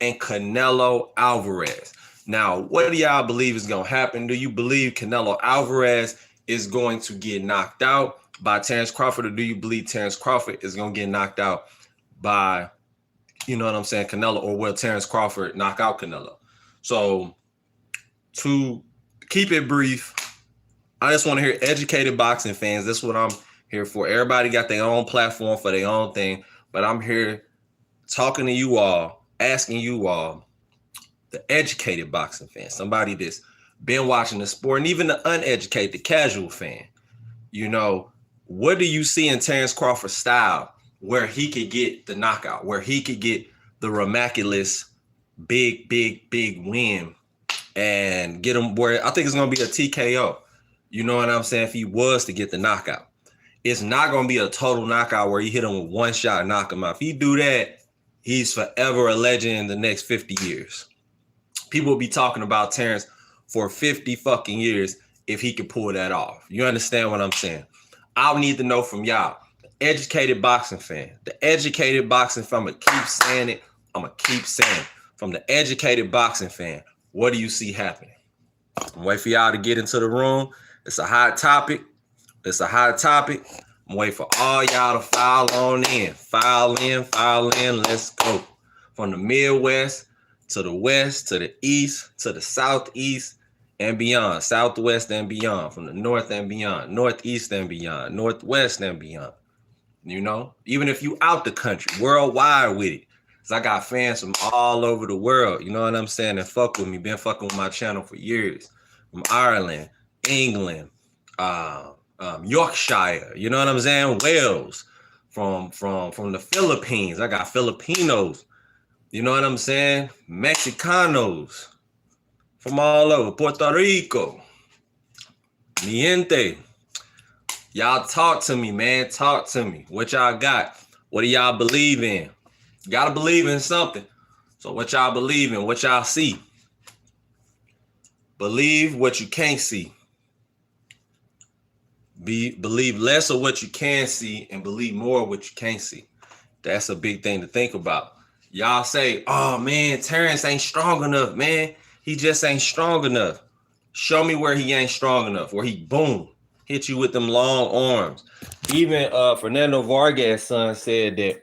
and Canelo Alvarez. Now, what do y'all believe is going to happen? Do you believe Canelo Alvarez is going to get knocked out by Terence Crawford, or do you believe Terence Crawford is going to get knocked out by, you know what I'm saying, Canelo, or will Terence Crawford knock out Canelo? So to keep it brief, I just want to hear educated boxing fans. That's what I'm here for. Everybody got their own platform for their own thing, but I'm here talking to you all, asking you all, the educated boxing fan, somebody that's been watching the sport, and even the uneducated, the casual fan. You know, what do you see in Terence Crawford's style where he could get the knockout, where he could get the miraculous big win and get him where I think it's going to be a TKO? You know what I'm saying? If he was to get the knockout, it's not going to be a total knockout where you hit him with one shot and knock him out. If he do that, he's forever a legend in the next 50 years. People will be talking about Terence for 50 fucking years if he could pull that off. You understand what I'm saying? I need to know from y'all, the educated boxing fan, the educated boxing fan. I'm going to keep saying it. I'm going to keep saying it. From the educated boxing fan, what do you see happening? I'm waiting for y'all to get into the room. It's a hot topic. It's a hot topic. I'm waiting for all y'all to file on in. File in, file in. Let's go. From the Midwest to the West, to the East, to the Southeast and beyond. Southwest and beyond. From the North and beyond. Northeast and beyond. Northwest and beyond. You know? Even if you out the country, worldwide with it. Because I got fans from all over the world. You know what I'm saying? That fuck with me. Been fucking with my channel for years. From Ireland, England, Yorkshire, you know what I'm saying? Wales, from the Philippines. I got Filipinos, you know what I'm saying? Mexicanos from all over, Puerto Rico. Miente. Y'all talk to me, man. Talk to me. What y'all got? What do y'all believe in? You gotta believe in something. So what y'all believe in? What y'all see? Believe what you can't see. Believe less of what you can see and believe more of what you can't see. That's a big thing to think about. Y'all say, oh man, Terence ain't strong enough, man. He just ain't strong enough. Show me where he ain't strong enough, where he boom, hit you with them long arms. Even Fernando Vargas' son said that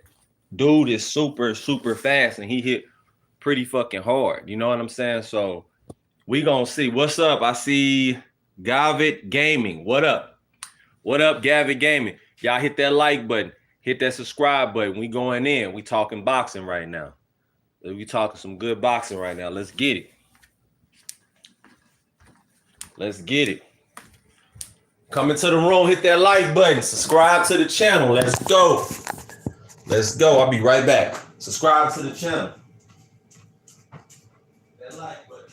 dude is super fast and he hit pretty fucking hard. You know what I'm saying? So we gonna see. What's up? I see Gavit Gaming. What up? What up, Gavit Gaming? Y'all hit that like button. Hit that subscribe button. We going in. We talking boxing right now. We talking some good boxing right now. Let's get it. Let's get it. Come into the room. Hit that like button. Subscribe to the channel. Let's go. Let's go. I'll be right back. Subscribe to the channel. That like button.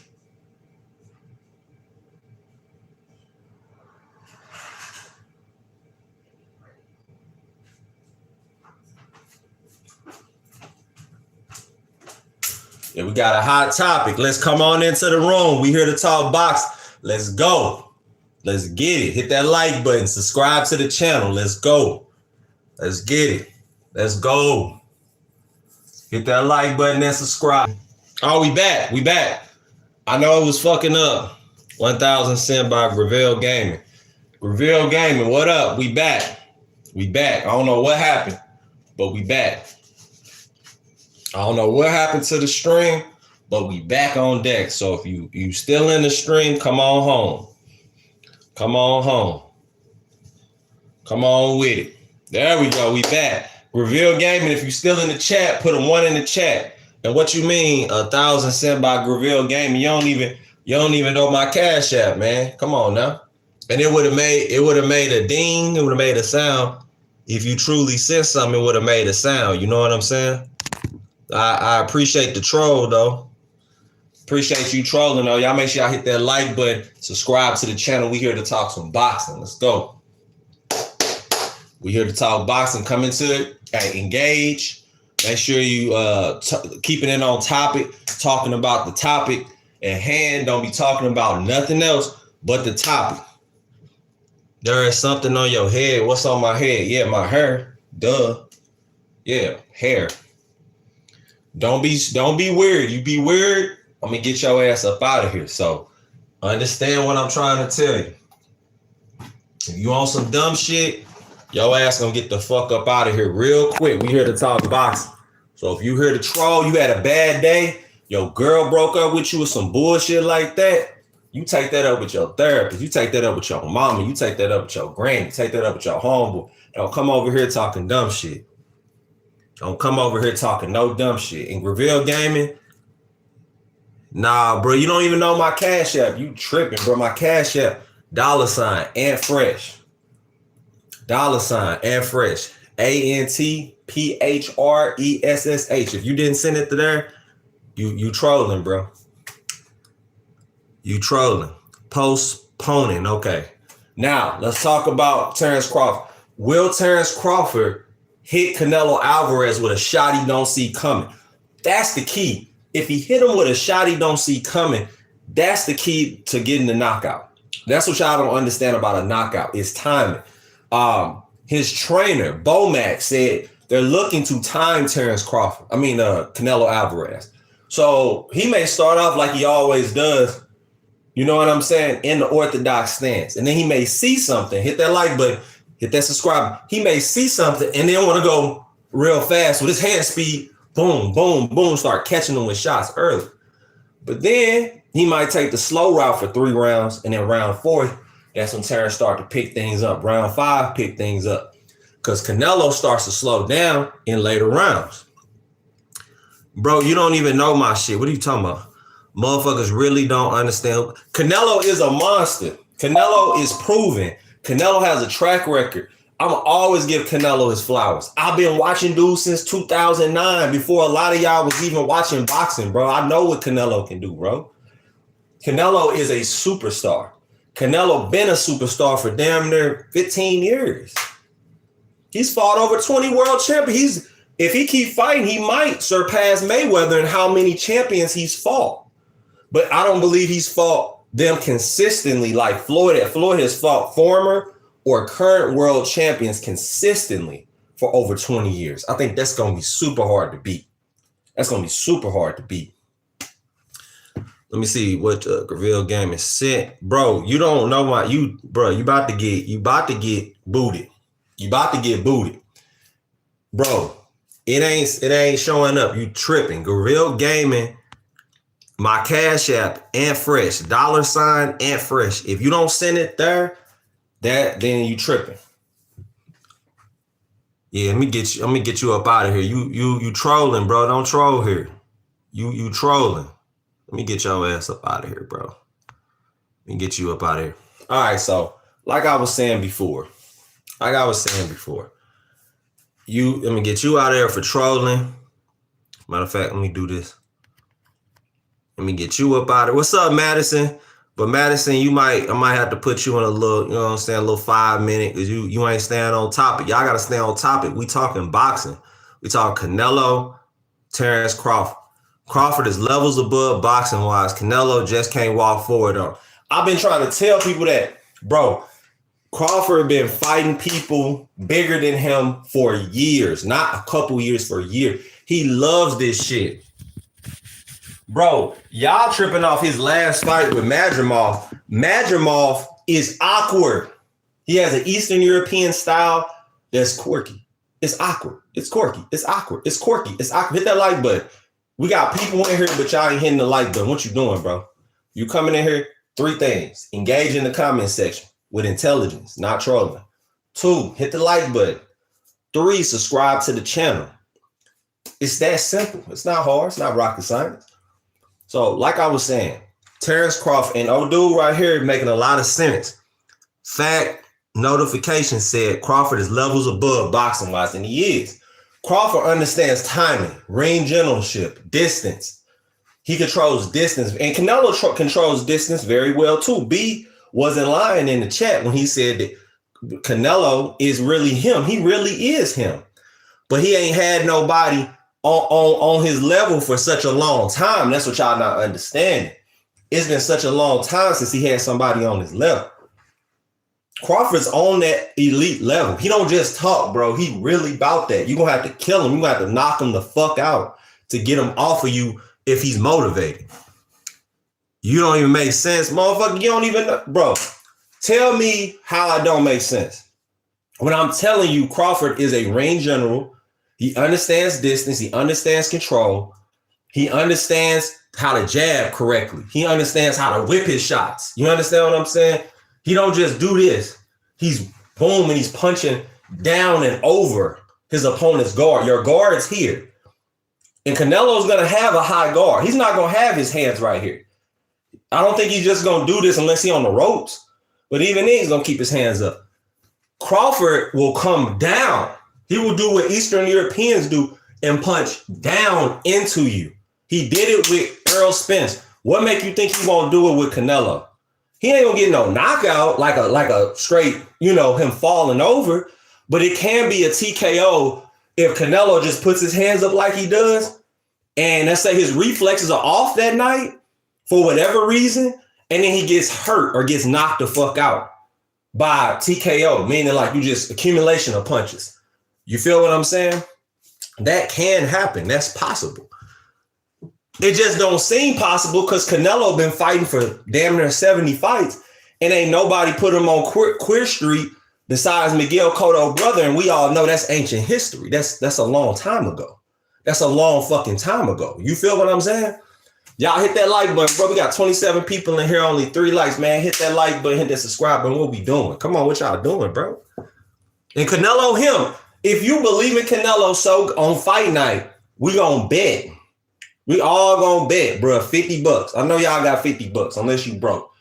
Yeah, we got a hot topic. Let's come on into the room. We here to talk box. Let's go. Let's get it. Hit that like button. Subscribe to the channel. Let's go. Let's get it. Let's go. Hit that like button and subscribe. Oh, we back. We back. I know it was fucking up. 1,000 sent by Gravel Gaming. Gravel Gaming, what up? We back. We back. I don't know what happened, but we back. I don't know what happened to the stream, but we back on deck. So if you still in the stream, come on home. Come on home. Come on with it. There we go. We back. Gravel Gaming. If you still in the chat, put a 1 in the chat. And what you mean? 1,000 sent by Gravel Gaming. You don't even know my Cash App, man. Come on now. And it would have made a ding. It would have made a sound. If you truly sent something, it would have made a sound. You know what I'm saying? I appreciate the troll though. Appreciate you trolling though. Y'all make sure y'all hit that like button. Subscribe to the channel. We here to talk some boxing. Let's go. We here to talk boxing. Come into it. Hey, engage. Make sure you keeping it on topic. Talking about the topic at hand. Don't be talking about nothing else but the topic. There is something on your head. What's on my head? Yeah, my hair. Duh. Yeah, hair. Don't be weird. You be weird, I'm gonna get your ass up out of here. So understand what I'm trying to tell you. If you on some dumb shit, your ass gonna get the fuck up out of here real quick. We here to talk boxing. So if you here to troll, you had a bad day, your girl broke up with you with some bullshit like that, you take that up with your therapist. You take that up with your mama. You take that up with your granny. You take that up with your homeboy. Don't come over here talking dumb shit. Don't come over here talking no dumb shit. In Reveal Gaming, nah, bro, you don't even know my Cash App. You tripping, bro. My Cash App, $ and fresh. $ and fresh. ANTPHRESSH. If you didn't send it to there, you trolling, bro. You trolling. Postponing. Okay. Now, let's talk about Terence Crawford. Will Terence Crawford hit Canelo Alvarez with a shot he don't see coming? That's the key. If he hit him with a shot he don't see coming, that's the key to getting the knockout. That's what y'all don't understand about a knockout. It's timing. His trainer, Bomac, said they're looking to time Canelo Alvarez. So he may start off like he always does, you know what I'm saying, in the orthodox stance. And then he may see something, hit that like button, hit that subscribe. He may see something and then want to go real fast with his hand speed, boom, boom, boom, start catching them with shots early. But then he might take the slow route for 3 rounds, and then round 4, that's when Terence start to pick things up. Round 5, pick things up. Because Canelo starts to slow down in later rounds. Bro, you don't even know my shit. What are you talking about? Motherfuckers really don't understand. Canelo is a monster. Canelo is proven. Canelo has a track record. I'm going to always give Canelo his flowers. I've been watching dudes since 2009, before a lot of y'all was even watching boxing, bro. I know what Canelo can do, bro. Canelo is a superstar. Canelo been a superstar for damn near 15 years. He's fought over 20 world champions. If he keep fighting, he might surpass Mayweather in how many champions he's fought. But I don't believe he's fought them consistently like Floyd. Floyd has fought former or current world champions consistently for over 20 years. I think that's going to be super hard to beat. That's going to be super hard to beat. Let me see what Reveal Game is sent. Bro, you don't know you about to get booted. You about to get booted. Bro, it ain't showing up. You tripping. Reveal Gaming, my Cash App and fresh, $ and fresh. If you don't send it there, then you tripping. Yeah, let me get you up out of here. You trolling, bro. Don't troll here. You trolling. Let me get your ass up out of here, bro. Let me get you up out of here. All right, so like I was saying before, let me get you out of there for trolling. Matter of fact, let me do this. Let me get you up out of there. What's up, Madison? But Madison, I might have to put you in a little, you know what I'm saying, a little 5-minute, because you ain't staying on topic. Y'all got to stay on topic. We talking boxing. We talking Canelo, Terence Crawford. Crawford is levels above boxing-wise. Canelo just can't walk forward on. I've been trying to tell people that, bro, Crawford been fighting people bigger than him for years, not a couple years, for a year. He loves this shit. Bro, y'all tripping off his last fight with Madrimov. Madrimov is awkward. He has an Eastern European style that's quirky. It's awkward. It's quirky. It's awkward. It's quirky. It's awkward. Hit that like button. We got people in here, but y'all ain't hitting the like button. What you doing, bro? You coming in here, 3 things. Engage in the comment section with intelligence, not trolling. 2, hit the like button. 3, subscribe to the channel. It's that simple. It's not hard. It's not rocket science. So, like I was saying, Terence Crawford and old dude right here making a lot of sense. Fact notification said Crawford is levels above boxing wise, and he is. Crawford understands timing, ring generalship, distance. He controls distance, and Canelo controls distance very well too. B wasn't lying in the chat when he said that Canelo is really him. He really is him, but he ain't had nobody on his level for such a long time. That's what y'all not understanding. It's been such a long time since he had somebody on his level. Crawford's on that elite level. He don't just talk, bro. He really about that. You're going to have to kill him. You're going to have to knock him the fuck out to get him off of you if he's motivated. You don't even make sense, motherfucker. You don't even know. Bro, tell me how I don't make sense. When I'm telling you Crawford is a ring general, he understands distance, he understands control, he understands how to jab correctly. He understands how to whip his shots. You understand what I'm saying? He don't just do this. He's boom and he's punching down and over his opponent's guard. Your guard's here. And Canelo's going to have a high guard. He's not going to have his hands right here. I don't think he's just going to do this unless he's on the ropes. But even then, he's going to keep his hands up. Crawford will come down. He will do what Eastern Europeans do and punch down into you. He did it with Earl Spence. What make you think he won't do it with Canelo? He ain't gonna get no knockout like a straight, him falling over. But it can be a TKO if Canelo just puts his hands up like he does. And let's say his reflexes are off that night for whatever reason. And then he gets hurt or gets knocked the fuck out by TKO, meaning like you just accumulation of punches. You feel what I'm saying? That can happen. That's possible. It just don't seem possible because Canelo been fighting for damn near 70 fights and ain't nobody put him on Queer Street besides Miguel Cotto brother. And we all know that's ancient history. That's a long time ago. That's a long fucking time ago. You feel what I'm saying? Y'all hit that like button, bro. We got 27 people in here, only 3 likes, man. Hit that like button, hit that subscribe button. What we doing? Come on, what y'all doing, bro? And Canelo, him. If you believe in Canelo so on fight night, we gonna bet. We all gonna bet, bro. $50. I know y'all got $50 unless you broke.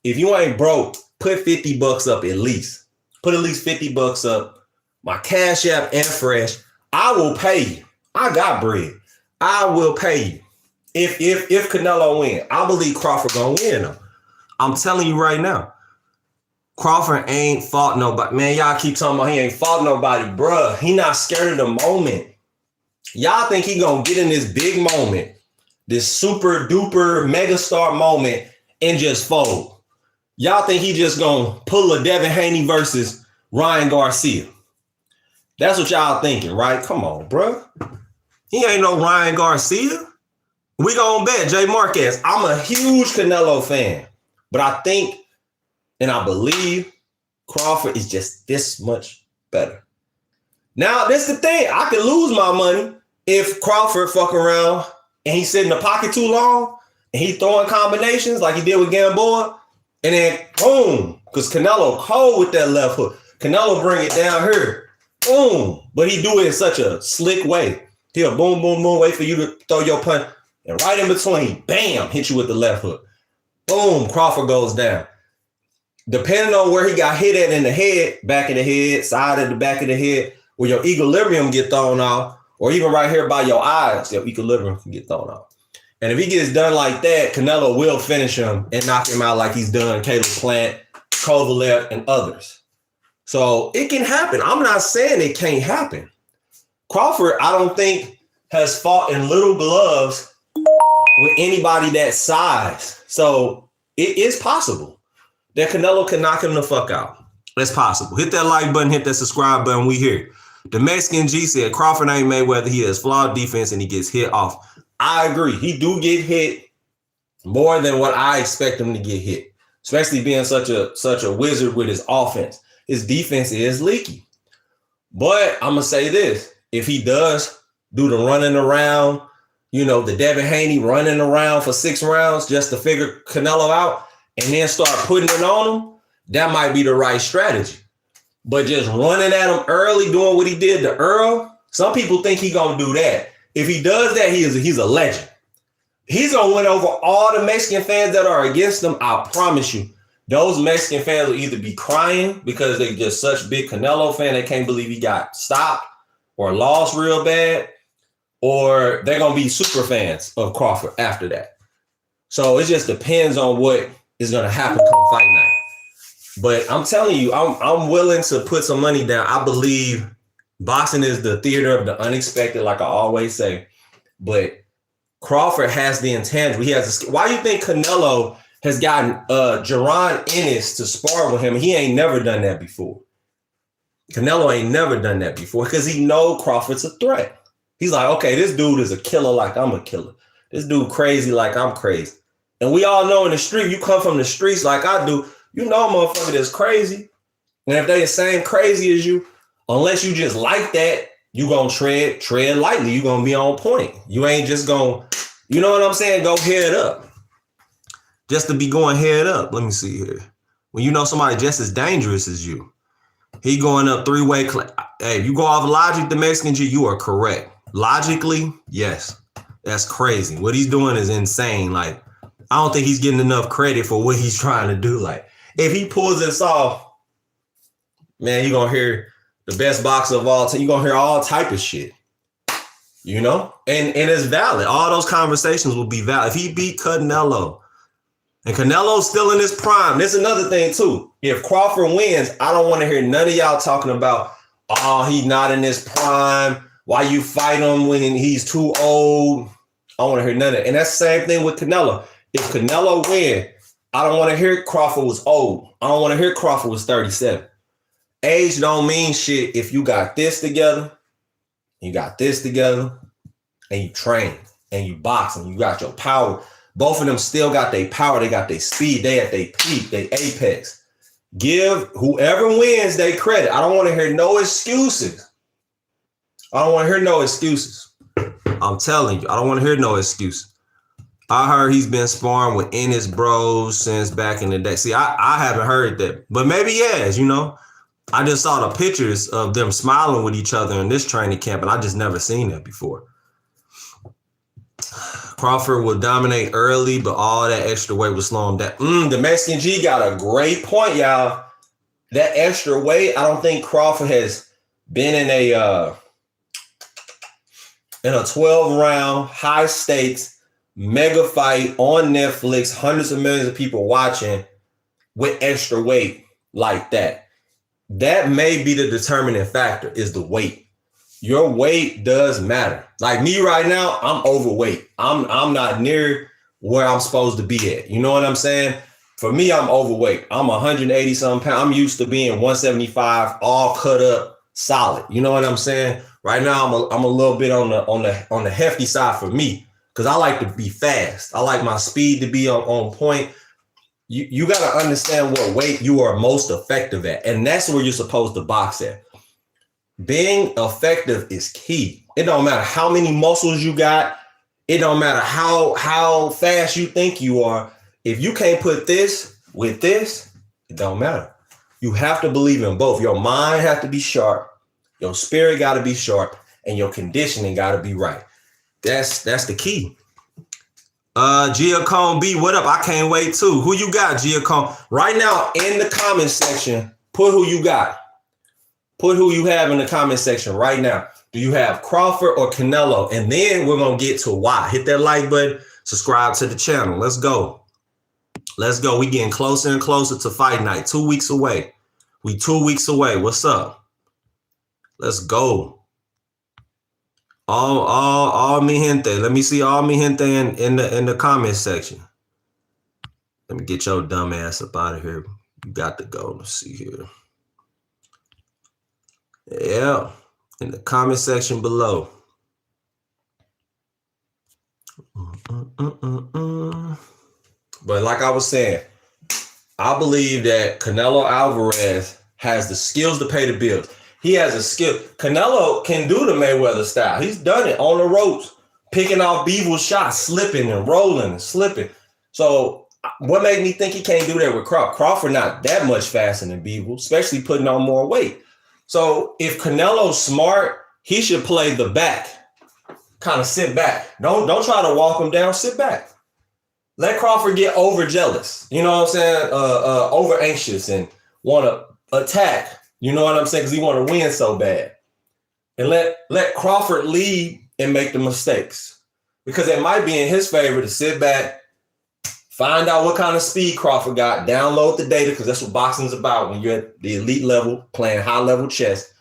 If you ain't broke, put $50 up at least. Put at least $50 up. My Cash App and Fresh. I will pay you. I got bread. I will pay you. If Canelo win, I believe Crawford gonna win though. I'm telling you right now. Crawford ain't fought nobody. Man, y'all keep talking about he ain't fought nobody, bruh. He not scared of the moment. Y'all think he gonna get in this big moment, this super duper megastar moment and just fold. Y'all think he just gonna pull a Devin Haney versus Ryan Garcia. That's what y'all thinking, right? Come on, bruh. He ain't no Ryan Garcia. We gonna bet Jay Marquez. I'm a huge Canelo fan, but I think and I believe Crawford is just this much better. Now, this is the thing. I could lose my money if Crawford fuck around and he sit in the pocket too long and he throwing combinations like he did with Gamboa, and then boom, because Canelo cold with that left hook. Canelo bring it down here, boom, but he do it in such a slick way. He'll boom, boom, boom, wait for you to throw your punch, and right in between, bam, hit you with the left hook. Boom, Crawford goes down. Depending on where he got hit at in the head, back of the head, side of the back of the head, where your equilibrium get thrown off, or even right here by your eyes, your equilibrium can get thrown off. And if he gets done like that, Canelo will finish him and knock him out like he's done Caleb Plant, Kovalev, and others. So it can happen. I'm not saying it can't happen. Crawford, I don't think, has fought in little gloves with anybody that size. So it is possible that Canelo can knock him the fuck out. That's possible. Hit that like button, hit that subscribe button. We here. The Mexican G said Crawford ain't Mayweather. He has flawed defense and he gets hit off. I agree. He do get hit more than what I expect him to get hit, especially being such a wizard with his offense. His defense is leaky. But I'm going to say this. If he does do the running around, the Devin Haney running around for 6 rounds just to figure Canelo out, and then start putting it on him, that might be the right strategy. But just running at him early, doing what he did to Earl, some people think he's going to do that. If he does that, he's a legend. He's going to win over all the Mexican fans that are against him. I promise you. Those Mexican fans will either be crying because they're just such big Canelo fan, they can't believe he got stopped or lost real bad, or they're going to be super fans of Crawford after that. So it just depends on what is going to happen come fight night. But I'm telling you, I'm willing to put some money down. I believe boxing is the theater of the unexpected, like I always say. But Crawford has the intangible. He has why you think Canelo has gotten Jaron Ennis to spar with him? He ain't never done that before. Canelo ain't never done that before because he know Crawford's a threat. He's like, okay, this dude is a killer like I'm a killer. This dude crazy like I'm crazy. And we all know in the street, you come from the streets like I do, you know a motherfucker that's crazy. And if they the same crazy as you, unless you just like that, you gonna tread lightly. You gonna be on point. You ain't just gonna, you know what I'm saying? Go head up. Just to be going head up. Let me see here. When you know somebody just as dangerous as you, he going up three-way. Hey, if you go off logic, the Mexican G, you are correct. Logically, yes. That's crazy. What he's doing is insane. Like, I don't think he's getting enough credit for what he's trying to do. Like, if he pulls this off, man, you're going to hear the best boxer of all time. You're going to hear all type of shit, you know? And it's valid. All those conversations will be valid. If he beat Canelo, and Canelo's still in his prime, there's another thing, too. If Crawford wins, I don't want to hear none of y'all talking about, oh, he's not in his prime. Why you fight him when he's too old? I don't want to hear none of it. And that's the same thing with Canelo. If Canelo win, I don't want to hear Crawford was old. I don't want to hear Crawford was 37. Age don't mean shit if you got this together, you got this together, and you train, and you box, and you got your power. Both of them still got their power. They got their speed. They at their peak, they apex. Give whoever wins their credit. I don't want to hear no excuses. I don't want to hear no excuses. I'm telling you, I don't want to hear no excuses. I heard he's been sparring with Ennis bros since back in the day. See, I haven't heard that, but maybe he has, you know. I just saw the pictures of them smiling with each other in this training camp, and I just never seen that before. Crawford will dominate early, but all that extra weight will slow him down. The Mexican G got a great point, y'all. That extra weight, I don't think Crawford has been in a 12-round, high stakes, mega fight on Netflix, hundreds of millions of people watching with extra weight like that. That may be the determining factor, is the weight. Your weight does matter. Like me right now, I'm overweight. I'm not near where I'm supposed to be at. You know what I'm saying? For me, I'm overweight. I'm 180 something pounds. I'm used to being 175, all cut up, solid. You know what I'm saying? Right now, I'm a little bit on the hefty side for me, because I like to be fast. I like my speed to be on point. You got to understand what weight you are most effective at, and that's where you're supposed to box at. Being effective is key. It don't matter how many muscles you got. It don't matter how fast you think you are. If you can't put this with this, it don't matter. You have to believe in both. Your mind has to be sharp. Your spirit got to be sharp, and your conditioning got to be right. That's the key. Giacone B, what up? I can't wait too. Who you got, Giacone? Right now in the comment section, put who you got. Put who you have in the comment section right now. Do you have Crawford or Canelo? And then we're going to get to why. Hit that like button. Subscribe to the channel. Let's go. Let's go. We getting closer and closer to fight night. 2 weeks away. We 2 weeks away. What's up? Let's go. All mi gente. Let me see all mi gente in the comment section. Let me get your dumb ass up out of here. You got to go. Let's see here. Yeah, in the comment section below. But like I was saying, I believe that Canelo Alvarez has the skills to pay the bills. He has a skill. Canelo can do the Mayweather style. He's done it on the ropes, picking off Beevil's shots, slipping and rolling and slipping. So what made me think he can't do that with Crawford? Crawford not that much faster than Beevil, especially putting on more weight. So if Canelo's smart, he should play the back. Kind of sit back. Don't try to walk him down. Sit back. Let Crawford get over jealous. You know what I'm saying? Over anxious and want to attack. You know what I'm saying? Because he want to win so bad. And let Crawford lead and make the mistakes. Because it might be in his favor to sit back, find out what kind of speed Crawford got, download the data, because that's what boxing's about when you're at the elite level, playing high-level chess.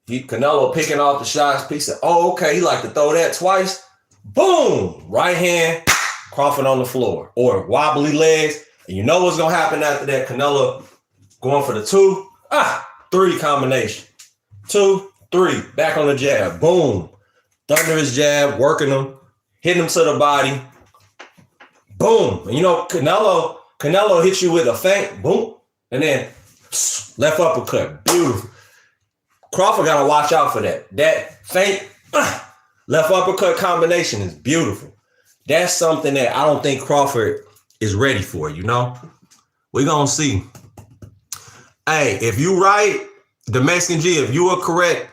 Canelo picking off the shots. He said, oh, okay, he like to throw that twice. Boom! Right hand, Crawford on the floor. Or wobbly legs. And you know what's going to happen after that? Canelo going for the 2, 3 combination. 2, 3, back on the jab. Boom. thunderous jab, working him, hitting him to the body. Boom. And you know, Canelo hits you with a feint, boom, and then left uppercut. Beautiful. Crawford got to watch out for that. That feint, left uppercut combination is beautiful. That's something that I don't think Crawford is ready for, you know? We're going to see. Hey, if you right, the Mexican G, if you are correct,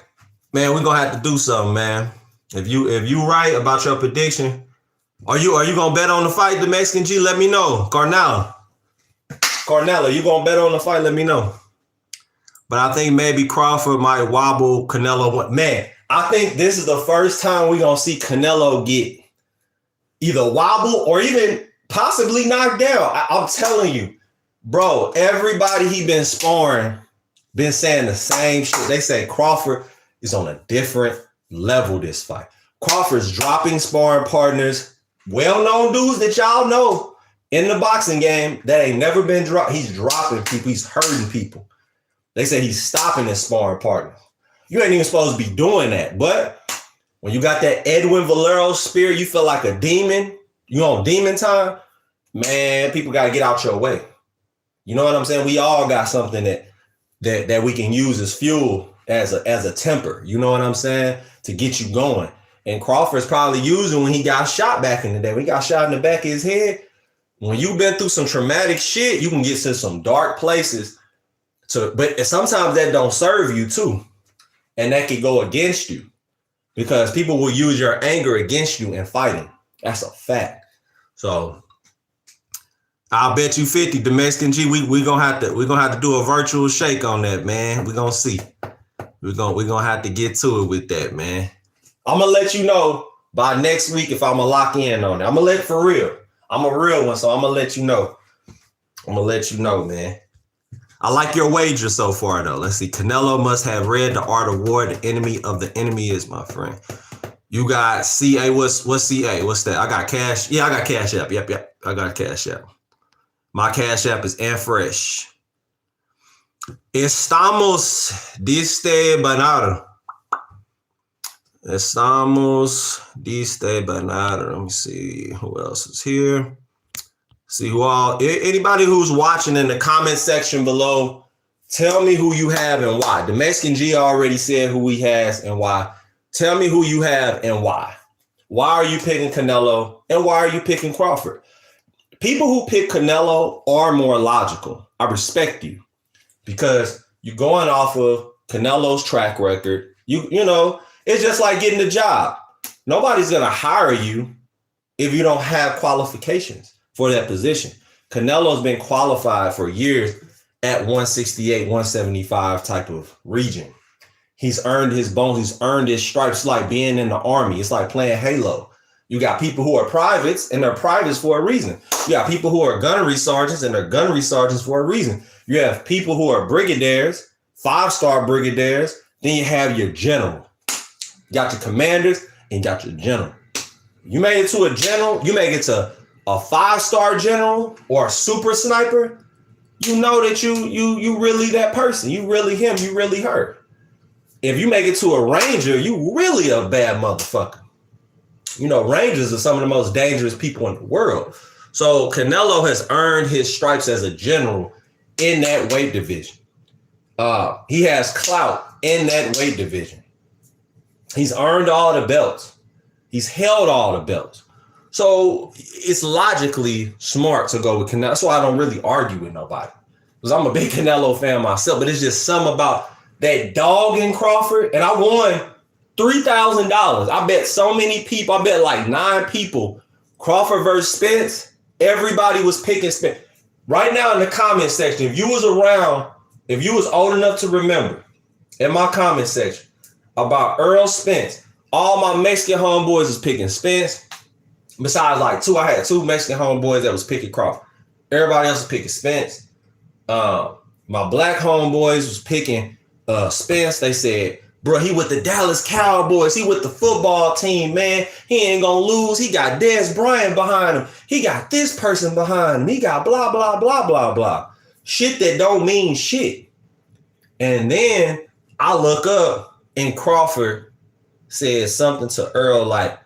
man, we're going to have to do something, man. If you right about your prediction, are you going to bet on the fight, the Mexican G? Let me know. Carnell, you going to bet on the fight? Let me know. But I think maybe Crawford might wobble Canelo. Man, I think this is the first time we're going to see Canelo get either wobble or even possibly knocked down. I'm telling you, bro, everybody he been sparring been saying the same shit. They say Crawford is on a different level this fight. Crawford's dropping sparring partners, well-known dudes that y'all know in the boxing game that ain't never been dropped. He's dropping people. He's hurting people. They say he's stopping his sparring partner. You ain't even supposed to be doing that. But when you got that Edwin Valero spirit, you feel like a demon. You on demon time, man. People got to get out your way. You know what I'm saying? We all got something that we can use as fuel, as a temper. You know what I'm saying? To get you going. And Crawford's probably using when he got shot back in the day. When he got shot in the back of his head. When you've been through some traumatic shit, you can get to some dark places. But sometimes that don't serve you too. And that could go against you. Because people will use your anger against you in fighting. That's a fact. So I'll bet you 50, the Mexican G. We're gonna have to do a virtual shake on that, man. We're gonna see. We're gonna have to get to it with that, man. I'm gonna let you know by next week if I'm gonna lock in on it. I'm gonna let for real. I'm a real one, so I'm gonna let you know. I'm gonna let you know, man. I like your wager so far, though. Let's see. Canelo must have read The Art of War. The enemy of the enemy is my friend. You got CA. What's CA? What's that? I got cash. Yeah, I got Cash App. Yep. I got Cash App. My Cash App is Fresh. Estamos diste banana. Estamos diste banana. Let me see who else is here. See who all, anybody who's watching in the comment section below, tell me who you have and why. The Mexican G already said who he has and why. Tell me who you have and why. Why are you picking Canelo and why are you picking Crawford? People who pick Canelo are more logical. I respect you because you're going off of Canelo's track record. You know, it's just like getting a job. Nobody's going to hire you if you don't have qualifications for that position. Canelo's been qualified for years at 168, 175 type of region. He's earned his bones. He's earned his stripes like being in the army. It's like playing Halo. You got people who are privates and they're privates for a reason. You got people who are gunnery sergeants and they're gunnery sergeants for a reason. You have people who are brigadiers, 5-star brigadiers. Then you have your general. You got your commanders and you got your general. You made it to a general. You make it to a 5-star general or a super sniper, you know that you really that person. You really him. You really her. If you make it to a ranger, you really a bad motherfucker. You know, rangers are some of the most dangerous people in the world. So Canelo has earned his stripes as a general in that weight division. He has clout in that weight division. He's earned all the belts. He's held all the belts. So it's logically smart to go with Canelo. That's why I don't really argue with nobody. Because I'm a big Canelo fan myself. But it's just something about that dog in Crawford. And I won $3,000. I bet so many people. I bet like 9 people. Crawford versus Spence. Everybody was picking Spence. Right now in the comment section, if you was around, if you was old enough to remember, in my comment section about Earl Spence, all my Mexican homeboys was picking Spence. Besides like 2, I had 2 Mexican homeboys that was picking Crawford. Everybody else was picking Spence. My black homeboys was picking Spence. They said, bro, he with the Dallas Cowboys. He with the football team, man. He ain't gonna lose. He got Dez Bryant behind him. He got this person behind him. He got blah, blah, blah, blah, blah. Shit that don't mean shit. And then I look up and Crawford said something to Earl like,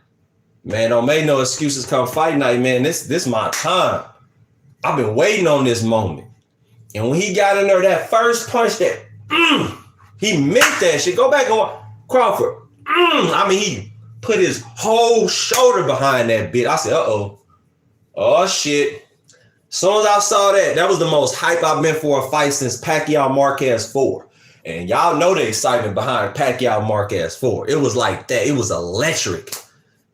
man, don't make no excuses come fight night, man. This my time. I've been waiting on this moment. And when he got in there, that first punch, he meant that shit. Go back and watch Crawford. I mean, he put his whole shoulder behind that bit. I said, oh shit. As soon as I saw that, that was the most hype I've been for a fight since Pacquiao Marquez 4. And y'all know the excitement behind Pacquiao Marquez 4. It was like that. It was electric.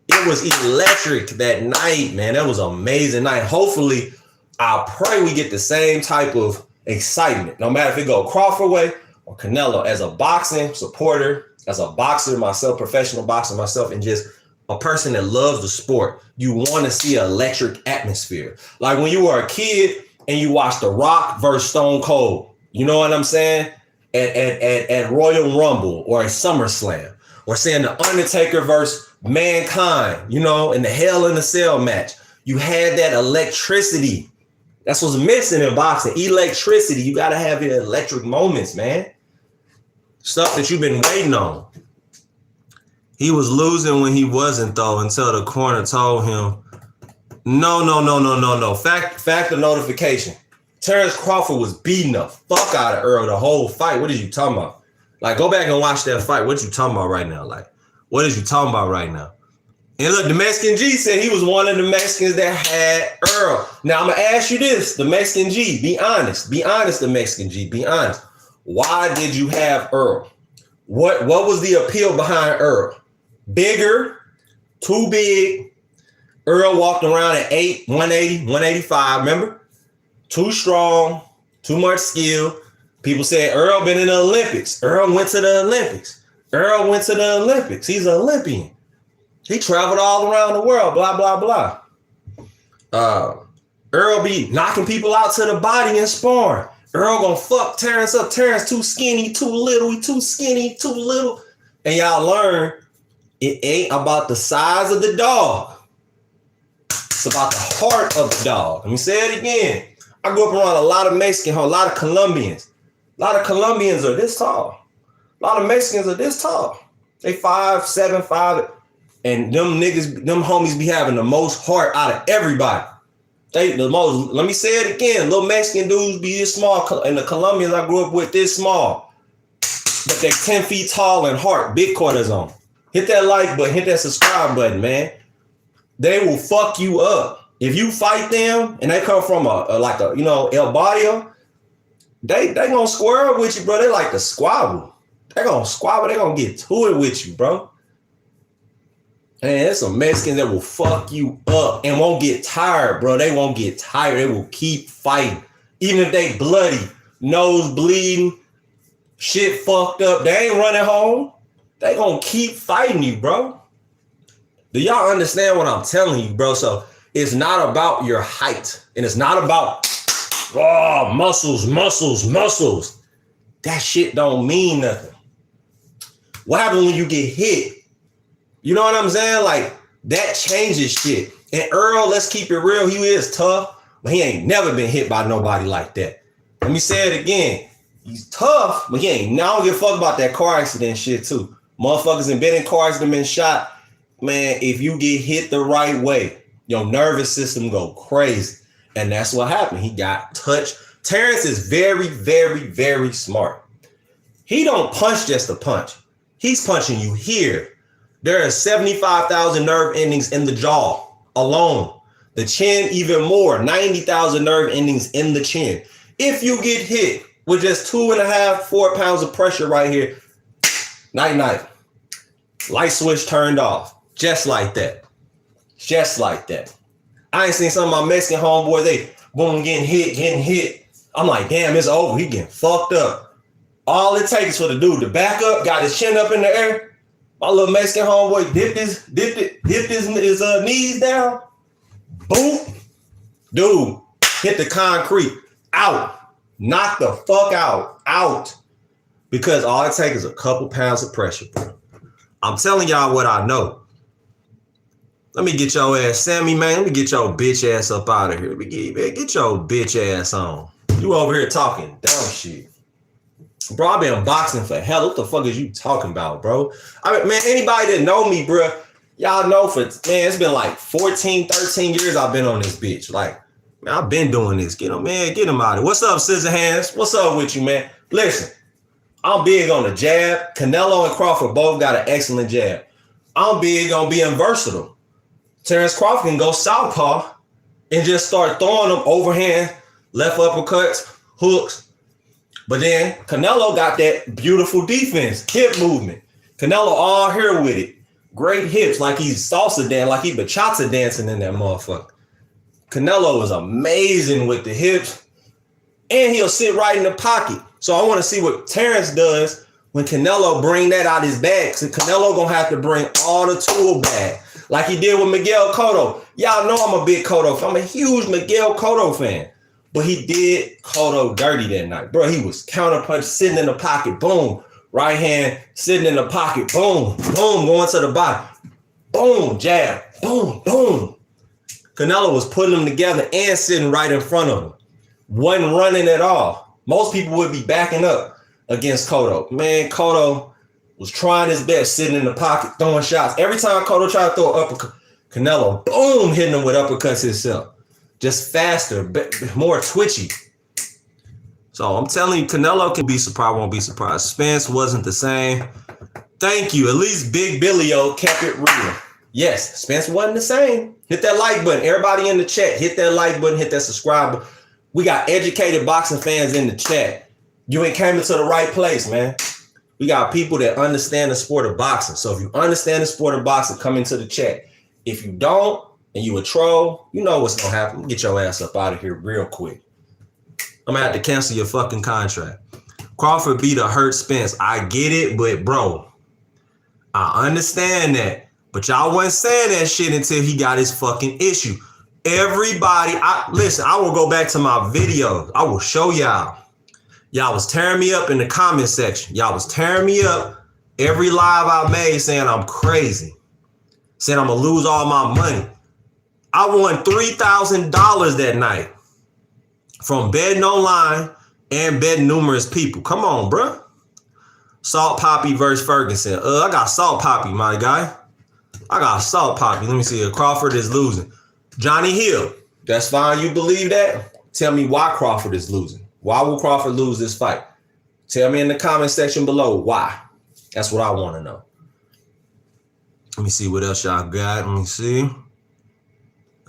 It was electric that night, man. That was an amazing night. Hopefully, I pray we get the same type of excitement, no matter if it go Crawford way or Canelo. As a boxing supporter, as a boxer myself, professional boxer myself, and just a person that loves the sport, you want to see an electric atmosphere. Like when you were a kid and you watched The Rock versus Stone Cold, you know what I'm saying? At Royal Rumble or at SummerSlam, or saying The Undertaker versus Mankind, you know, in the Hell in a Cell match. You had that electricity. That's what's missing in boxing. Electricity. You got to have your electric moments, man. Stuff that you've been waiting on. He was losing when he wasn't, though, until the corner told him, no. Fact of notification. Terence Crawford was beating the fuck out of Earl the whole fight. What are you talking about? Like, go back and watch that fight. What you talking about right now? Like, what is you talking about right now? And look, the Mexican G said he was one of the Mexicans that had Earl. Now, I'm going to ask you this. The Mexican G, be honest. Be honest, the Mexican G. Be honest. Why did you have Earl? What was the appeal behind Earl? Bigger, too big. Earl walked around at 180, 185, remember? Too strong, too much skill. People said Earl been in the Olympics. Earl went to the Olympics. Earl went to the Olympics. He's an Olympian. He traveled all around the world, blah, blah, blah. Earl be knocking people out to the body and sparring. Earl gonna fuck Terence up. Terence too skinny, too little. He too skinny, too little. And y'all learn it ain't about the size of the dog. It's about the heart of the dog. Let me say it again. I grew up around a lot of Mexicans, a lot of Colombians. A lot of Colombians are this tall. A lot of Mexicans are this tall. They 5'7", 5. And them niggas, them homies be having the most heart out of everybody. They the most, let me say it again, little Mexican dudes be this small, and the Colombians I grew up with this small. But they're 10 feet tall and heart, big cortisone. Hit that like button, hit that subscribe button, man. They will fuck you up. If you fight them and they come from a you know, El Barrio, they gonna square up with you, bro. They like to squabble. They gonna squabble, they gonna get to it with you, bro. And there's some Mexicans that will fuck you up and won't get tired, bro. They won't get tired. They will keep fighting. Even if they bloody, nose bleeding, shit fucked up, they ain't running home. They gonna keep fighting you, bro. Do y'all understand what I'm telling you, bro? So it's not about your height. And it's not about muscles. That shit don't mean nothing. What happens when you get hit? You know what I'm saying? Like, that changes shit. And Earl, let's keep it real. He is tough, but he ain't never been hit by nobody like that. Let me say it again. He's tough, but he ain't. Now I don't give a fuck about that car accident shit, too. Motherfuckers have been in cars that have been shot. Man, if you get hit the right way, your nervous system go crazy. And that's what happened. He got touched. Terence is very, very, very smart. He don't punch just to punch. He's punching you here. There are 75,000 nerve endings in the jaw alone. The chin, even more, 90,000 nerve endings in the chin. If you get hit with just 2.5, 4 pounds of pressure right here, night. Light switch turned off. Just like that. Just like that. I ain't seen some of my Mexican homeboys, they boom, getting hit. I'm like, damn, it's over. He getting fucked up. All it takes for the dude to back up, got his chin up in the air. My little Mexican homeboy dipped his knees down. Boom. Dude, hit the concrete. Out. Knock the fuck out. Because all it takes is a couple pounds of pressure, bro. I'm telling y'all what I know. Let me get your ass, Sammy, man. Let me get your bitch ass up out of here. Get your bitch ass on. You over here talking dumb shit. Bro, I've been boxing for hell. What the fuck is you talking about, bro? I mean, man, anybody that know me, bro, y'all know it's been like 14, 13 years I've been on this bitch. Like, man, I've been doing this. Get him out of it. What's up, Scissor Hands? What's up with you, man? Listen, I'm big on the jab. Canelo and Crawford both got an excellent jab. I'm big on being versatile. Terence Crawford can go southpaw and just start throwing them overhand, left uppercuts, hooks. But then Canelo got that beautiful defense, hip movement. Canelo all here with it. Great hips, like he's salsa dancing, like he bachata dancing in that motherfucker. Canelo is amazing with the hips, and he'll sit right in the pocket. So I want to see what Terence does when Canelo bring that out his bag. So Canelo gonna have to bring all the tool bag, like he did with Miguel Cotto. Y'all know I'm a big Cotto fan. I'm a huge Miguel Cotto fan. But he did Cotto dirty that night. Bro, he was counterpunch, sitting in the pocket, boom. Right hand, sitting in the pocket, boom, boom, going to the body. Boom, jab, boom, boom. Canelo was putting them together and sitting right in front of him. Wasn't running at all. Most people would be backing up against Cotto. Man, Cotto was trying his best, sitting in the pocket, throwing shots. Every time Cotto tried to throw an uppercut, Canelo, boom, hitting him with uppercuts himself. Just faster, more twitchy. So I'm telling you, Canelo can be surprised, won't be surprised. Spence wasn't the same. Thank you. At least Big Billy-O kept it real. Yes, Spence wasn't the same. Hit that like button. Everybody in the chat, hit that like button, hit that subscribe button. We got educated boxing fans in the chat. You ain't came into the right place, man. We got people that understand the sport of boxing. So if you understand the sport of boxing, come into the chat. If you don't, and you a troll, you know what's gonna happen. Get your ass up out of here real quick. I'm gonna have to cancel your fucking contract. Crawford beat a hurt Spence. I get it, but bro, I understand that. But y'all wasn't saying that shit until he got his fucking issue. Everybody, listen, I will go back to my videos. I will show y'all. Y'all was tearing me up in the comment section. Y'all was tearing me up every live I made saying I'm crazy. Saying I'm gonna lose all my money. I won $3,000 that night from betting online and betting numerous people. Come on, bro. Salt Poppy versus Ferguson. I got Salt Poppy, my guy. I got Salt Poppy. Let me see. Crawford is losing. Johnny Hill. That's fine. You believe that? Tell me why Crawford is losing. Why will Crawford lose this fight? Tell me in the comment section below why. That's what I want to know. Let me see what else y'all got. Let me see.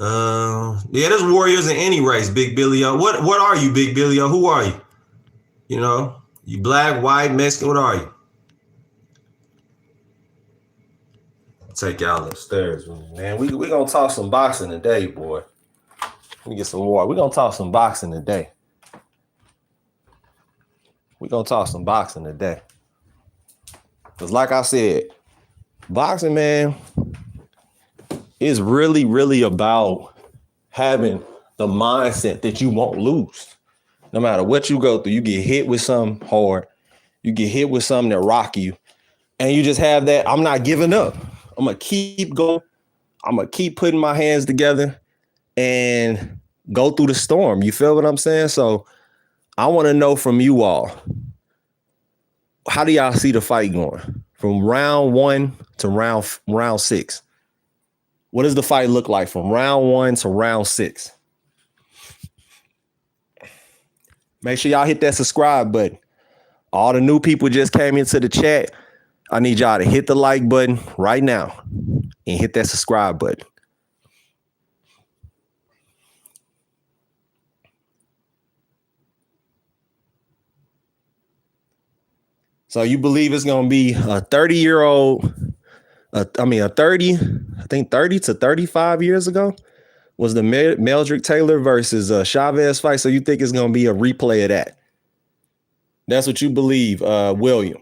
Yeah, there's warriors in any race, Big Billy-O. What are you, Big Billy-O? Who are you? You know, you black, white, Mexican, what are you? Take y'all upstairs, man. We gonna talk some boxing today, boy. Let me get some water. We gonna talk some boxing today. Because like I said, boxing, man, is really, really about having the mindset that you won't lose. No matter what you go through, you get hit with something hard. You get hit with something that rock you. And you just have that, I'm not giving up. I'm going to keep going. I'm going to keep putting my hands together and go through the storm. You feel what I'm saying? So I want to know from you all, how do y'all see the fight going? From round 1 to round 6. What does the fight look like from round 1 to round 6? Make sure y'all hit that subscribe button. All the new people just came into the chat. I need y'all to hit the like button right now and hit that subscribe button. So you believe it's going to be a 30-year-old, I think 30 to 35 years ago was the Meldrick Taylor versus Chavez fight. So you think it's going to be a replay of that? That's what you believe, William.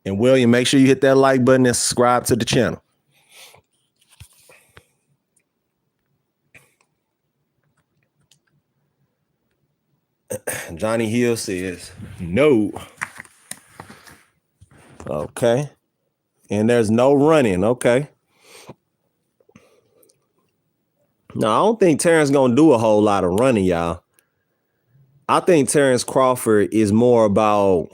And William, make sure you hit that like button and subscribe to the channel. Johnny Hill says no. Okay. And there's no running. Okay. No, I don't think Terence gonna do a whole lot of running, y'all. I think Terence Crawford is more about,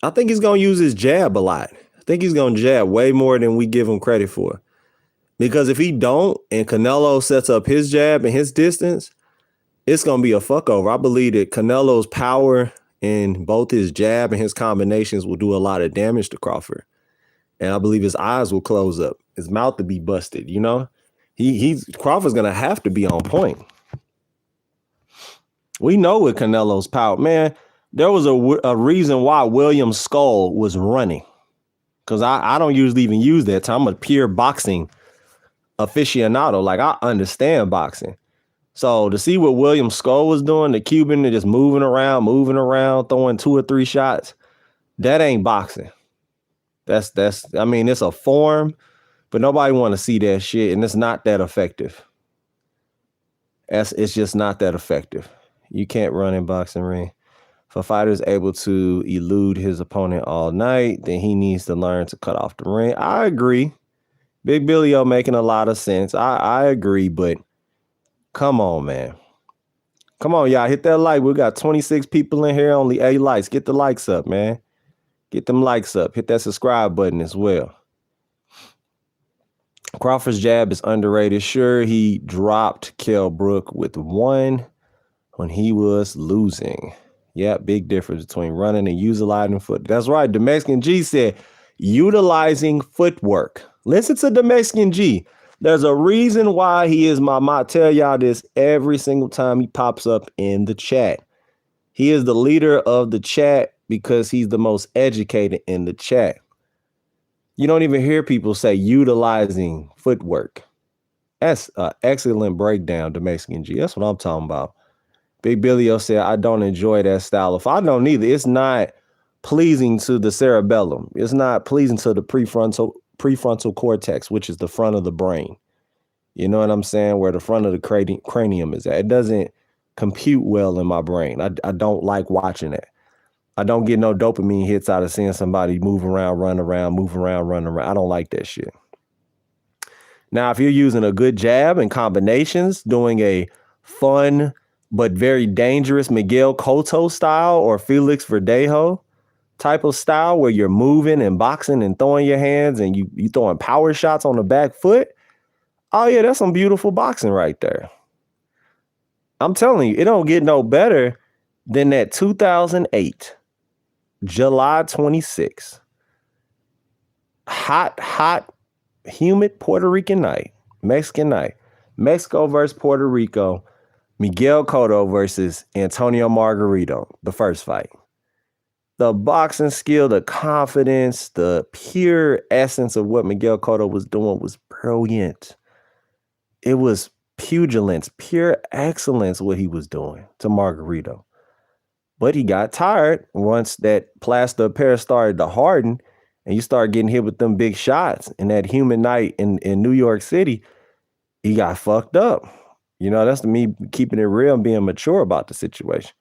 I think he's going to use his jab a lot. I think he's going to jab way more than we give him credit for. Because if he don't and Canelo sets up his jab and his distance, it's going to be a fuck over. I believe that Canelo's power in both his jab and his combinations will do a lot of damage to Crawford. And I believe his eyes will close up, his mouth to be busted, you know? Crawford's going to have to be on point. We know with Canelo's power, man, there was a reason why William Skull was running. Because I don't usually even use that term. I'm a pure boxing aficionado. Like, I understand boxing. So to see what William Skull was doing, the Cuban, just moving around, throwing 2 or 3 shots, that ain't boxing. I mean, it's a form, but nobody want to see that shit, and it's not that effective. It's just not that effective. You can't run in boxing ring. If a fighter is able to elude his opponent all night, then he needs to learn to cut off the ring. I agree. Big Billy O making a lot of sense. I agree, but come on, man. Come on, y'all. Hit that like. We got 26 people in here, only 8 likes. Get the likes up, man. Get them likes up. Hit that subscribe button as well. Crawford's jab is underrated. Sure, he dropped Kell Brook with 1 when he was losing. Yeah, big difference between running and utilizing foot. That's right. The Mexican G said utilizing footwork. Listen to the Mexican G. There's a reason why he is I tell y'all this every single time he pops up in the chat. He is the leader of the chat because he's the most educated in the chat. You don't even hear people say utilizing footwork. That's an excellent breakdown, the Mexican G. That's what I'm talking about. Big Billy O said, I don't enjoy that style. If I don't either, it's not pleasing to the cerebellum. It's not pleasing to the prefrontal cortex, which is the front of the brain. You know what I'm saying? Where the front of the cranium is at. It doesn't compute well in my brain. I don't like watching it. I don't get no dopamine hits out of seeing somebody move around, run around. I don't like that shit. Now, if you're using a good jab and combinations, doing a fun but very dangerous Miguel Cotto style or Felix Verdejo type of style where you're moving and boxing and throwing your hands and you throwing power shots on the back foot, oh yeah, that's some beautiful boxing right there. I'm telling you, it don't get no better than that 2008, July 26th, hot, humid Puerto Rican night, Mexican night, Mexico versus Puerto Rico, Miguel Cotto versus Antonio Margarito, the first fight. The boxing skill, the confidence, the pure essence of what Miguel Cotto was doing was brilliant. It was pugilance, pure excellence what he was doing to Margarito. But he got tired once that plaster of Paris started to harden and you start getting hit with them big shots in that humid night in New York City. He got fucked up. You know, that's me keeping it real and being mature about the situation.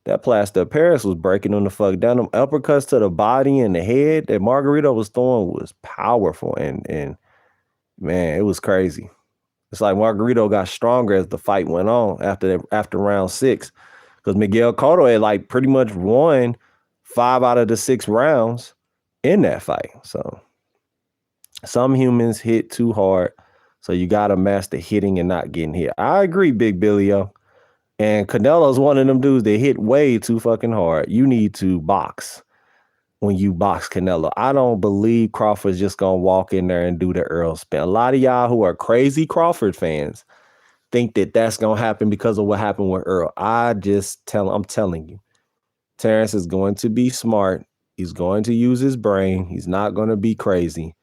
That plaster of Paris was breaking on the fuck down. Them uppercuts to the body and the head that Margarito was throwing was powerful. And man, it was crazy. It's like Margarito got stronger as the fight went on after round 6. Because Miguel Cotto had like pretty much won 5 out of the 6 rounds in that fight. So some humans hit too hard. So you got to master hitting and not getting hit. I agree, Big Billy O. And Canelo's one of them dudes that hit way too fucking hard. You need to box when you box Canelo. I don't believe Crawford's just going to walk in there and do the Earl spin. A lot of y'all who are crazy Crawford fans think that that's going to happen because of what happened with Earl. I'm telling you, Terence is going to be smart. He's going to use his brain. He's not going to be crazy.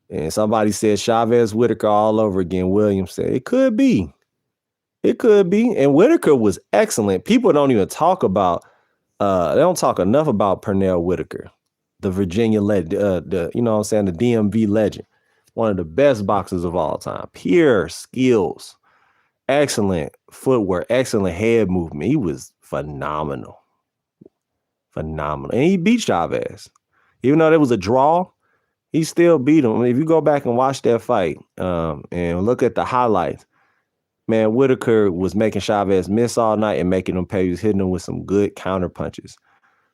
And somebody said Chavez Whitaker all over again. Williams said it could be. It could be. And Whitaker was excellent. People don't even talk about, they don't talk enough about Pernell Whitaker, the Virginia legend, you know what I'm saying, the DMV legend. One of the best boxers of all time. Pure skills. Excellent footwork, excellent head movement. He was phenomenal. Phenomenal. And he beat Chavez. Even though there was a draw, he still beat him. I mean, if you go back and watch that fight and look at the highlights, Man, Whitaker was making Chavez miss all night and making him pay. He was hitting him with some good counter punches.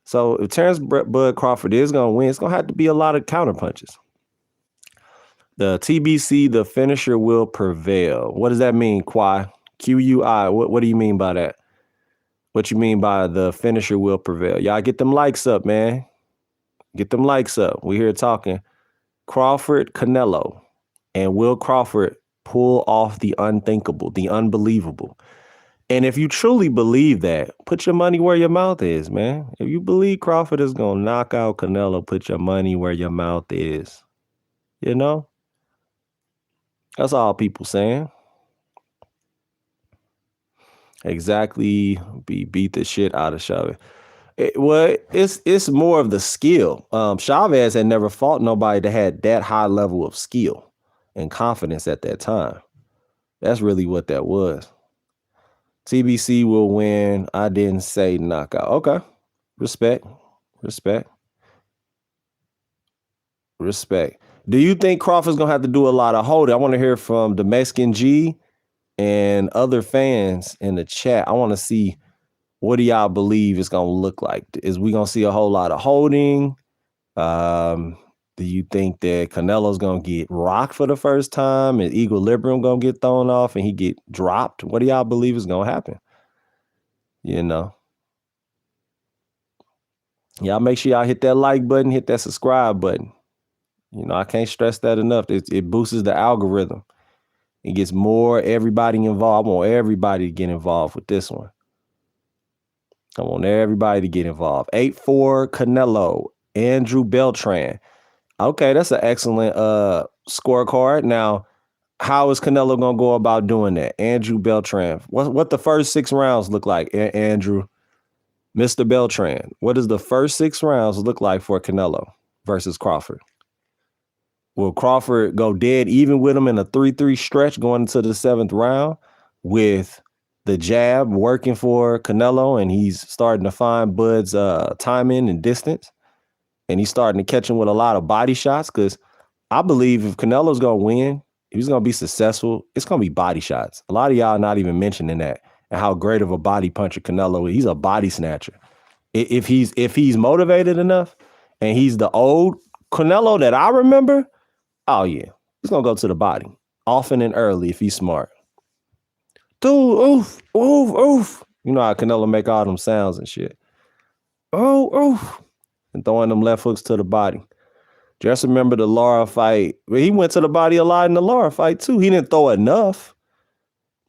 So if Terence Bud Crawford is going to win, it's going to have to be a lot of counter punches. The TBC, the finisher will prevail. What does that mean, Quai? QUI. What do you mean by that? What you mean by the finisher will prevail? Y'all get them likes up, man. Get them likes up. We here talking Crawford, Canelo, and will Crawford pull off the unthinkable, the unbelievable? And if you truly believe that, put your money where your mouth is, man. If you believe Crawford is going to knock out Canelo, put your money where your mouth is. You know? That's all people saying. Exactly. Beat the shit out of Chavez. It's more of the skill. Chavez had never fought nobody that had that high level of skill and confidence at that time. That's really what that was. TBC will win. I didn't say knockout. Okay. Respect. Do you think Crawford's going to have to do a lot of holding? I want to hear from the Mexican G and other fans in the chat. I want to see, what do y'all believe it's going to look like? Is we going to see a whole lot of holding? Do you think that Canelo's going to get rocked for the first time and equilibrium going to get thrown off and he get dropped? What do y'all believe is going to happen? You know? Y'all make sure y'all hit that like button, hit that subscribe button. You know, I can't stress that enough. It boosts the algorithm. It gets more everybody involved. I want everybody to get involved with this one. I want everybody to get involved. 8-4 Canelo, Andrew Beltran. Okay, that's an excellent scorecard. Now, how is Canelo going to go about doing that? Andrew Beltran. What the first 6 rounds look like, Andrew? Mr. Beltran, what does the first 6 rounds look like for Canelo versus Crawford? Will Crawford go dead even with him in a 3-3 stretch going into the 7th round with the jab working for Canelo, and he's starting to find Bud's timing and distance, and he's starting to catch him with a lot of body shots? Because I believe if Canelo's going to win, if he's going to be successful, it's going to be body shots. A lot of y'all not even mentioning that and how great of a body puncher Canelo is. He's a body snatcher. If he's motivated enough and he's the old Canelo that I remember, oh yeah, he's going to go to the body often and early if he's smart. Dude, oof, oof, oof. You know how Canelo make all them sounds and shit. Oh, oof. And throwing them left hooks to the body. Just remember the Lara fight. He went to the body a lot in the Lara fight too. He didn't throw enough.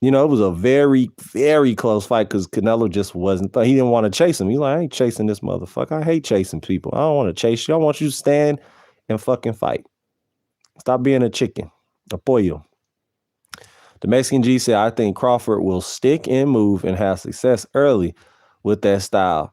You know, it was a very, very close fight because Canelo just wasn't. He didn't want to chase him. He's like, I ain't chasing this motherfucker. I hate chasing people. I don't want to chase you. I want you to stand and fucking fight. Stop being a chicken, a pollo. The Mexican G said, I think Crawford will stick and move and have success early with that style.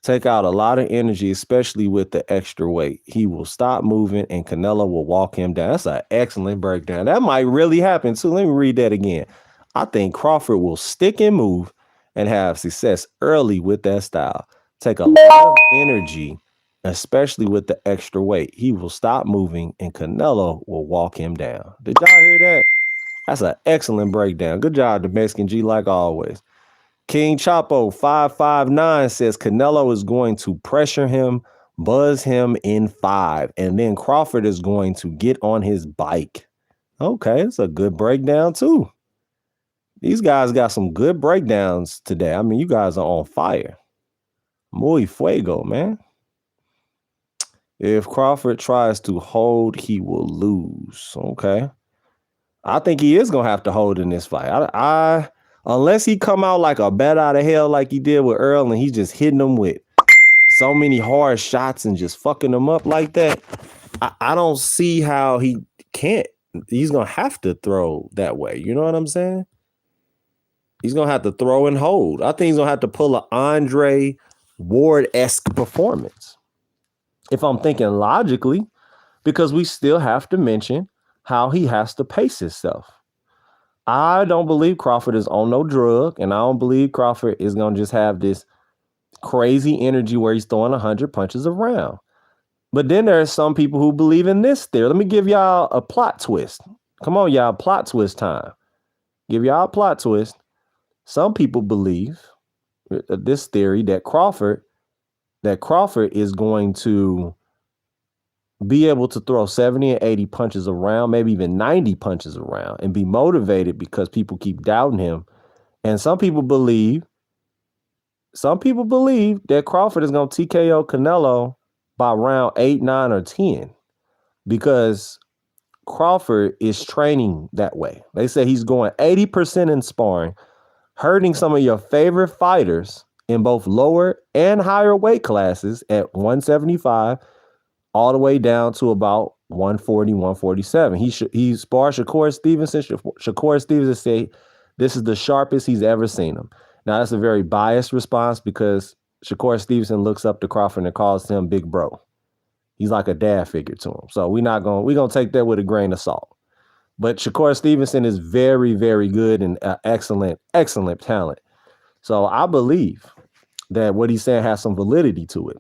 Take out a lot of energy, especially with the extra weight. He will stop moving and Canelo will walk him down. That's an excellent breakdown. That might really happen too. Let me read that again. I think Crawford will stick and move and have success early with that style. Take a lot of energy, especially with the extra weight. He will stop moving and Canelo will walk him down. Did y'all hear that? That's an excellent breakdown. Good job, the Mexican G, like always. King Chapo 559 says Canelo is going to pressure him, buzz him in 5, and then Crawford is going to get on his bike. Okay, it's a good breakdown too. These guys got some good breakdowns today. I mean, you guys are on fire. Muy fuego, man. If Crawford tries to hold, he will lose. Okay. I think he is going to have to hold in this fight. I unless he come out like a bat out of hell like he did with Earl and he's just hitting him with so many hard shots and just fucking him up like that, I don't see how he can't. He's going to have to throw that way. You know what I'm saying? He's going to have to throw and hold. I think he's going to have to pull an Andre Ward-esque performance, if I'm thinking logically, because we still have to mention how he has to pace himself. I don't believe Crawford is on no drug, and I don't believe Crawford is going to just have this crazy energy where he's throwing 100 punches around. But then there are some people who believe in this theory. Let me give y'all a plot twist. Come on, y'all, plot twist time. give y'all a plot twist. Some people believe this theory that Crawford is going to be able to throw 70 and 80 punches around, maybe even 90 punches around, and be motivated because people keep doubting him. And some people believe that Crawford is going to TKO Canelo by round 8, 9, or 10 because Crawford is training that way. They say he's going 80% in sparring, hurting some of your favorite fighters in both lower and higher weight classes at 175 all the way down to about 140, 147. He sparred Shakur Stevenson. Shakur Stevenson said this is the sharpest he's ever seen him. Now, that's a very biased response because Shakur Stevenson looks up to Crawford and calls him big bro. He's like a dad figure to him. So we're going to take that with a grain of salt. But Shakur Stevenson is very, very good and excellent talent. So I believe that what he's saying has some validity to it.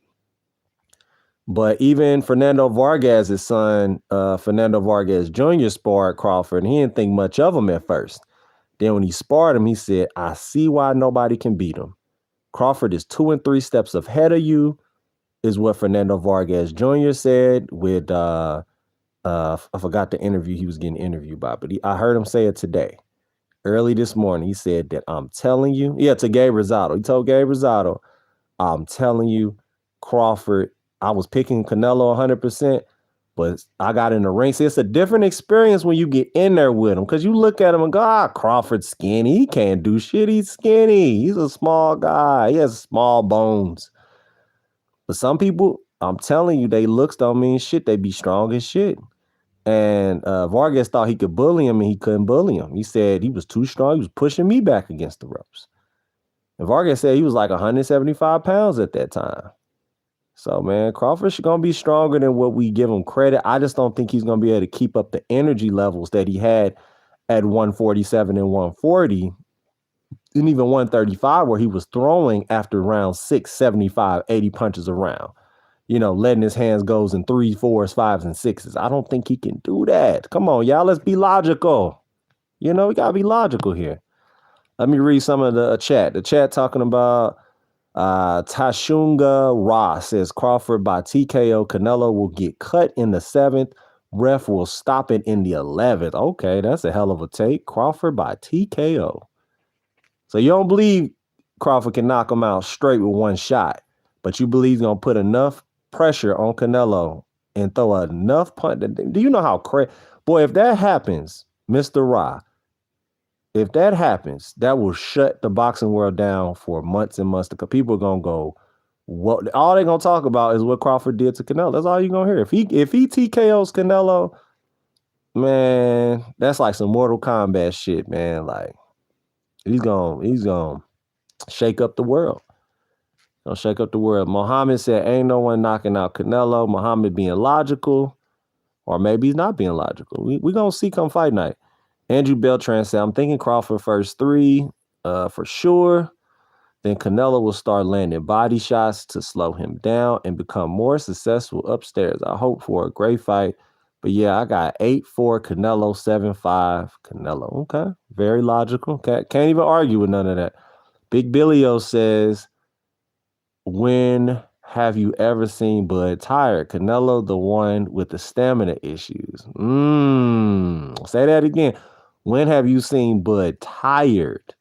But even Fernando Vargas' son, Fernando Vargas Jr. sparred Crawford, and he didn't think much of him at first. Then when he sparred him, he said, I see why nobody can beat him. Crawford is 2 and 3 steps ahead of you, is what Fernando Vargas Jr. said with, I forgot the interview he was getting interviewed by, but I heard him say it today. Early this morning, he said that I'm telling you, to Gabe Rosado. He told Gabe Rosado, I'm telling you, Crawford, I was picking Canelo 100%, but I got in the ring. See, it's a different experience when you get in there with him because you look at him and go, Crawford's skinny. He can't do shit. He's skinny. He's a small guy. He has small bones. But some people, I'm telling you, they looks don't mean shit. They be strong as shit. And Vargas thought he could bully him, and he couldn't bully him. He said he was too strong. He was pushing me back against the ropes. And Vargas said he was like 175 pounds at that time. So, man, Crawford's going to be stronger than what we give him credit. I just don't think he's going to be able to keep up the energy levels that he had at 147 and 140, and even 135, where he was throwing after round 6, 75, 80 punches around. Letting his hands goes in 3s, 4s, 5s, and 6s. I don't think he can do that. Come on, y'all, let's be logical. We got to be logical here. Let me read some of the chat. The chat talking about Tashunga Ross says Crawford by TKO. Canelo will get cut in the 7th. Ref will stop it in the 11th. Okay, that's a hell of a take. Crawford by TKO. So you don't believe Crawford can knock him out straight with one shot, but you believe he's going to put enough pressure on Canelo and throw enough punch. Do you know how crazy? Boy, if that happens, Mr. Ra, if that happens, that will shut the boxing world down for months and months to come. People are going to go, what? All they're going to talk about is what Crawford did to Canelo. That's all you're going to hear. If he TKOs Canelo, man, that's like some Mortal Kombat shit, man. Like, he's going to shake up the world. Don't shake up the world. Muhammad said, ain't no one knocking out Canelo. Muhammad being logical, or maybe he's not being logical. We going to see come fight night. Andrew Beltran said, I'm thinking Crawford first 3 for sure. Then Canelo will start landing body shots to slow him down and become more successful upstairs. I hope for a great fight. But yeah, I got 8-4 Canelo, 7-5 Canelo. Okay, very logical. Can't even argue with none of that. Big Billy O says, when have you ever seen Bud tired? Canelo, the one with the stamina issues. Say that again. When have you seen Bud tired?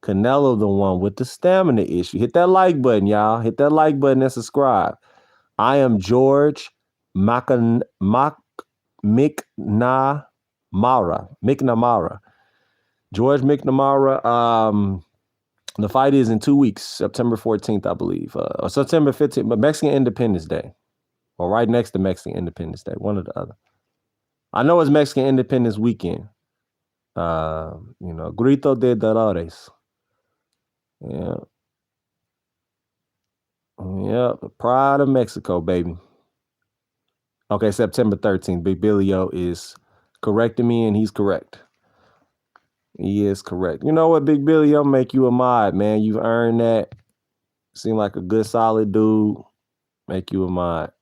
Canelo, the one with the stamina issue. Hit that like button, y'all. Hit that like button and subscribe. I am George McNamara. George McNamara. The fight is in 2 weeks, September 14th, I believe, or September 15th, but Mexican Independence Day, or right next to Mexican Independence Day, one or the other. I know it's Mexican Independence weekend. Grito de Dolores. Yeah. Yeah, Pride of Mexico, baby. Okay, September 13th. Big Billy O is correcting me, and he's correct. He is correct. You know what, Big Billy, I'll make you a mod, man. You've earned that. Seem like a good, solid dude. Make you a mod.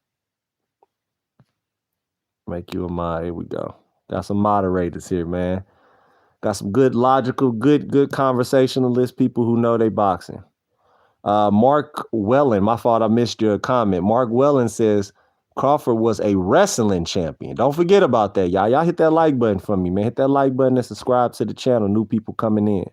Make you a mod. Here we go. Got some moderators here, man. Got some good logical, good conversationalist people who know they boxing. Mark Wellen, my fault, I missed your comment. Mark Wellen says Crawford was a wrestling champion. Don't forget about that, y'all. Y'all hit that like button for me, man. Hit that like button and subscribe to the channel. New people coming in.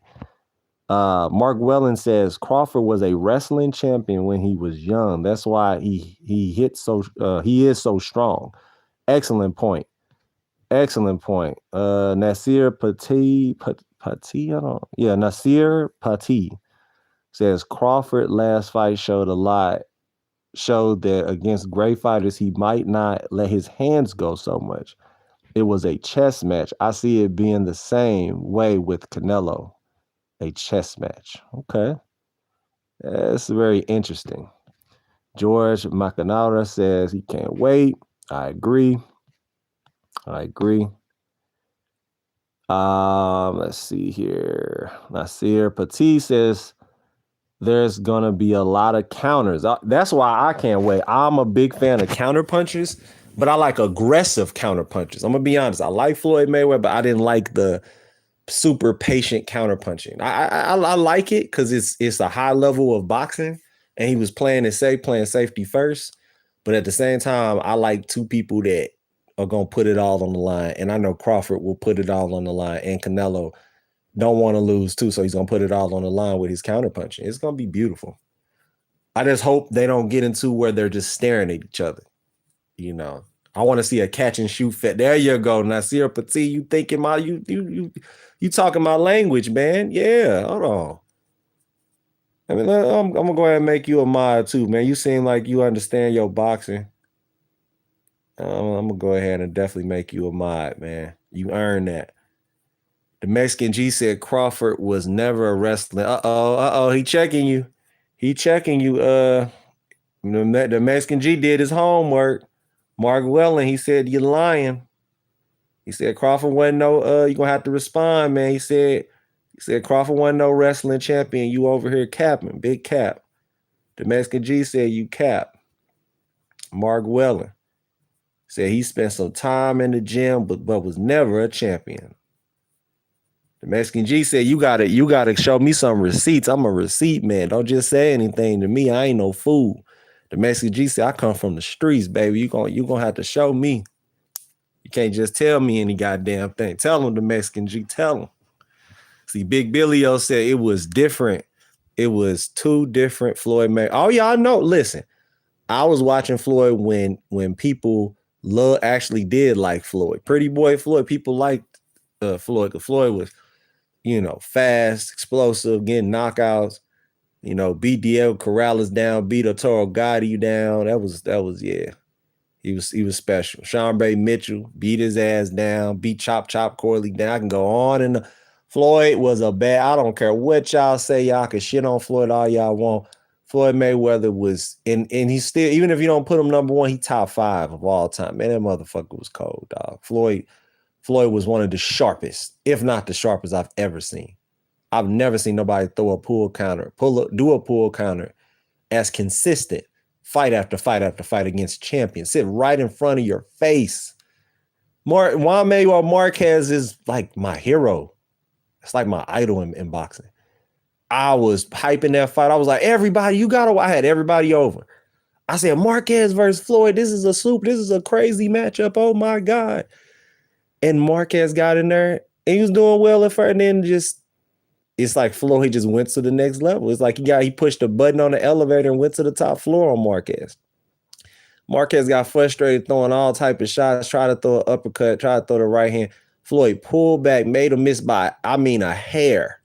Mark Wellen says Crawford was a wrestling champion when he was young. That's why he is so strong. Excellent point. Excellent point. Nasir Pati, Nasir Pati says Crawford last fight showed that against great fighters, he might not let his hands go so much. It was a chess match. I see it being the same way with Canelo. A chess match. Okay. That's very interesting. George Macanara says he can't wait. I agree. Let's see here. Nasir Pati says there's gonna be a lot of counters. That's why I can't wait. I'm a big fan of counter punches, but I like aggressive counter punches. I'm gonna be honest. I like Floyd Mayweather, but I didn't like the super patient counter punching. I like it because it's a high level of boxing, and he was playing safety first. But at the same time, I like two people that are gonna put it all on the line, and I know Crawford will put it all on the line, and Canelo don't want to lose too, so he's gonna put it all on the line with his counter punching. It's gonna be beautiful. I just hope they don't get into where they're just staring at each other. You know, I want to see a catch and shoot fit. There you go, Nasir Pati. You thinking my you talking my language, man? Yeah, hold on. I mean, I'm gonna go ahead and make you a mod too, man. You seem like you understand your boxing. I'm gonna go ahead and definitely make you a mod, man. You earned that. The Mexican G said Crawford was never a wrestler. He checking you. The Mexican G did his homework. Mark Wellen, he said you're lying. He said Crawford wasn't no. You're gonna have to respond, man. He said Crawford wasn't no wrestling champion. You over here capping, big cap. The Mexican G said you cap. Mark Wellen said he spent some time in the gym, but was never a champion. The Mexican G said you gotta show me some receipts. I'm a receipt man. Don't just say anything to me. I ain't no fool. The Mexican G said I come from the streets, baby. You gonna have to show me. You can't just tell me any goddamn thing. Tell him, the Mexican G. Tell him. See, Big Billy O said it was different. It was two different Floyd Mayweather. Oh, y'all know. Listen, I was watching Floyd when people actually did like Floyd. Pretty Boy Floyd. People liked Floyd. Floyd was, fast, explosive, getting knockouts. Beat Diego Corrales down, beat Arturo Gotti down. That was yeah. He was special. Sean Bray Mitchell beat his ass down, beat Chop Corley down. I can go on. And Floyd was I don't care what y'all say. Y'all can shit on Floyd all y'all want. Floyd Mayweather was, and he's still, even if you don't put him number one, he top 5 of all time. Man, that motherfucker was cold, dog. Floyd was one of the sharpest, if not the sharpest I've ever seen. I've never seen nobody throw a pull counter, do a pull counter as consistent. Fight after fight after fight against champions. Sit right in front of your face. Juan Manuel Marquez is like my hero. It's like my idol in boxing. I was hyping that fight. I was like, everybody, I had everybody over. I said, Marquez versus Floyd. This is a crazy matchup. Oh my God. And Marquez got in there and he was doing well at first. And then it's like Floyd just went to the next level. It's like he pushed a button on the elevator and went to the top floor on Marquez. Marquez got frustrated throwing all type of shots, tried to throw an uppercut, tried to throw the right hand. Floyd pulled back, made him miss by, a hair.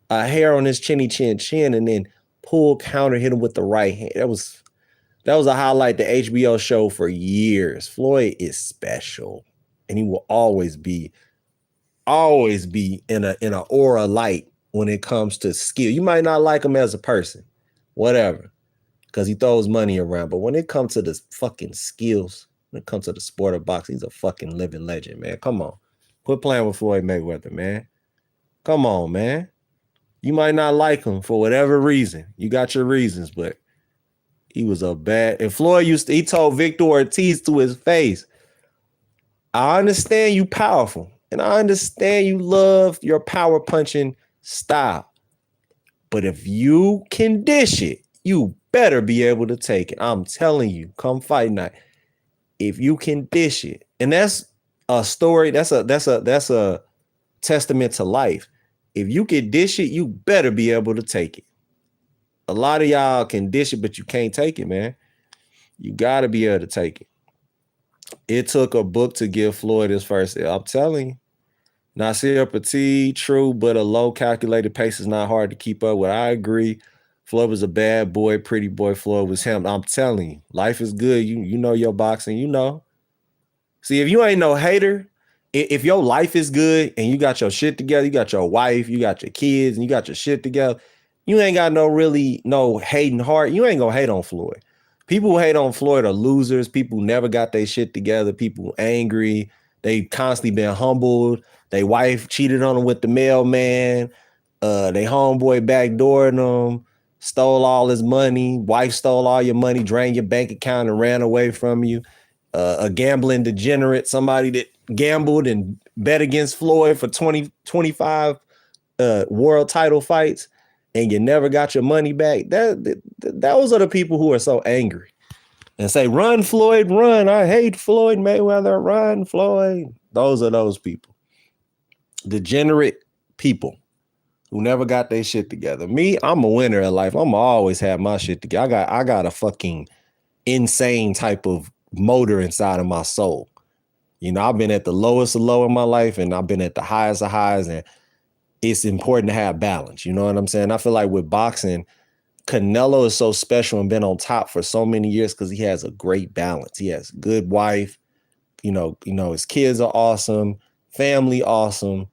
A hair on his chin, and then counter, hit him with the right hand. That was a highlight the HBO show for years. Floyd is special, and he will always be in a aura light when it comes to skill. You might not like him as a person, whatever, because he throws money around. But when it comes to the fucking skills, when it comes to the sport of boxing, he's a fucking living legend, man. Come on. Quit playing with Floyd Mayweather, man. Come on, man. You might not like him for whatever reason. You got your reasons, but he was and Floyd he told Victor Ortiz to his face, I understand you powerful. And I understand you love your power punching style. But if you can dish it, you better be able to take it. I'm telling you, come fight night. If you can dish it. And that's a story, that's a testament to life. If you can dish it, you better be able to take it. A lot of y'all can dish it, but you can't take it, man. You gotta be able to take it. It took a book to give Floyd his first. I'm telling you. Nasir Petit, true, but a low calculated pace is not hard to keep up with. I agree. Floyd was a bad boy, pretty boy. Floyd was him. I'm telling you, life is good. You know your boxing, you know. See, if you ain't no hater, if your life is good and you got your shit together, you got your wife, you got your kids, and you got your shit together, you ain't got no hating heart. You ain't gonna hate on Floyd. People who hate on Floyd are losers. People who never got their shit together. People angry. They constantly been humbled. They wife cheated on them with the mailman. They homeboy backdoored them, stole all his money. Wife stole all your money, drained your bank account, and ran away from you. A gambling degenerate, somebody that gambled and bet against Floyd for 25 world title fights, and you never got your money back. Those are the people who are so angry and say, run, Floyd, run. I hate Floyd Mayweather. Run, Floyd. Those are those people. Degenerate people who never got their shit together. Me, I'm a winner in life. I'm always have my shit together. I got a fucking insane type of motor inside of my soul. You know, I've been at the lowest of low in my life, and I've been at the highest of highs, and it's important to have balance. You know what I'm saying? I feel like with boxing, Canelo is so special and been on top for so many years because he has a great balance. He has a good wife. You know, his kids are awesome, family awesome.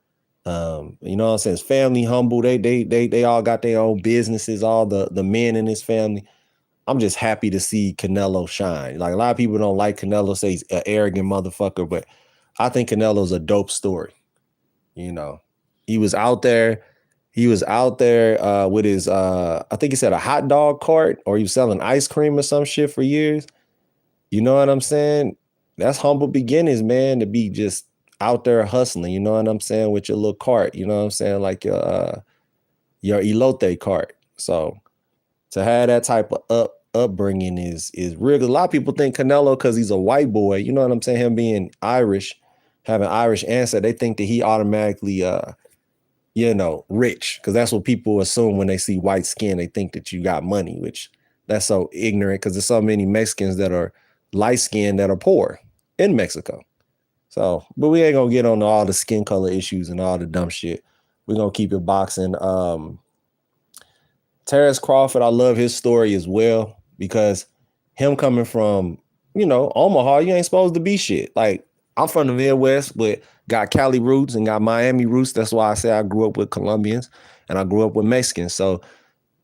You know what I'm saying? His family humble. They all got their own businesses, all the men in his family. I'm just happy to see Canelo shine. Like, a lot of people don't like Canelo, say he's an arrogant motherfucker, but I think Canelo's a dope story. You know, he was out there with his, I think he said a hot dog cart, or he was selling ice cream or some shit for years. You know what I'm saying? That's humble beginnings, man, to be just out there hustling, you know what I'm saying, with your little cart, you know what I'm saying, like your elote cart. So to have that type of upbringing is real. A lot of people think Canelo, because he's a white boy, you know what I'm saying, him being Irish, having Irish ancestry, they think that he automatically rich, because that's what people assume when they see white skin. They think that you got money, which that's so ignorant, because there's so many Mexicans that are light skinned that are poor in Mexico. So, but we ain't gonna get on all the skin color issues and all the dumb shit. We're gonna keep it boxing. Terence Crawford, I love his story as well, because him coming from, Omaha, you ain't supposed to be shit. Like, I'm from the Midwest, but got Cali roots and got Miami roots. That's why I say I grew up with Colombians and I grew up with Mexicans. So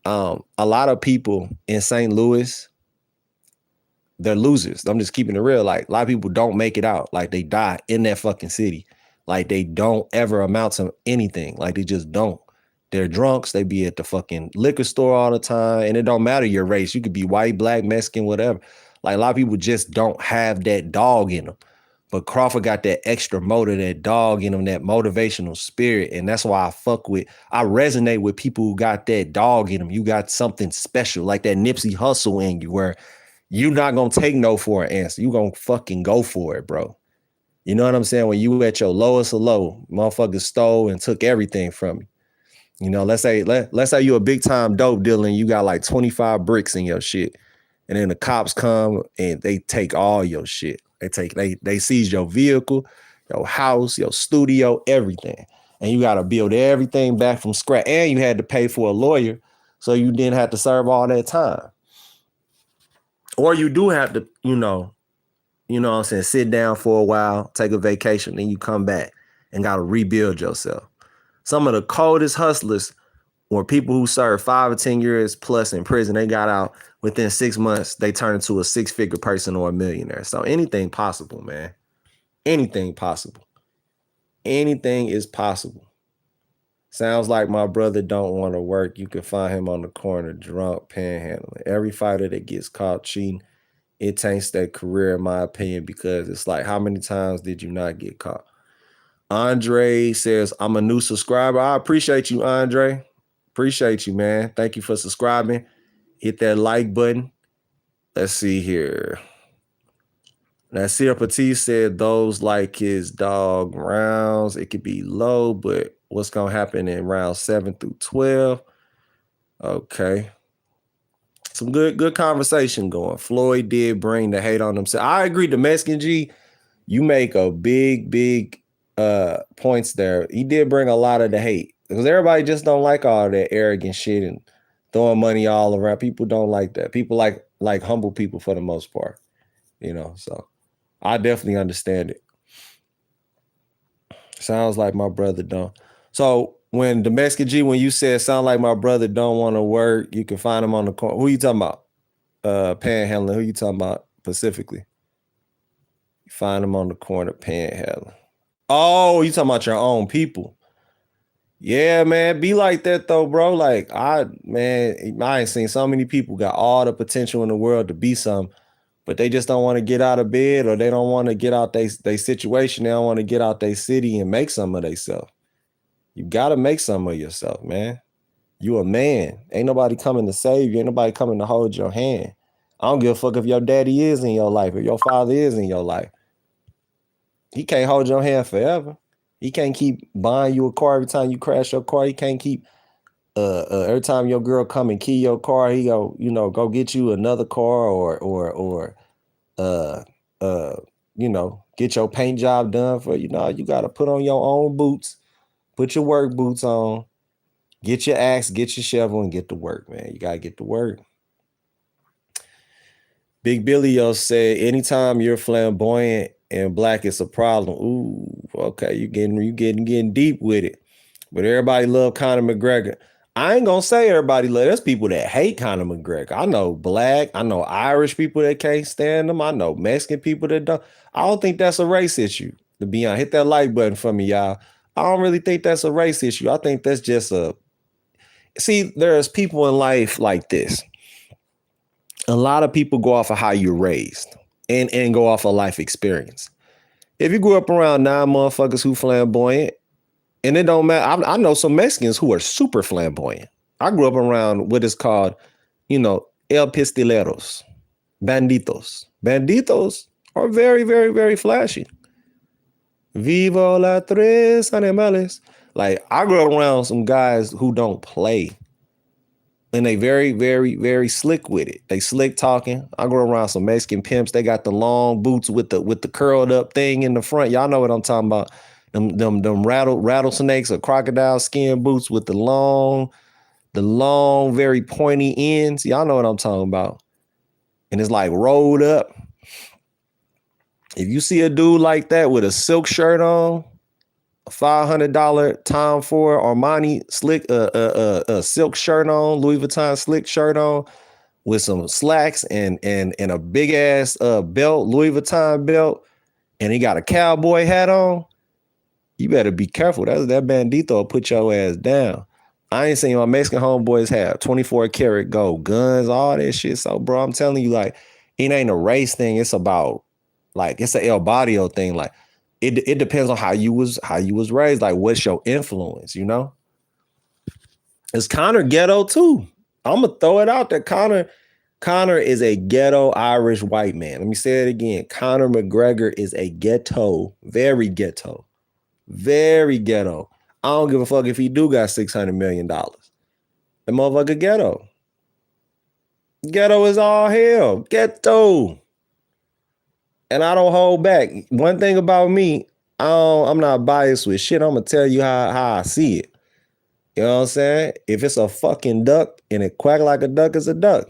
a lot of people in St. Louis, they're losers. I'm just keeping it real. Like, a lot of people don't make it out. Like, they die in that fucking city. Like, they don't ever amount to anything. Like, they just don't. They're drunks. They be at the fucking liquor store all the time. And it don't matter your race. You could be white, black, Mexican, whatever. Like, a lot of people just don't have that dog in them. But Crawford got that extra motor, that dog in him, that motivational spirit. And that's why I resonate with people who got that dog in them. You got something special, like that Nipsey Hussle in you, where you're not going to take no for an answer. You're going to fucking go for it, bro. You know what I'm saying? When you at your lowest of low, motherfuckers stole and took everything from you. You know, let's say you a big time dope dealer and you got like 25 bricks in your shit. And then the cops come and they take all your shit. They seize your vehicle, your house, your studio, everything. And you got to build everything back from scratch. And you had to pay for a lawyer, so you didn't have to serve all that time. Or you do have to, you know what I'm saying, sit down for a while, take a vacation, then you come back and got to rebuild yourself. Some of the coldest hustlers were people who served 5 or 10 years plus in prison. They got out within 6 months. They turned into a 6-figure person or a millionaire. So anything possible, man. Anything possible. Anything is possible. Sounds like my brother don't want to work. You can find him on the corner, drunk, panhandling. Every fighter that gets caught cheating, it taints their career, in my opinion, because it's like, how many times did you not get caught? Andre says, I'm a new subscriber. I appreciate you, Andre. Appreciate you, man. Thank you for subscribing. Hit that like button. Let's see here. Nasir Petit said those like his dog rounds. It could be low, but what's going to happen in rounds 7 through 12? Okay. Some good conversation going. Floyd did bring the hate on himself. I agree. The Mexican G, you make a big points there. He did bring a lot of the hate because everybody just don't like all that arrogant shit and throwing money all around. People don't like that. People like humble people for the most part, you know. So I definitely understand it. Sounds like my brother don't. So when the Mexican G, when you said sound like my brother don't want to work, you can find him on the corner. Who you talking about? Panhandling. Who you talking about specifically? You find him on the corner panhandling. Oh, you talking about your own people. Yeah, man. Be like that though, bro. Like, I ain't seen so many people got all the potential in the world to be something, but they just don't want to get out of bed or they don't want to get out their situation. They don't want to get out their city and make some of themselves. You got to make some of yourself, man. You a man. Ain't nobody coming to save you. Ain't nobody coming to hold your hand. I don't give a fuck if your daddy is in your life or your father is in your life. He can't hold your hand forever. He can't keep buying you a car every time you crash your car. He can't keep every time your girl come and key your car, he go get you another car or get your paint job done for you. Know, you got to put on your own boots, put your work boots on, get your axe, get your shovel, and get to work, man. You got to get to work. Big Billy said, anytime you're flamboyant and black, it's a problem. Ooh, okay, you getting deep with it. But everybody love Conor McGregor. I ain't gonna say everybody love. There's people that hate Conor McGregor. I know black, I know Irish people that can't stand him. I know Mexican people that don't. I don't think that's a race issue. To be honest, hit that like button for me, y'all. I don't really think that's a race issue. I think that's just there's people in life like this. A lot of people go off of how you're raised and go off of life experience. If you grew up around 9 motherfuckers who flamboyant, and it don't matter. I know some Mexicans who are super flamboyant. I grew up around what is called, el pistoleros, banditos. Banditos are very, very, very flashy. Viva la tres animales. Like, I grew up around some guys who don't play. And they very, very, very slick with it. They slick talking. I go around some Mexican pimps. They got the long boots with the curled up thing in the front. Y'all know what I'm talking about. Them rattlesnakes or crocodile skin boots with the long, very pointy ends. Y'all know what I'm talking about. And it's like rolled up. If you see a dude like that with a silk shirt on, a $500 Tom Ford Armani slick a silk shirt on, Louis Vuitton slick shirt on, with some slacks and a big ass belt, Louis Vuitton belt, and he got a cowboy hat on, you better be careful. That bandito will put your ass down. I ain't seen my Mexican homeboys have 24 karat gold guns, all that shit. So, bro, I'm telling you, like, it ain't a race thing. It's about, like, it's a El Barrio thing. Like, it depends on how you was raised. Like, what's your influence, you know? Is Conor ghetto too? I'm gonna throw it out there. Conor is a ghetto Irish white man. Let me say it again. Conor McGregor is a ghetto, very ghetto, very ghetto. I don't give a fuck if he do got $600 million. The motherfucker ghetto. Ghetto is all hell. Ghetto. And I don't hold back. One thing about me, I'm not biased with shit. I'm gonna tell you how I see it. You know what I'm saying? If it's a fucking duck and it quack like a duck, it's a duck.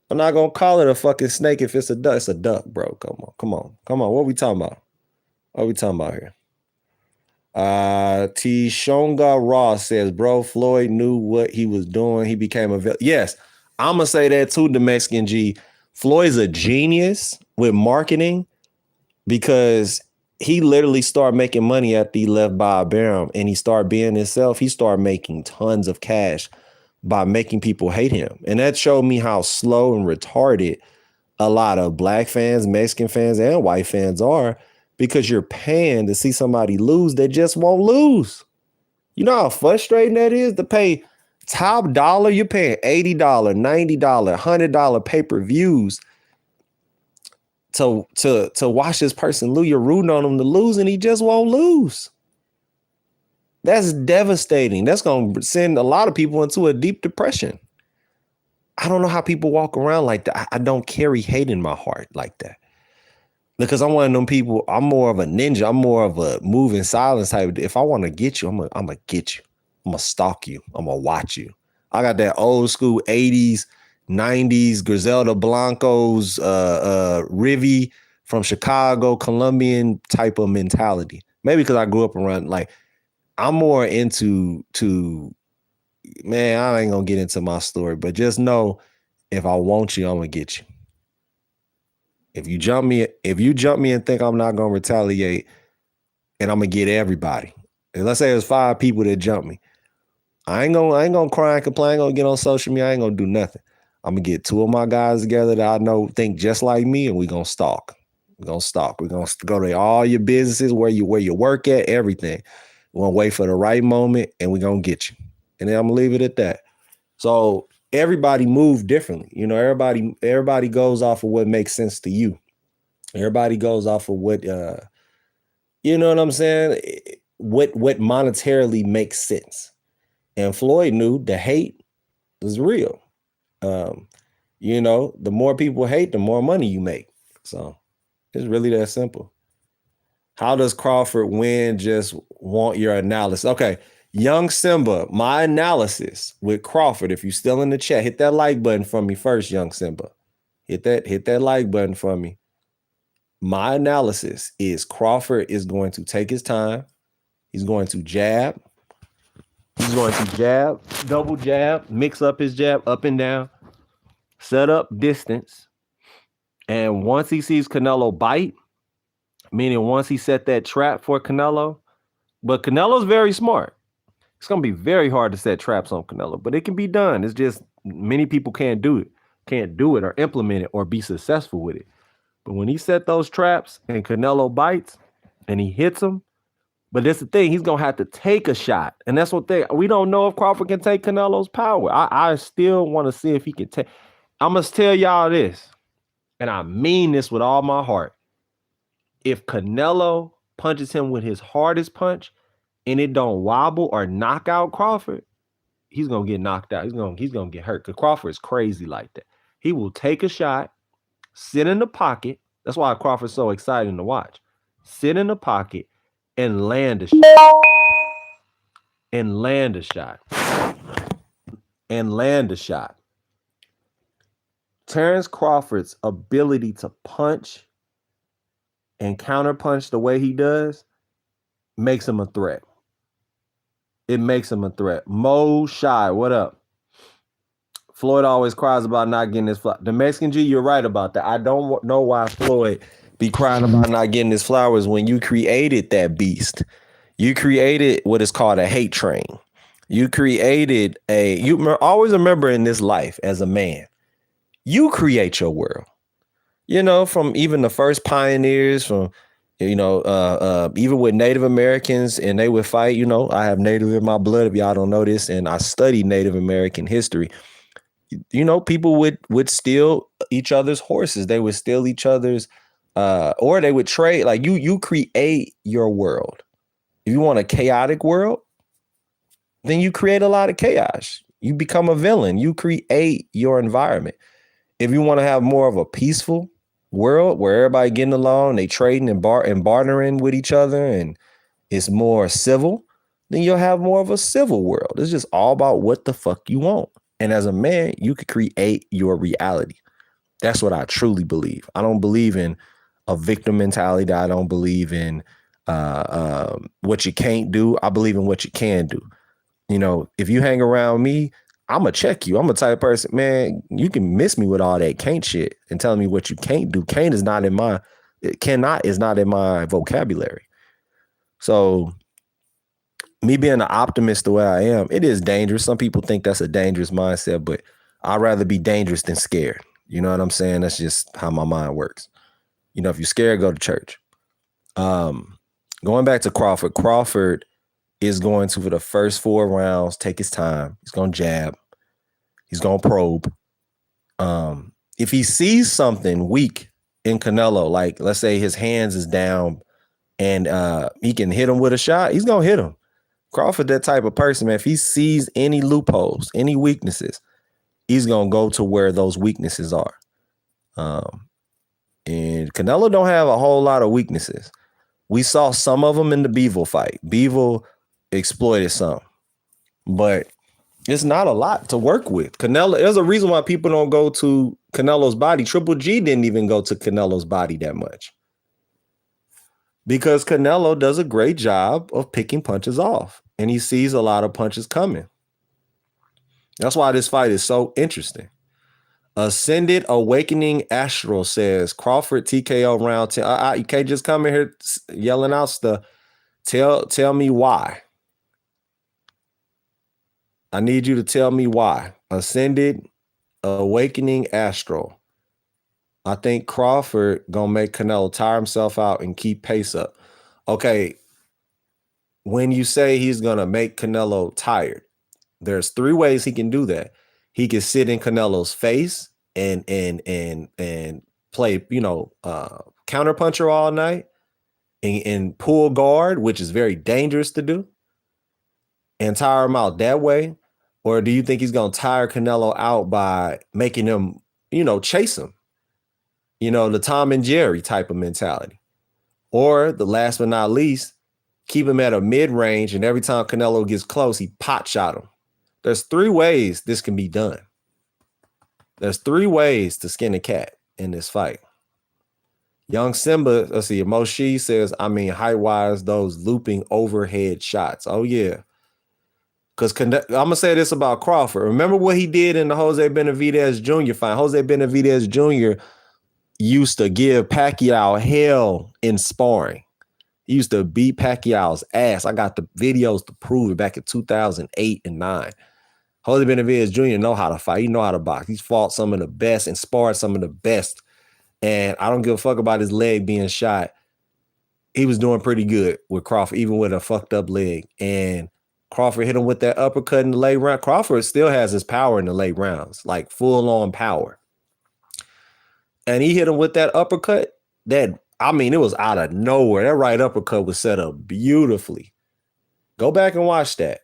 I'm not gonna call it a fucking snake if it's a duck. It's a duck, bro. Come on. What we talking about? What we talking about here? T. Shonga Ross says, bro, Floyd knew what he was doing. He became a yes. I'm gonna say that too, the Mexican G. Floyd's a genius with marketing because he literally started making money after he left Bob Arum and he started being himself. He started making tons of cash by making people hate him. And that showed me how slow and retarded a lot of black fans, Mexican fans, and white fans are, because you're paying to see somebody lose that just won't lose. You know how frustrating that is to pay top dollar? You're paying $80, $90, $100 pay-per-views to watch this person lose. You're rooting on him to lose, and he just won't lose. That's devastating. That's going to send a lot of people into a deep depression. I don't know how people walk around like that. I don't carry hate in my heart like that. Because I'm one of them people, I'm more of a ninja. I'm more of a move in silence type. If I want to get you, I'm going to get you. I'm going to stalk you. I'm going to watch you. I got that old school 80s, 90s, Griselda Blancos, Rivy from Chicago, Colombian type of mentality. Maybe because I grew up around, like, I'm more into, man, I ain't going to get into my story, but just know if I want you, I'm going to get you. If you jump me and think I'm not going to retaliate, and I'm going to get everybody. And let's say there's 5 people that jump me. I ain't gonna cry and complain. I ain't gonna get on social media. I ain't gonna do nothing. I'm gonna get 2 of my guys together that I know think just like me, and we gonna stalk. We're gonna stalk. We're gonna go to all your businesses, where you work at, everything. We're gonna wait for the right moment, and we're gonna get you. And then I'm gonna leave it at that. So everybody move differently. You know, everybody goes off of what makes sense to you. Everybody goes off of what you know what I'm saying? What monetarily makes sense. And Floyd knew the hate was real. You know, the more people hate, the more money you make. So it's really that simple. How does Crawford win? Just want your analysis. Okay. Young Simba, my analysis with Crawford. If you're still in the chat, hit that like button for me first, Young Simba. Hit that like button for me. My analysis is Crawford is going to take his time. He's going to jab. He's going to jab, double jab, mix up his jab up and down, set up distance. And once he sees Canelo bite, meaning once he set that trap for Canelo, but Canelo's very smart. It's going to be very hard to set traps on Canelo, but it can be done. It's just many people can't do it or implement it or be successful with it. But when he set those traps and Canelo bites and he hits him, but that's the thing, he's going to have to take a shot. And that's what we don't know if Crawford can take Canelo's power. I still want to see if he can take. I must tell y'all this, and I mean this with all my heart. If Canelo punches him with his hardest punch and it don't wobble or knock out Crawford, he's going to get knocked out. He's going to get hurt because Crawford is crazy like that. He will take a shot, sit in the pocket. That's why Crawford's so exciting to watch. Sit in the pocket and land a shot. And land a shot. And land a shot. Terence Crawford's ability to punch and counterpunch the way he does makes him a threat. It makes him a threat. Mo Shy, what up? Floyd always cries about not getting his flowers. The Mexican G, you're right about that. I don't know why Floyd be crying about not getting his flowers when you created that beast. You created what is called a hate train. You created always remember in this life as a man, you create your world. You know, from even the first pioneers, from, you know, even with Native Americans, and they would fight. You know, I have Native in my blood, if y'all don't know this, and I studied Native American history. You know, people would steal each other's horses. They would steal each other's, or they would trade. Like you create your world. If you want a chaotic world, then you create a lot of chaos. You become a villain. You create your environment. If you want to have more of a peaceful world where everybody getting along, they trading and bartering with each other, and it's more civil, then you'll have more of a civil world. It's just all about what the fuck you want. And as a man, you could create your reality. That's what I truly believe. I don't believe in a victim mentality. I don't believe in what you can't do. I believe in what you can do. You know, if you hang around me, I'm going to check you. I'm a type of person, man, you can miss me with all that can't shit and telling me what you can't do. Cannot is not in my vocabulary. So me being an optimist the way I am, it is dangerous. Some people think that's a dangerous mindset, but I'd rather be dangerous than scared. You know what I'm saying? That's just how my mind works. You know, if you're scared, go to church. Going back to Crawford. Crawford is going to, for the first 4 rounds, take his time. He's going to jab. He's going to probe. If he sees something weak in Canelo, like let's say his hands is down and he can hit him with a shot, he's going to hit him. Crawford, that type of person, man. If he sees any loopholes, any weaknesses, he's going to go to where those weaknesses are. And Canelo don't have a whole lot of weaknesses. We saw some of them in the Bivol fight. Bivol exploited some, but it's not a lot to work with. Canelo, there's a reason why people don't go to Canelo's body. Triple G didn't even go to Canelo's body that much because Canelo does a great job of picking punches off, and he sees a lot of punches coming. That's why this fight is so interesting. Ascended Awakening Astral says Crawford TKO round 10. You can't just come in here yelling out stuff. Tell me why. I need you to tell me why. Ascended Awakening Astral. I think Crawford gonna make Canelo tire himself out and keep pace up. Okay. When you say he's gonna make Canelo tired, there's 3 ways he can do that. He can sit in Canelo's face and play, counterpuncher all night and pull guard, which is very dangerous to do, and tire him out that way. Or do you think he's going to tire Canelo out by making him, chase him? The Tom and Jerry type of mentality. Or the last but not least, keep him at a mid-range, and every time Canelo gets close, he pot shot him. There's 3 ways this can be done. There's 3 ways to skin a cat in this fight. Young Simba, let's see, Moshi says, height-wise, those looping overhead shots. Oh, yeah. Because I'm going to say this about Crawford. Remember what he did in the Jose Benavidez Jr. fight? Jose Benavidez Jr. used to give Pacquiao hell in sparring. He used to beat Pacquiao's ass. I got the videos to prove it back in 2008 and 9. Jose Benavidez Jr. know how to fight. He know how to box. He's fought some of the best and sparred some of the best. And I don't give a fuck about his leg being shot. He was doing pretty good with Crawford, even with a fucked up leg. And Crawford hit him with that uppercut in the late round. Crawford still has his power in the late rounds, like full-on power. And he hit him with that uppercut it was out of nowhere. That right uppercut was set up beautifully. Go back and watch that.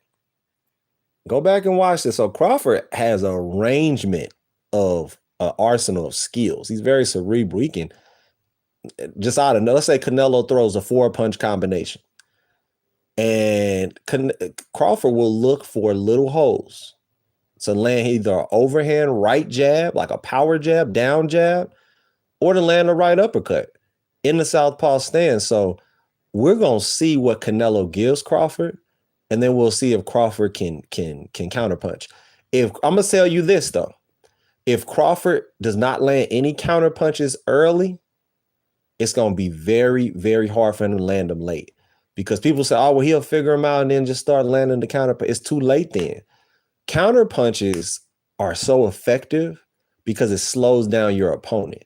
So Crawford has an arrangement of an arsenal of skills. He's very cerebral. He can just out of, let's say Canelo throws a 4-punch combination. And Crawford will look for little holes to land either an overhand right jab, like a power jab, down jab, or to land a right uppercut in the southpaw stance. So we're going to see what Canelo gives Crawford, and then we'll see if Crawford can counterpunch. I'm going to tell you this, though. If Crawford does not land any counterpunches early, it's going to be very, very hard for him to land them late. Because people say, oh, well, he'll figure them out and then just start landing the counterpunch. It's too late then. Counterpunches are so effective because it slows down your opponent.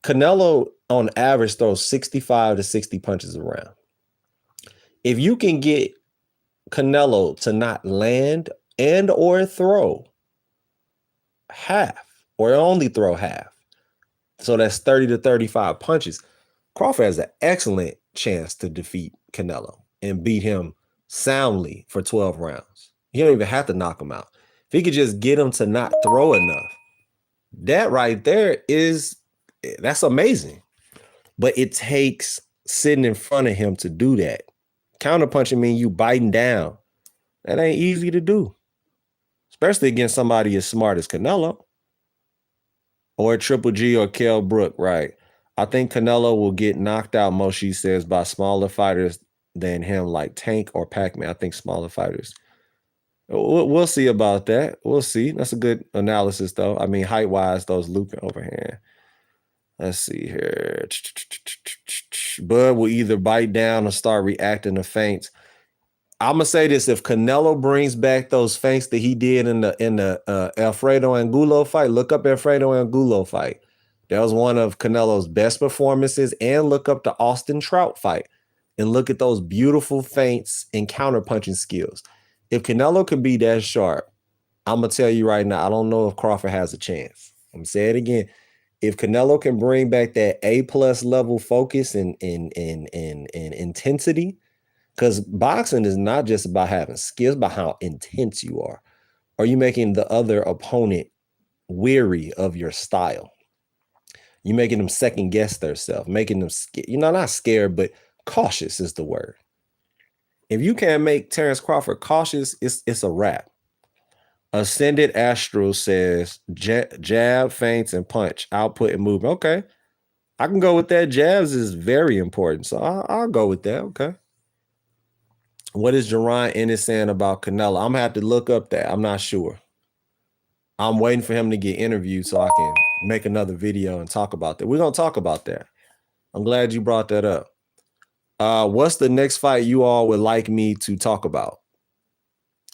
Canelo, on average, throws 65 to 60 punches around. If you can get Canelo to not land and or throw half, or only throw half, so that's 30 to 35 punches, Crawford has an excellent chance to defeat Canelo and beat him soundly for 12 rounds. You don't even have to knock him out. If he could just get him to not throw enough, that right there that's amazing. But it takes sitting in front of him to do that. Counterpunching means you biting down. That ain't easy to do, especially against somebody as smart as Canelo or Triple G or Kell Brook, right? I think Canelo will get knocked out, Moshi says, by smaller fighters than him, like Tank or Pac-Man. I think smaller fighters. We'll see about that. We'll see. That's a good analysis, though. Height-wise, those looping overhand. Let's see here. Bud will either bite down or start reacting to feints. I'm gonna say this: if Canelo brings back those feints that he did in the Alfredo Angulo fight, look up Alfredo Angulo fight. That was one of Canelo's best performances. And look up the Austin Trout fight and look at those beautiful feints and counter-punching skills. If Canelo could be that sharp, I'm going to tell you right now, I don't know if Crawford has a chance. I'm going to say it again. If Canelo can bring back that A-plus level focus and intensity, because boxing is not just about having skills, but how intense you are. Are you making the other opponent weary of your style? You making them second guess themselves, making them not scared, but cautious is the word. If you can't make Terence Crawford cautious, it's a wrap. Ascended Astral says jab, feints, and punch, output and movement. Okay, I can go with that. Jabs is very important, so I'll go with that. Okay. What is Jerron Ennis saying about Canelo? I'm gonna have to look up that. I'm not sure. I'm waiting for him to get interviewed so I can make another video and talk about that. We're gonna talk about that. I'm glad you brought that up. What's the next fight you all would like me to talk about?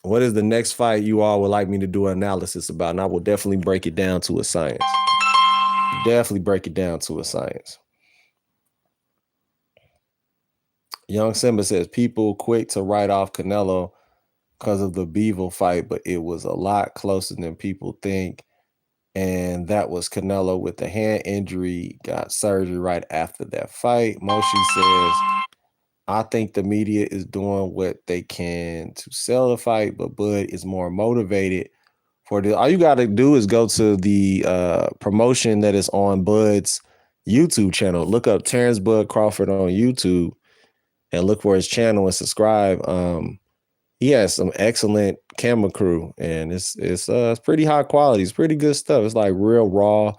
What is the next fight you all would like me to do an analysis about? And I will definitely break it down to a science. Definitely break it down to a science. Young Simba says people quick to write off Canelo because of the Beevil fight, but it was a lot closer than people think. And that was Canelo with the hand injury, got surgery right after that fight. Moshi says, I think the media is doing what they can to sell the fight, but Bud is more motivated for the. All you got to do is go to the promotion that is on Bud's YouTube channel. Look up Terence Bud Crawford on YouTube and look for his channel and subscribe. He has some excellent camera crew, and it's pretty high quality. It's pretty good stuff. It's like real raw,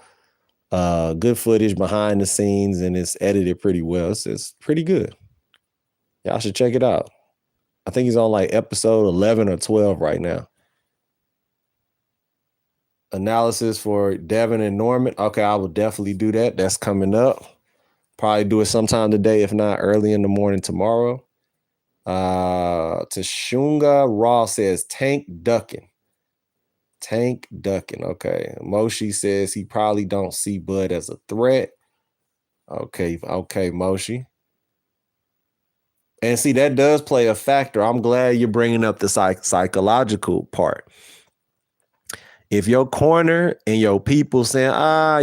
good footage behind the scenes, and it's edited pretty well. It's pretty good. Y'all should check it out. I think he's on like episode 11 or 12 right now. Analysis for Devin and Norman. Okay, I will definitely do that. That's coming up. Probably do it sometime today, if not early in the morning tomorrow. Tashunga Raw says Tank ducking. Tank ducking. Okay. Moshi says he probably don't see Bud as a threat. Okay, Moshi. And see, that does play a factor. I'm glad you're bringing up the psychological part. If your corner and your people saying,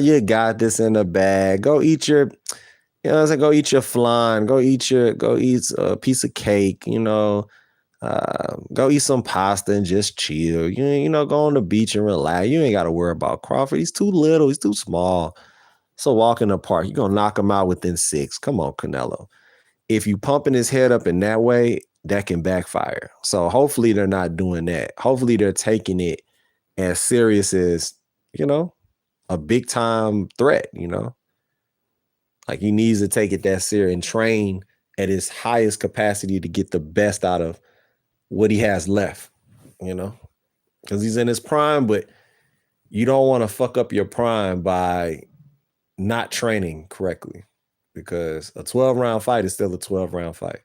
you got this in the bag, go eat your, go eat your flan, go eat a piece of cake, go eat some pasta and just chill. Go on the beach and relax. You ain't got to worry about Crawford. He's too little. He's too small. So walk in the park. You're going to knock him out within 6. Come on, Canelo. If you pumping his head up in that way, that can backfire. So hopefully they're not doing that. Hopefully they're taking it as serious as, a big time threat, Like he needs to take it that serious and train at his highest capacity to get the best out of what he has left, because he's in his prime, but you don't want to fuck up your prime by not training correctly. Because a 12-round fight is still a 12-round fight.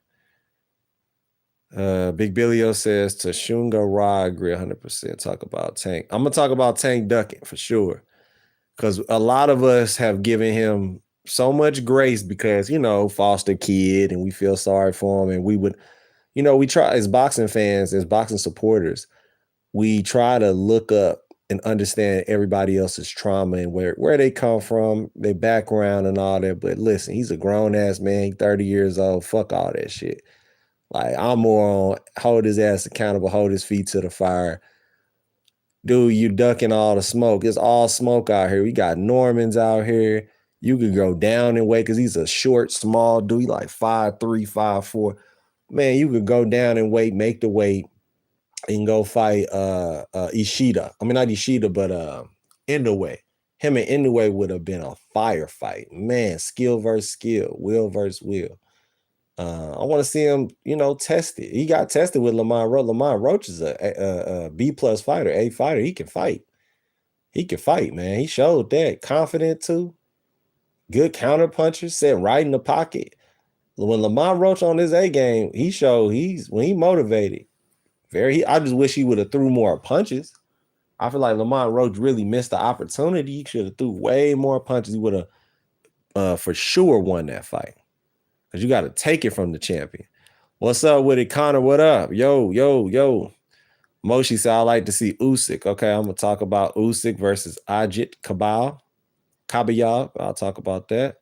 Big Billio says Tashunga Ra, I agree 100%. Talk about Tank. I'm going to talk about Tank ducking for sure. Because a lot of us have given him so much grace because, foster kid, and we feel sorry for him. And we would, we try as boxing fans, as boxing supporters, we try to look up and understand everybody else's trauma and where they come from, their background and all that. But listen, he's a grown-ass man, he's 30 years old. Fuck all that shit. Like, I'm more on hold his ass accountable, hold his feet to the fire. Dude, you ducking all the smoke. It's all smoke out here. We got Normans out here. You could go down in weight because he's a short, small dude. He like 5'3", 5'4". Man, you could go down in weight, make the weight, and go fight Ishida. I mean, not Ishida, but Inoue. Him and Inoue would have been a firefight. Man, skill versus skill, will versus will. I want to see him, tested. He got tested with Lamont Roach. Lamont Roach is a B-plus fighter, A fighter. He can fight. He can fight, man. He showed that. Confident, too. Good counter puncher, set right in the pocket. When Lamont Roach on his A game, he showed when he motivated. I just wish he would have threw more punches. I feel like Lamont Roach really missed the opportunity. He should have threw way more punches. He would have for sure won that fight. Because you got to take it from the champion. What's up with it, Connor? What up? Yo, yo, yo. Moshi said, I like to see Usyk. Okay, I'm going to talk about Usyk versus Ajit Kabayab. I'll talk about that.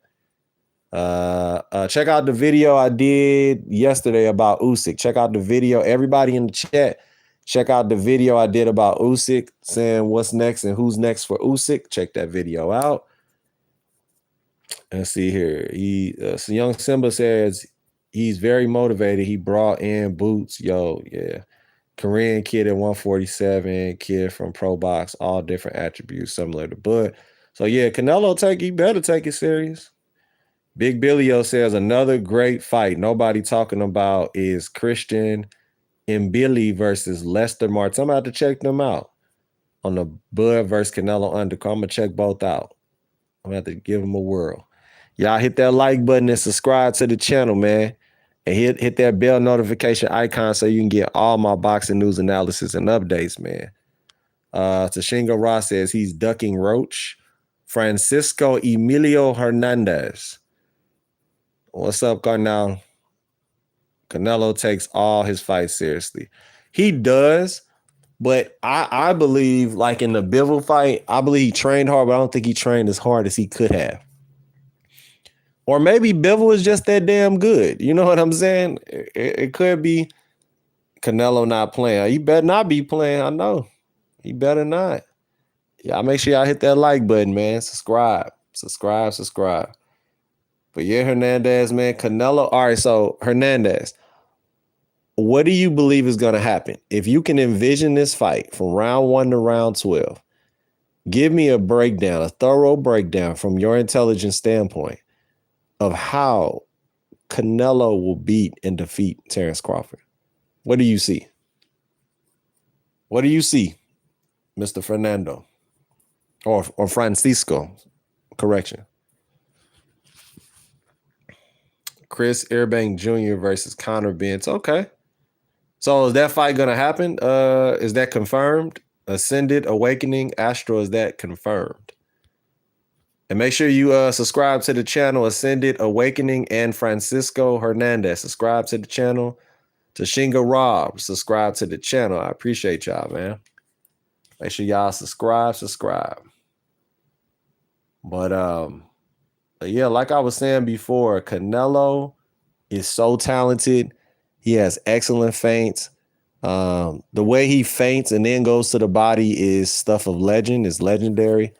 Check out the video I did yesterday about Usyk. Check out the video. Everybody in the chat, check out the video I did about Usyk, saying what's next and who's next for Usyk. Check that video out. Let's see here. So Young Simba says he's very motivated. He brought in Boots. Yo, yeah. Korean kid at 147, kid from Pro Box, all different attributes similar to Bud. So yeah, Canelo he better take it serious. Big Billy-O says another great fight nobody talking about is Christian Mbili versus Lester Martin. I'm about to check them out on the Bud versus Canelo undercard. I'm gonna check both out. I'm gonna have to give them a whirl. Y'all hit that like button and subscribe to the channel, man. And hit that bell notification icon so you can get all my boxing news analysis and updates, man. Tashinga Ross says he's ducking Roach. Francisco Emilio Hernandez. What's up, Carnal? Canelo takes all his fights seriously. He does, but I believe, like in the Bivol fight, I believe he trained hard, but I don't think he trained as hard as he could have. Or maybe Bivol is just that damn good. You know what I'm saying? It could be Canelo not playing. He better not be playing. I know. He better not. Y'all make sure y'all hit that like button, man. Subscribe. But yeah, Hernandez, man. Canelo. All right, so Hernandez, what do you believe is going to happen? If you can envision this fight from round 1 to round 12, give me a breakdown, a thorough breakdown from your intelligence standpoint of how Canelo will beat and defeat Terence Crawford. What do you see? What do you see, Mr. Fernando? Or Francisco, correction. Chris Airbank Jr. versus Conor Benz. Okay. So is that fight going to happen? Is that confirmed? Ascended, Awakening, Astro, is that confirmed? And make sure you subscribe to the channel, Ascended, Awakening, and Francisco Hernandez. Subscribe to the channel. Tashinga Rob, subscribe to the channel. I appreciate y'all, man. Make sure y'all subscribe. But yeah, like I was saying before, Canelo is so talented. He has excellent feints. The way he feints and then goes to the body is stuff of legend, is legendary.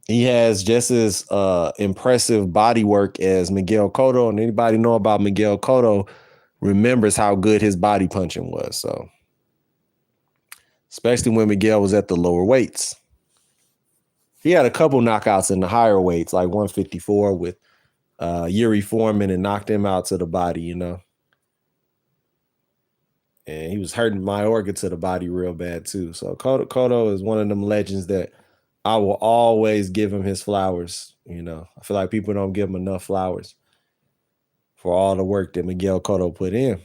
He has just as impressive body work as Miguel Cotto, and anybody know about Miguel Cotto remembers how good his body punching was. So, especially when Miguel was at the lower weights. He had a couple knockouts in the higher weights, like 154 with Yuri Foreman, and knocked him out to the body, you know. And he was hurting Mayorga to the body real bad too. So Cotto is one of them legends that I will always give him his flowers. You know, I feel like people don't give him enough flowers for all the work that Miguel Cotto put in.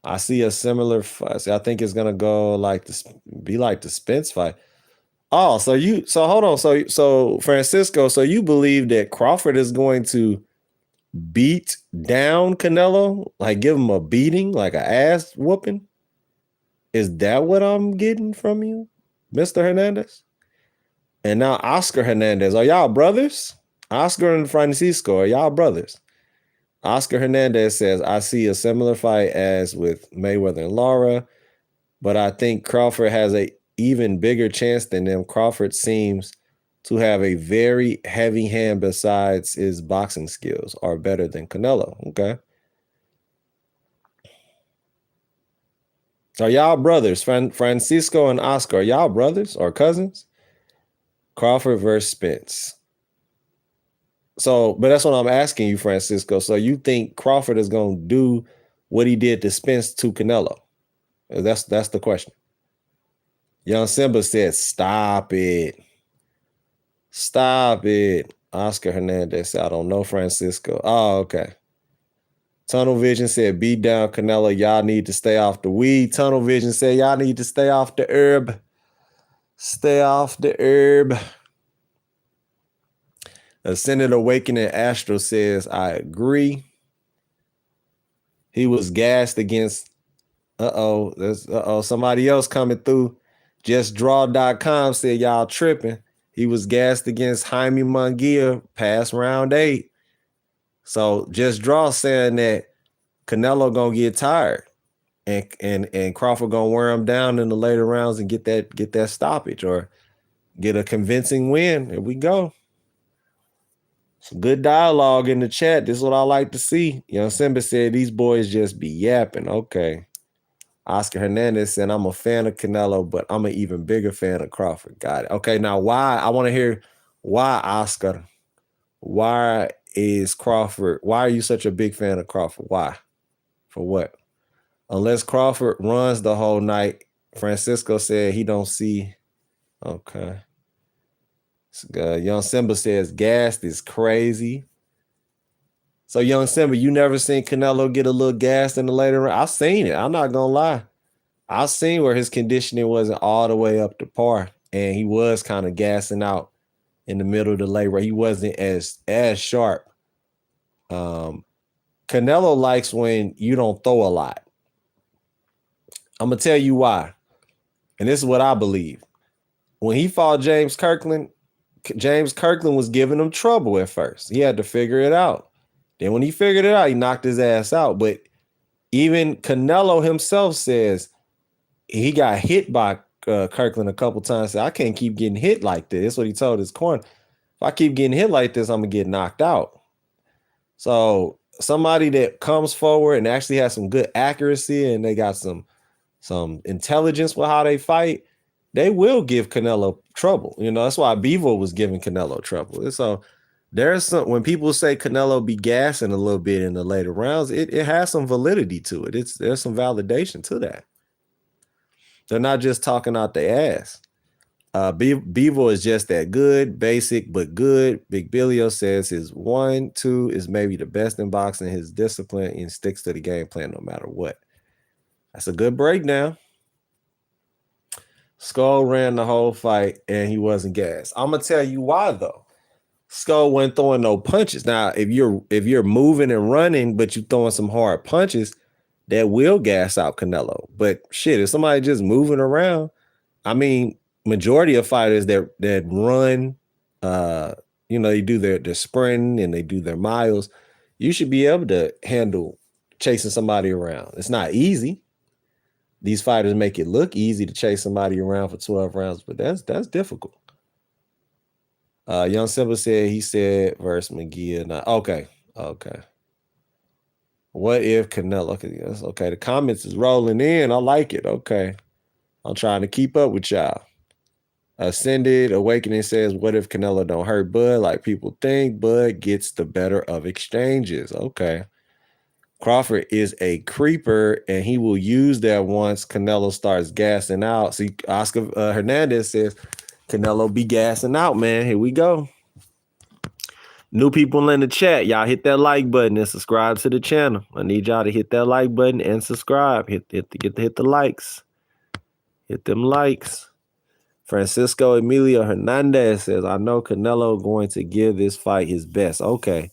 I see a similar fight. I think it's gonna go like this, be like the Spence fight. Oh, so hold on. So Francisco, so you believe that Crawford is going to beat down Canelo, like give him a beating, like an ass whooping? Is that what I'm getting from you, Mr. Hernandez? And now Oscar Hernandez, are y'all brothers? Oscar and Francisco, are y'all brothers? Oscar Hernandez says, I see a similar fight as with Mayweather and Lara, but I think Crawford has a even bigger chance than them. Crawford seems to have a very heavy hand besides his boxing skills are better than Canelo. Okay. Are y'all brothers? Francisco and Oscar, are y'all brothers or cousins? Crawford versus Spence. So, but that's what I'm asking you, Francisco. So you think Crawford is going to do what he did to Spence to Canelo? That's the question. Young Simba said, stop it. Stop it. Oscar Hernandez said, I don't know Francisco. Oh, okay. Tunnel Vision said, beat down Canelo. Y'all need to stay off the weed. Tunnel Vision said, y'all need to stay off the herb. Stay off the herb. Ascended Awakening Astro says, I agree. He was gassed against, somebody else coming through. JustDraw.com said, y'all tripping. He was gassed against Jaime Munguia past round 8. So Just Draw saying that Canelo gonna get tired and Crawford gonna wear him down in the later rounds and get that stoppage or get a convincing win. Here we go. Some good dialogue in the chat. This is what I like to see. Young Simba said these boys just be yapping. Okay. Oscar Hernandez said, I'm a fan of Canelo, but I'm an even bigger fan of Crawford. Got it. Okay, now why? I want to hear why, Oscar. Why is Crawford? Why are you such a big fan of Crawford? Why? For what? Unless Crawford runs the whole night, Francisco said he don't see. Okay. Young Simba says gassed is crazy. So Young Simba, you never seen Canelo get a little gassed in the later round? I've seen it. I'm not gonna lie. I've seen where his conditioning wasn't all the way up to par, and he was kind of gassing out in the middle of the late round. He wasn't as sharp. Canelo likes when you don't throw a lot. I'm gonna tell you why, and this is what I believe. When he fought James Kirkland was giving him trouble at first. He had to figure it out. Then when he figured it out, he knocked his ass out. But even Canelo himself says he got hit by Kirkland a couple times. Said, I can't keep getting hit like this. That's what he told his corner. If I keep getting hit like this, I'm going to get knocked out. So somebody that comes forward and actually has some good accuracy and they got some intelligence with how they fight, they will give Canelo trouble. You know, that's why Bevo was giving Canelo trouble. So there's some, when people say Canelo be gassing a little bit in the later rounds, it has some validity to it. There's some validation to that. They're not just talking out their ass. Bevo is just that good, basic, but good. Big Billio says his 1-2 is maybe the best in boxing, his discipline, and sticks to the game plan no matter what. That's a good breakdown. Skull ran the whole fight and he wasn't gassed. I'm gonna tell you why though. Skull wasn't throwing no punches. Now, if you're moving and running, but you're throwing some hard punches, that will gas out Canelo. But shit, if somebody just moving around, I mean, majority of fighters that run, they do their sprinting and they do their miles. You should be able to handle chasing somebody around. It's not easy. These fighters make it look easy to chase somebody around for 12 rounds, but that's difficult. Young Simba said he said versus McGee. Okay. What if Canelo? Okay, the comments is rolling in. I like it. Okay. I'm trying to keep up with y'all. Ascended Awakening says, what if Canelo don't hurt Bud like people think? Bud gets the better of exchanges. Okay. Crawford is a creeper, and he will use that once Canelo starts gassing out. See, Oscar Hernandez says, Canelo be gassing out, man. Here we go. New people in the chat, y'all hit that like button and subscribe to the channel. I need y'all to hit that like button and subscribe. Hit the likes. Hit them likes. Francisco Emilio Hernandez says, I know Canelo going to give this fight his best. Okay.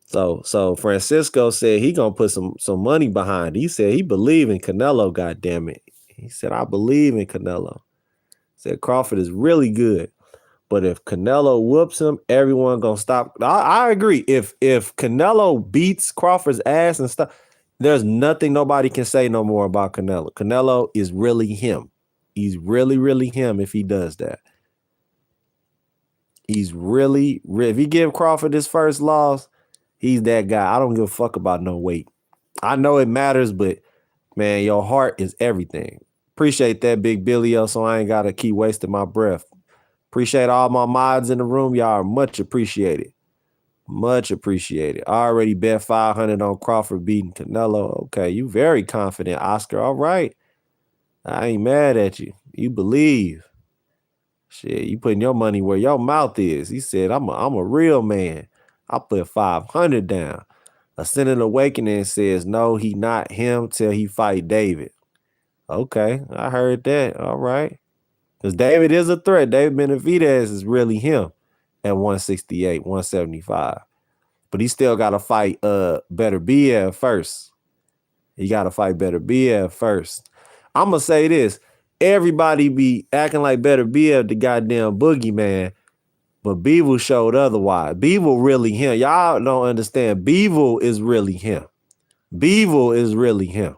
So Francisco said he gonna put some money behind it. He said he believe in Canelo, goddamn it. He said, I believe in Canelo. Said Crawford is really good. But if Canelo whoops him, everyone gonna stop. I agree. If Canelo beats Crawford's ass and stuff, there's nothing nobody can say no more about Canelo. Canelo is really him. He's really, really him if he does that. He's really, if he give Crawford his first loss, he's that guy. I don't give a fuck about no weight. I know it matters, but man, your heart is everything. Appreciate that, Big Billio, so I ain't got to keep wasting my breath. Appreciate all my mods in the room. Y'all are much appreciated. Much appreciated. I already bet 500 on Crawford beating Canelo. Okay, you very confident, Oscar. All right. I ain't mad at you. You believe. Shit, you putting your money where your mouth is. He said, I'm a real man. I put 500 down. Ascendant Awakening says, no, he not him till he fight David. Okay, I heard that. All right. Because David is a threat. David Benavidez is really him at 168, 175. But he still got to fight Better BF first. He got to fight Better BF first. I'm going to say this. Everybody be acting like Better BF the goddamn boogeyman, but Beevil showed otherwise. Beevil really him. Y'all don't understand. Beevil is really him. Beevil is really him.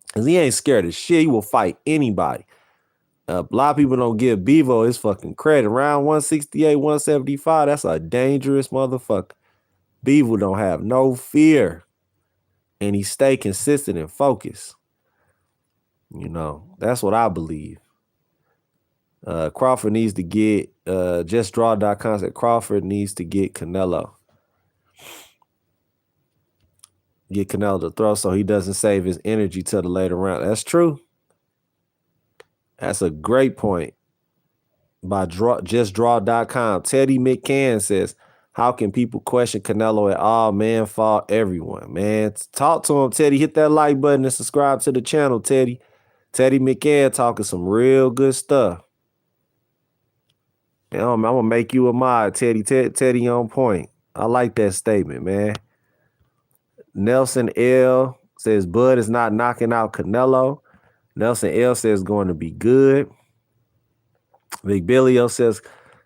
Because he ain't scared of shit. He will fight anybody. A lot of people don't give Bevo his fucking credit. Around 168, 175, that's a dangerous motherfucker. Bevo don't have no fear. And he stay consistent and focused. You know, that's what I believe. Crawford needs to get, justdraw.com said Crawford needs to get Canelo. Get Canelo to throw so he doesn't save his energy till the later round. That's true. That's a great point. By justdraw.com. Teddy McCann says, how can people question Canelo at all? Man, fought everyone. Man, talk to him, Teddy. Hit that like button and subscribe to the channel, Teddy. Teddy McCann talking some real good stuff. You know, I'm going to make you a mod, Teddy. Teddy on point. I like that statement, man. Nelson L. says, Bud is not knocking out Canelo. Nelson L. says, going to be good. Big Billio says,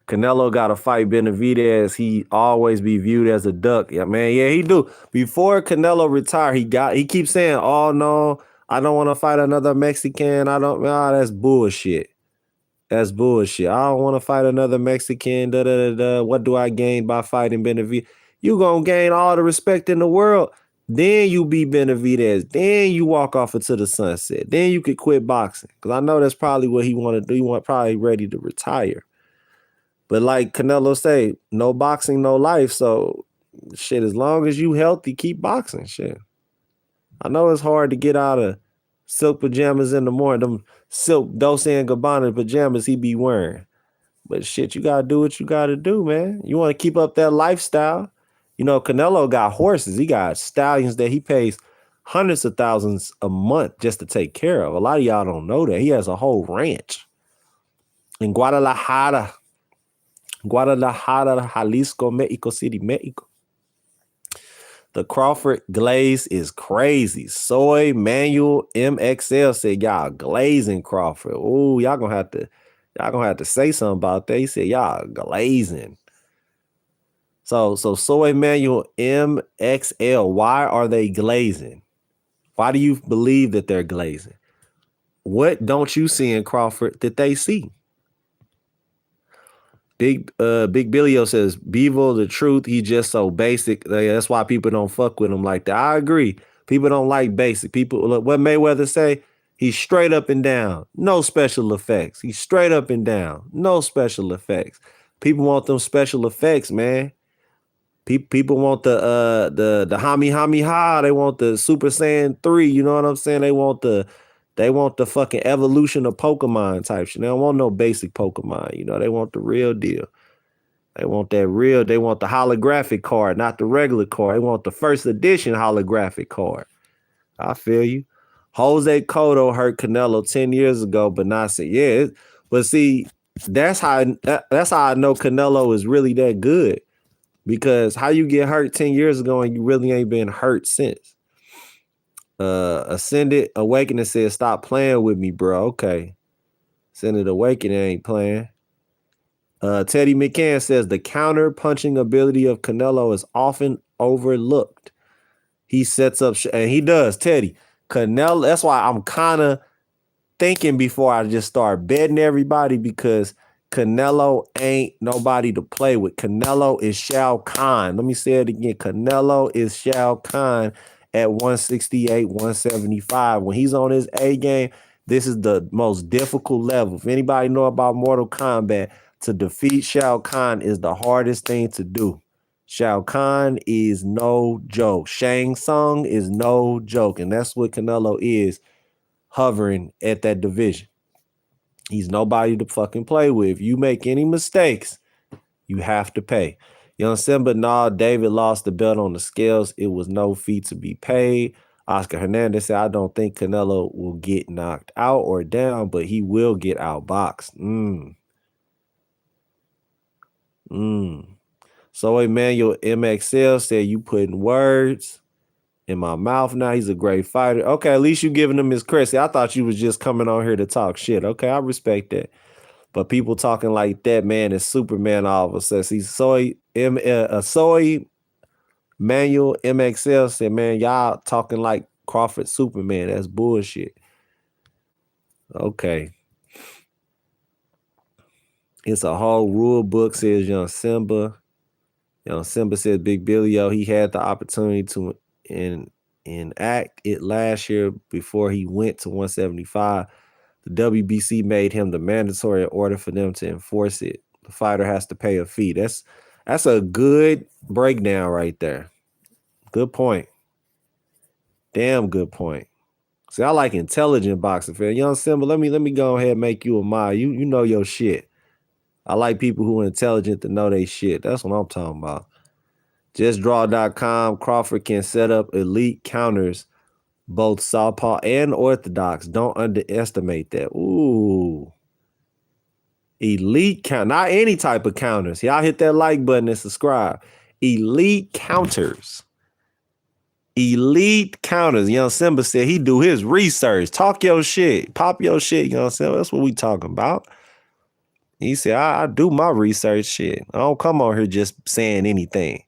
Canelo got to fight Benavidez. He always be viewed as a duck. Yeah, man. Yeah, he do. Before Canelo retired, he keeps saying, oh, no, I don't want to fight another Mexican. That's bullshit. That's bullshit. I don't want to fight another Mexican. What do I gain by fighting Benavidez? You going to gain all the respect in the world. Then you beat Benavidez. Then you walk off into the sunset. Then you could quit boxing. Because I know that's probably what he want to do. He probably ready to retire. But like Canelo say, no boxing, no life. So shit, as long as you healthy, keep boxing. Shit. I know it's hard to get out of silk pajamas in the morning. Them silk Dolce & Gabbana pajamas he be wearing. But shit, you got to do what you got to do, man. You want to keep up that lifestyle. You know, Canelo got horses. He got stallions that he pays hundreds of thousands a month just to take care of. A lot of y'all don't know that. He has a whole ranch in Guadalajara, Jalisco, Mexico City, Mexico. The Crawford glaze is crazy. Soy Manuel MXL said y'all glazing Crawford. Oh, y'all gonna have to say something about that. He said y'all glazing. So Soy Manuel MXL, why are they glazing? Why do you believe that they're glazing? What don't you see in Crawford that they see? Big Billio says, Bevo, the truth, he just so basic. That's why people don't fuck with him like that. I agree. People don't like basic. People, look, what Mayweather say? He's straight up and down. No special effects. He's straight up and down. No special effects. People want them special effects, man. People want the Hami Ha. They want the Super Saiyan 3. You know what I'm saying? They want the fucking evolution of Pokemon type shit. They don't want no basic Pokemon. You know, they want the real deal. They want that real. They want the holographic card, not the regular card. They want the first edition holographic card. I feel you. Jose Cotto hurt Canelo 10 years ago, but not say, yeah. But see, that's how I know Canelo is really that good. Because how you get hurt 10 years ago and you really ain't been hurt since. Ascended Awakening says, stop playing with me, bro. Okay. Ascended Awakening ain't playing. Teddy McCann says, the counter punching ability of Canelo is often overlooked. He sets up, and he does, Teddy. Canelo, that's why I'm kind of thinking before I just start betting everybody, because Canelo ain't nobody to play with. Canelo is Shao Kahn. Let me say it again. Canelo is Shao Kahn at 168, 175. When he's on his A game, this is the most difficult level. If anybody know about Mortal Kombat, to defeat Shao Kahn is the hardest thing to do. Shao Kahn is no joke. Shang Tsung is no joke. And that's what Canelo is, hovering at that division. He's nobody to fucking play with. If you make any mistakes, you have to pay. Young Simba, nah, David lost the belt on the scales. It was no fee to be paid. Oscar Hernandez said, I don't think Canelo will get knocked out or down, but he will get outboxed. So Emmanuel MXL said, you putting words in my mouth now. He's a great fighter. Okay, at least you giving him his credit. See, I thought you was just coming on here to talk shit. Okay, I respect that. But people talking like that, man, is Superman all of a sudden. See, Soy Manuel MXL said, man, y'all talking like Crawford Superman. That's bullshit. Okay. It's a whole rule book, says Young Simba. Young Simba says Big Billy, he had the opportunity to enact it last year before he went to 175. The WBC made him the mandatory in order for them to enforce it. The fighter has to pay a fee. That's a good breakdown right there. Good point. Damn good point. See, I like intelligent boxing fan. Young Simba, let me go ahead and make you a mod. You know your shit. I like people who are intelligent to know they shit. That's what I'm talking about. JustDraw.com. Crawford can set up elite counters, both southpaw and orthodox. Don't underestimate that. Ooh. Elite count, not any type of counters. Y'all hit that like button and subscribe. Elite counters. Elite counters. Young Simba said he do his research. Talk your shit. Pop your shit, Young Simba. That's what we talking about. He said, I do my research shit. I don't come on here just saying anything.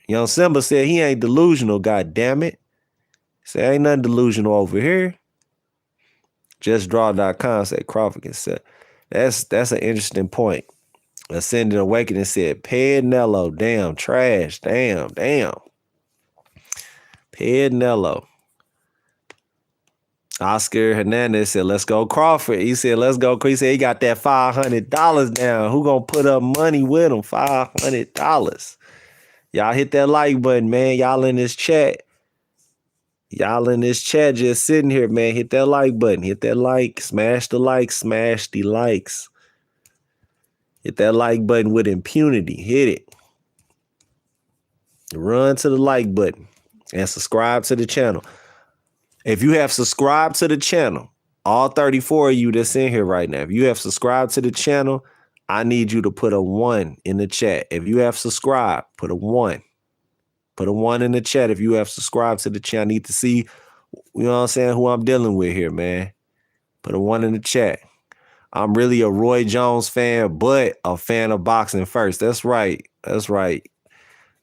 Young Simba said he ain't delusional, god damn it. He said, ain't nothing delusional over here. JustDraw.com said Crawford can set. That's an interesting point. Ascending Awakening said, Canelo, damn, trash, damn. Canelo. Oscar Hernandez said, let's go Crawford. He said, let's go. He said he got that $500 down. Who gonna put up money with him? $500. Y'all hit that like button, man. Y'all in this chat. Y'all in this chat just sitting here, man. Hit that like button. Hit that like. Smash the like. Smash the likes. Hit that like button with impunity. Hit it. Run to the like button and subscribe to the channel. If you have subscribed to the channel, all 34 of you that's in here right now, if you have subscribed to the channel, I need you to put a 1 in the chat. If you have subscribed, put a 1. Put a 1 in the chat if you have subscribed to the channel. I need to see, you know what I'm saying, who I'm dealing with here, man. Put a 1 in the chat. I'm really a Roy Jones fan, but a fan of boxing first. That's right. That's right.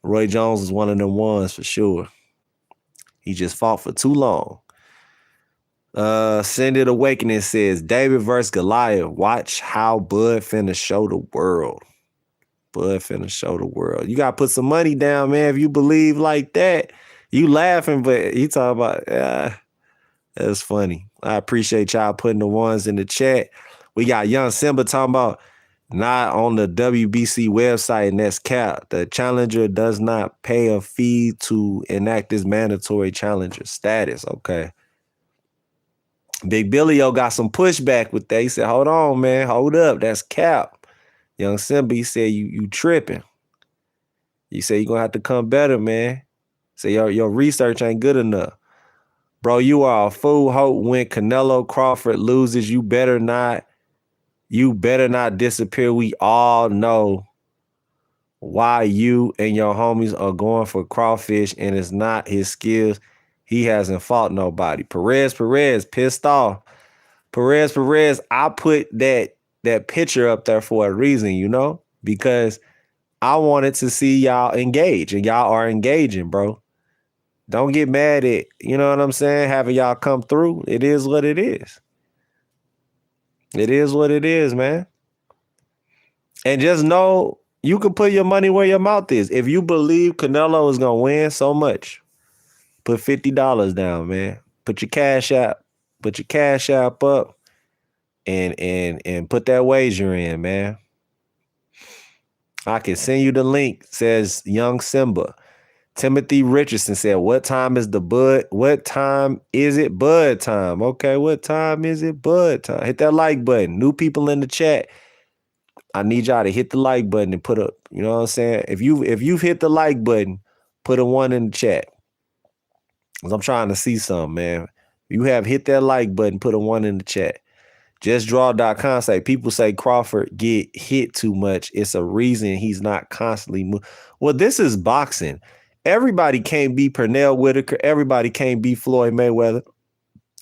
Roy Jones is one of them ones for sure. He just fought for too long. Ascended Awakening says, David versus Goliath. Watch how Bud finna show the world. Bud finna show the world. You gotta put some money down, man. If you believe like that, you laughing, but you talking about, that's funny. I appreciate y'all putting the ones in the chat. We got Young Simba talking about not on the WBC website, and that's cap. The challenger does not pay a fee to enact this mandatory challenger status. Okay. Big Billy got some pushback with that. He said, hold on, man. Hold up. That's cap. Young Simba, he said, you tripping. You say you're going to have to come better, man. Say your research ain't good enough. Bro, you are a fool. Hope when Canelo Crawford loses, you better not disappear. We all know why you and your homies are going for Crawfish, and it's not his skills. He hasn't fought nobody. Perez, pissed off. Perez, I put that picture up there for a reason, you know, because I wanted to see y'all engage, and y'all are engaging, bro. Don't get mad at, you know what I'm saying, having y'all come through. It is what it is. It is what it is, man. And just know you can put your money where your mouth is. If you believe Canelo is going to win so much, put $50 down, man. Put your cash app up and put that wager in, man. I can send you the link, says Young Simba. Timothy Richardson said, what time is it bud time? Okay, what time is it bud time? Hit that like button. New people in the chat. I need y'all to hit the like button and put up, you know what I'm saying? If you've hit the like button, put a 1 in the chat. Cause I'm trying to see something, man. If you have hit that like button, put a 1 in the chat. JustDraw.com say people say Crawford get hit too much. It's a reason he's not constantly moving. Well, this is boxing. Everybody can't be Pernell Whitaker. Everybody can't be Floyd Mayweather.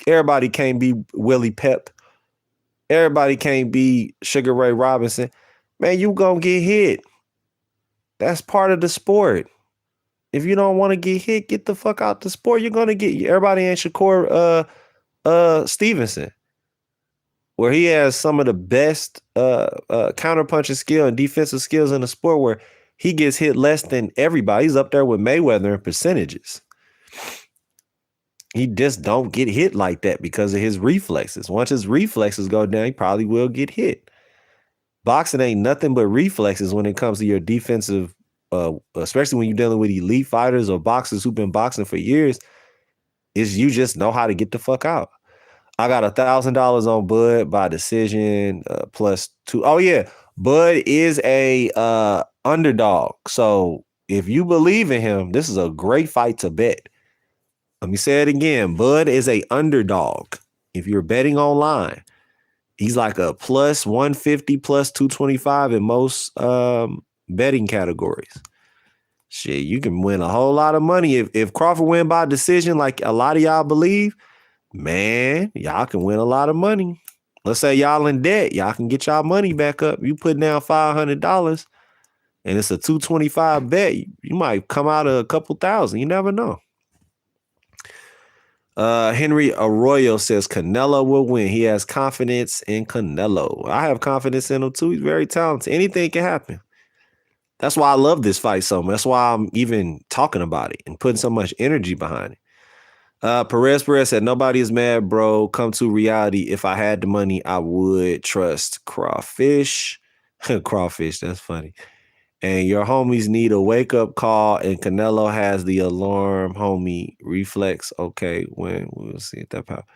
Everybody can't be Willie Pep. Everybody can't be Sugar Ray Robinson. Man, you gonna get hit. That's part of the sport. If you don't want to get hit, get the fuck out the sport. You're gonna get everybody ain't Shakur Stevenson, where he has some of the best counterpunching skill and defensive skills in the sport, where he gets hit less than everybody. He's up there with Mayweather in percentages. He just don't get hit like that because of his reflexes. Once his reflexes go down, he probably will get hit. Boxing ain't nothing but reflexes when it comes to your defensive, especially when you're dealing with elite fighters or boxers who've been boxing for years, is you just know how to get the fuck out. I got $1,000 on Bud by decision +2. Oh yeah, Bud is a underdog. So if you believe in him, this is a great fight to bet. Let me say it again. Bud is a underdog. If you're betting online, he's like a +150, +225 in most betting categories. Shit, you can win a whole lot of money. If Crawford win by decision, like a lot of y'all believe, man, y'all can win a lot of money. Let's say y'all in debt. Y'all can get y'all money back up. You put down $500 and it's a 225 bet. You might come out a couple thousand. You never know. Henry Arroyo says Canelo will win. He has confidence in Canelo. I have confidence in him too. He's very talented. Anything can happen. That's why I love this fight so much. That's why I'm even talking about it and putting so much energy behind it. Perez said, nobody is mad, bro. Come to reality. If I had the money, I would trust Crawfish. Crawfish, that's funny. And your homies need a wake-up call, and Canelo has the alarm homie reflex. Okay, when we'll see if that pop.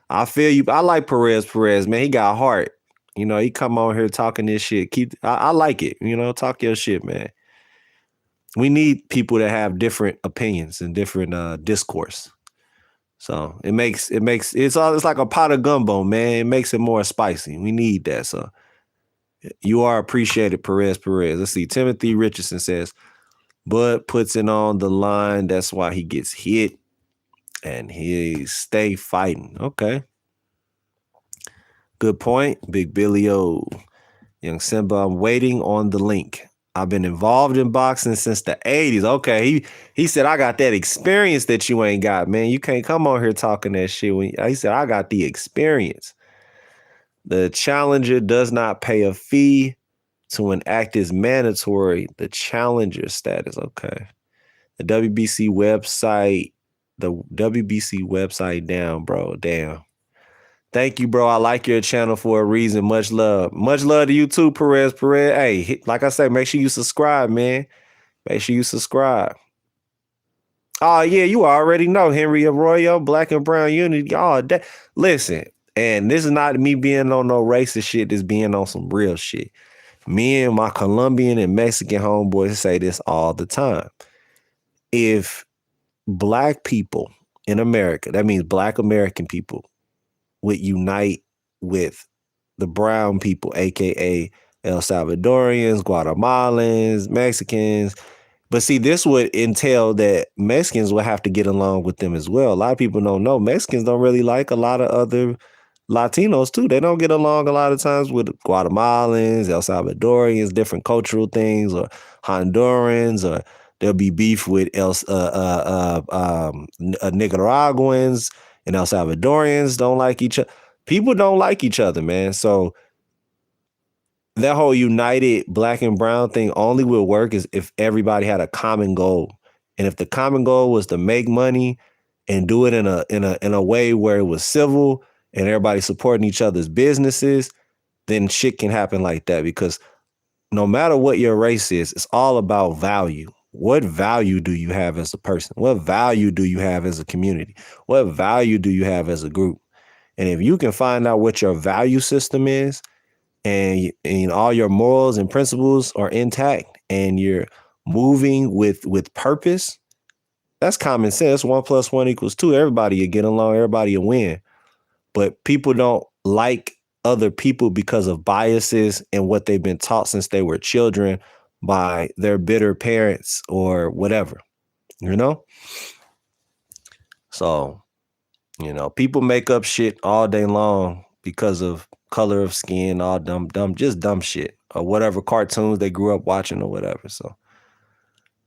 I feel you. I like Perez, man. He got heart. You know, he come on here talking this shit. I like it. You know, talk your shit, man. We need people that have different opinions and different discourse. So it's like a pot of gumbo, man. It makes it more spicy. We need that. So you are appreciated, Perez. Let's see. Timothy Richardson says, Bud puts it on the line. That's why he gets hit. And he stay fighting. Okay. Good point. Big Billy O. Young Simba, I'm waiting on the link. I've been involved in boxing since the 80s. Okay. He said, I got that experience that you ain't got, man. You can't come on here talking that shit. He said, I got the experience. The challenger does not pay a fee to an act is mandatory. The challenger status. Okay. The WBC website down, bro. Damn. Thank you, bro. I like your channel for a reason. Much love. Much love to you too, Perez. Hey, like I say, make sure you subscribe, man. Make sure you subscribe. Oh, yeah, you already know. Henry Arroyo, Black and Brown Unity. Oh, listen, and this is not me being on no racist shit. This being on some real shit. Me and my Colombian and Mexican homeboys say this all the time. If Black people in America, that means Black American people, would unite with the brown people, aka El Salvadorians, Guatemalans, Mexicans. But see, this would entail that Mexicans would have to get along with them as well. A lot of people don't know Mexicans don't really like a lot of other Latinos too. They don't get along a lot of times with Guatemalans, El Salvadorians, different cultural things, or Hondurans, or there'll be beef with Nicaraguans. And El Salvadorians don't like each other. People don't like each other, man. So that whole united Black and brown thing only will work is if everybody had a common goal. And if the common goal was to make money and do it in a way where it was civil and everybody supporting each other's businesses, then shit can happen like that. Because no matter what your race is, it's all about value. What value do you have as a person? What value do you have as a community? What value do you have as a group? And if you can find out what your value system is, and all your morals and principles are intact and you're moving with purpose, that's common sense. 1 + 1 = 2. Everybody will get along, everybody will win. But people don't like other people because of biases and what they've been taught since they were children by their bitter parents or whatever, you know? So, people make up shit all day long because of color of skin, all just dumb shit, or whatever cartoons they grew up watching or whatever. So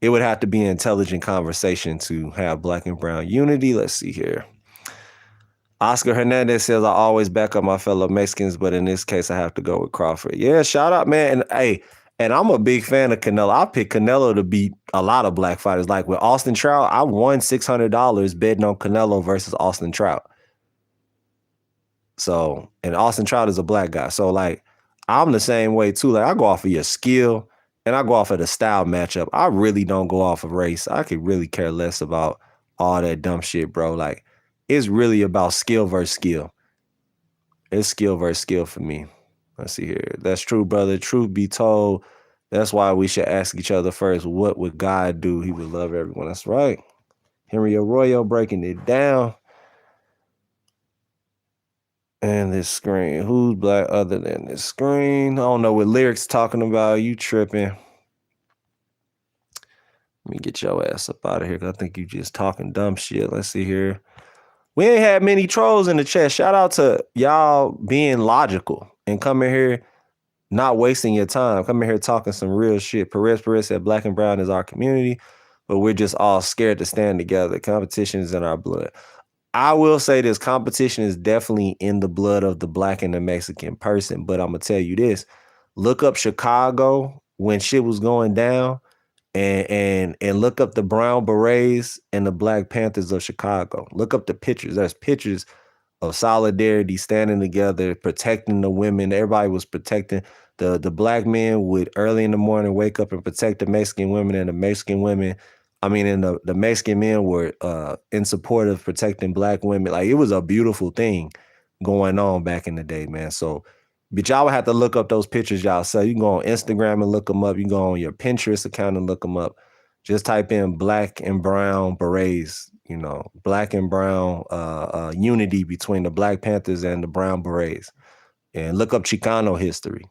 it would have to be an intelligent conversation to have black and brown unity. Let's see here. Oscar Hernandez says, I always back up my fellow Mexicans, but in this case, I have to go with Crawford. Yeah, shout out, man. And hey, and I'm a big fan of Canelo. I picked Canelo to beat a lot of black fighters. Like with Austin Trout, I won $600 betting on Canelo versus Austin Trout. So, and Austin Trout is a black guy. So, like, I'm the same way too. Like, I go off of your skill and I go off of the style matchup. I really don't go off of race. I could really care less about all that dumb shit, bro. Like, it's really about skill versus skill. It's skill versus skill for me. Let's see here. That's true, brother. Truth be told, that's why we should ask each other first, what would God do? He would love everyone. That's right. Henry Arroyo breaking it down. And this screen. Who's black other than this screen? I don't know what lyrics talking about. You tripping. Let me get your ass up out of here because I think you just talking dumb shit. Let's see here. We ain't had many trolls in the chat. Shout out to y'all being logical and coming here, not wasting your time. Coming here talking some real shit. Perez said black and brown is our community, but we're just all scared to stand together. Competition is in our blood. I will say this, competition is definitely in the blood of the black and the Mexican person, but I'm going to tell you this. Look up Chicago when shit was going down and look up the Brown Berets and the Black Panthers of Chicago. Look up the pictures. There's pictures of solidarity, standing together, protecting the women. Everybody was protecting. The black men would early in the morning wake up and protect the Mexican women, and the Mexican women, and the Mexican men were in support of protecting black women. Like, it was a beautiful thing going on back in the day, man. So, but y'all would have to look up those pictures y'all. So you can go on Instagram and look them up. You can go on your Pinterest account and look them up. Just type in black and brown berets, black and brown unity between the Black Panthers and the Brown Berets. And look up Chicano history.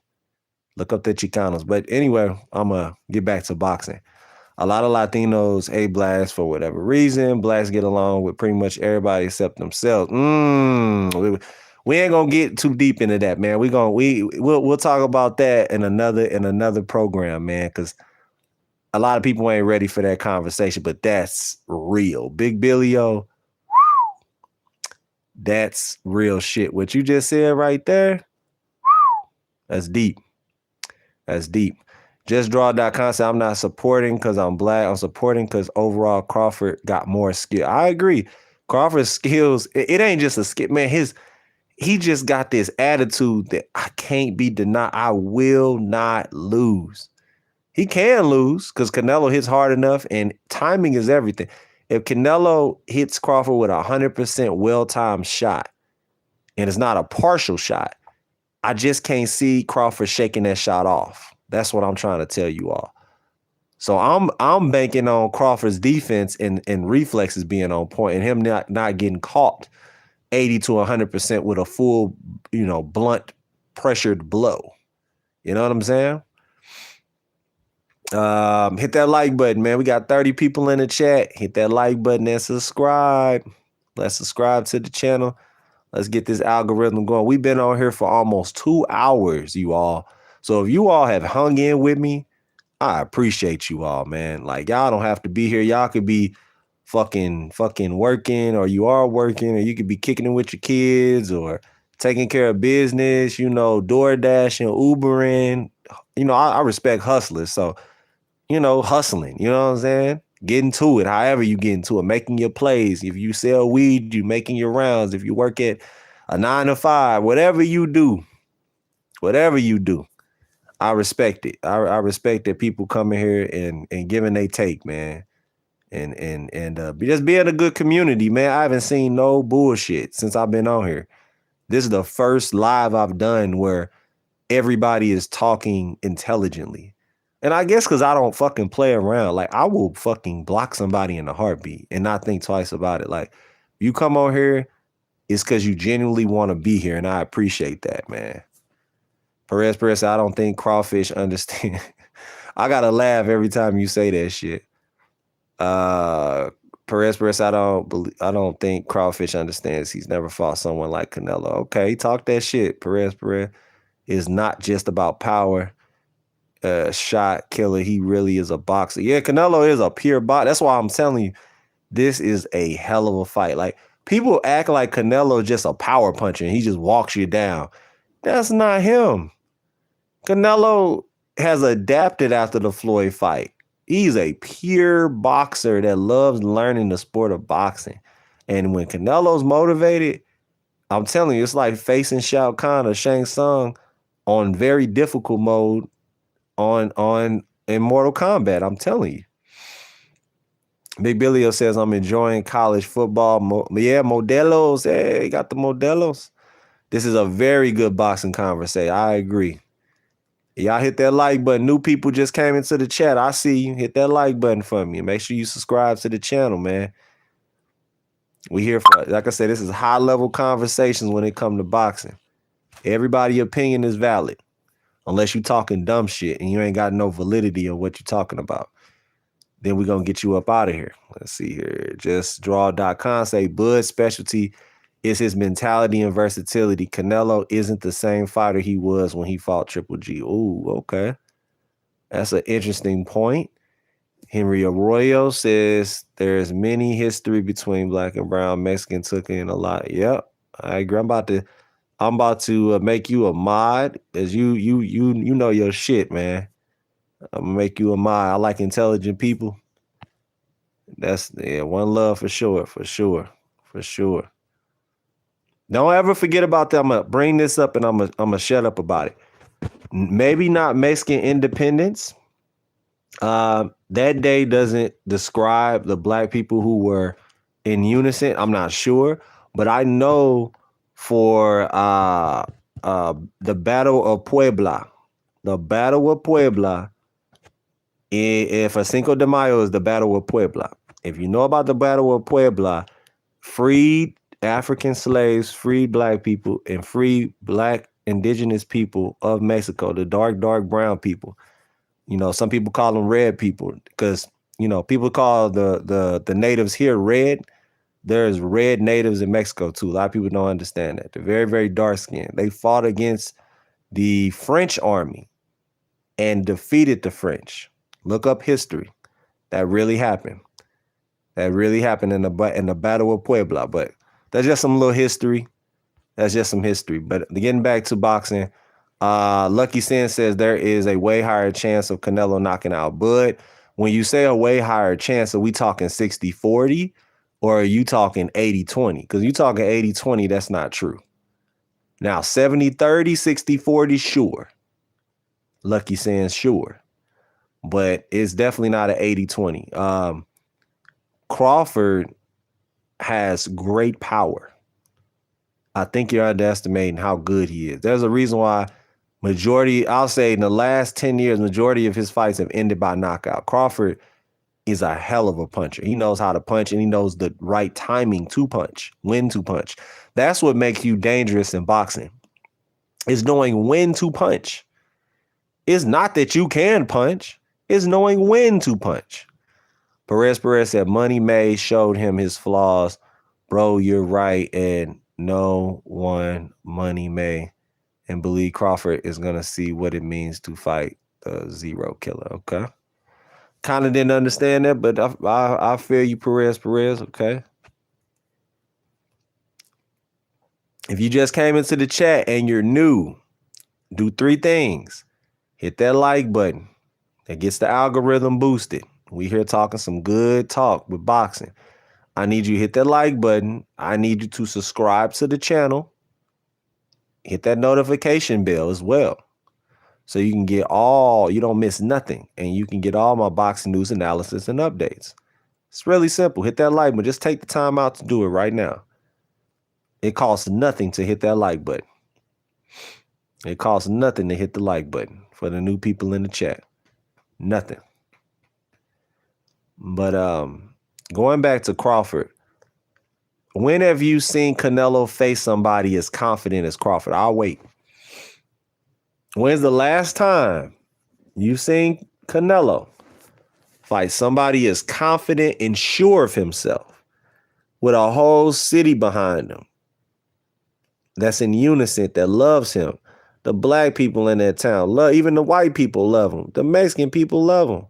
Look up the Chicanos. But anyway, I'm going to get back to boxing. A lot of Latinos hate blacks for whatever reason. Blacks get along with pretty much everybody except themselves. We ain't gonna get too deep into that, man. We'll talk about that in another program, man, because a lot of people ain't ready for that conversation, but that's real. Big Billy-O, that's real shit. What you just said right there, that's deep. That's deep. JustDraw.com said, I'm not supporting because I'm black. I'm supporting because overall Crawford got more skill. I agree. Crawford's skills, it ain't just a skill, man. He just got this attitude that I can't be denied. I will not lose. He can lose because Canelo hits hard enough, and timing is everything. If Canelo hits Crawford with 100% well-timed shot, and it's not a partial shot, I just can't see Crawford shaking that shot off. That's what I'm trying to tell you all. So I'm banking on Crawford's defense and reflexes being on point, and him not getting caught 80 to 100% with a full, blunt pressured blow. You know what I'm saying? Hit that like button, man. We got 30 people in the chat. Hit that like button and subscribe. Let's subscribe to the channel. Let's get this algorithm going. We've been on here for almost 2 hours, you all. So if you all have hung in with me, I appreciate you all, man. Like, y'all don't have to be here. Y'all could be fucking working, or you are working, or you could be kicking it with your kids, or taking care of business, DoorDash and Ubering. I respect hustlers. So, hustling, you know what I'm saying? Getting to it, however you get into it, making your plays. If you sell weed, you making your rounds. If you work at a 9 to 5, whatever you do, I respect it. I respect that people coming here and giving they take, man. And just being a good community, man. I haven't seen no bullshit since I've been on here. This is the first live I've done where everybody is talking intelligently. And I guess because I don't fucking play around. Like, I will fucking block somebody in a heartbeat and not think twice about it. Like, you come on here, it's because you genuinely want to be here, and I appreciate that, man. Perez, I don't think Crawfish understand. I gotta laugh every time you say that shit. Perez, I don't think Crawfish understands. He's never fought someone like Canelo. Okay, talk that shit. Perez is not just about power. Shot killer. He really is a boxer. Yeah, Canelo is a pure boxer. That's why I'm telling you, this is a hell of a fight. Like, people act like Canelo just a power puncher and he just walks you down. That's not him. Canelo has adapted after the Floyd fight. He's a pure boxer that loves learning the sport of boxing. And when Canelo's motivated, I'm telling you, it's like facing Shao Kahn or Shang Tsung on very difficult mode in Mortal Kombat. I'm telling you. Big Billy says, I'm enjoying college football. Modelos. Hey, got the Modelos. This is a very good boxing conversation. I agree. Y'all hit that like button. New people just came into the chat. I see you. Hit that like button for me. Make sure you subscribe to the channel, man. We here for, like I said, this is high-level conversations when it comes to boxing. Everybody's opinion is valid. Unless you talking dumb shit and you ain't got no validity on what you're talking about. Then we're going to get you up out of here. Let's see here. JustDraw.com say Bud's specialty is his mentality and versatility. Canelo isn't the same fighter he was when he fought Triple G. Ooh, okay. That's an interesting point. Henry Arroyo says there's many history between black and brown. Mexican took in a lot. Yep, I agree. I'm about to make you a mod, as you know your shit, man. I'm gonna make you a mod. I like intelligent people. That's one love for sure. Don't ever forget about that. I'm gonna bring this up and I'm gonna shut up about it. Maybe not Mexican independence. That day doesn't describe the black people who were in unison. I'm not sure, but I know for the Battle of Puebla, for Cinco de Mayo is the Battle of Puebla. If you know about the Battle of Puebla, freed African slaves, freed black people, and freed black indigenous people of Mexico, the dark brown people. You know, some people call them red people because, you know, people call the natives here red. There's red natives in Mexico too. A lot of people don't understand that. They're very, very dark skinned. They fought against the French army and defeated the French. Look up history. That really happened. In the Battle of Puebla. But that's just some little history. That's just some history. But getting back to boxing, Lucky Sin says there is a way higher chance of Canelo knocking out Bud. When you say a way higher chance, are we talking 60-40 or are you talking 80-20? Because you talking 80-20, that's not true. Now, 70-30, 60-40, sure. Lucky Sin, sure. But it's definitely not an 80-20. Crawford has great power. I think you're underestimating how good he is. There's a reason why I'll say in the last 10 years, majority of his fights have ended by knockout. Crawford is a hell of a puncher. He knows how to punch and he knows the right timing to punch, when to punch. That's what makes you dangerous in boxing, is knowing when to punch. It's not that you can punch. It's knowing when to punch. Perez said Money May showed him his flaws. Bro, you're right. And no one Money May and believe Crawford is going to see what it means to fight the Zero Killer. Okay. Kind of didn't understand that, but I feel you, Perez. Okay. If you just came into the chat and you're new, do 3 things. Hit that like button. That gets the algorithm boosted. We here talking some good talk with boxing. I need you to hit that like button. I need you to subscribe to the channel. Hit that notification bell as well. So you can get you don't miss nothing. And you can get all my boxing news analysis and updates. It's really simple. Hit that like button. Just take the time out to do it right now. It costs nothing to hit that like button. It costs nothing to hit the like button for the new people in the chat. Nothing. But going back to Crawford, when have you seen Canelo face somebody as confident as Crawford? I'll wait. When's the last time you've seen Canelo fight somebody as confident and sure of himself with a whole city behind him that's in unison, that loves him? The black people in that town love, even the white people love him. The Mexican people love him.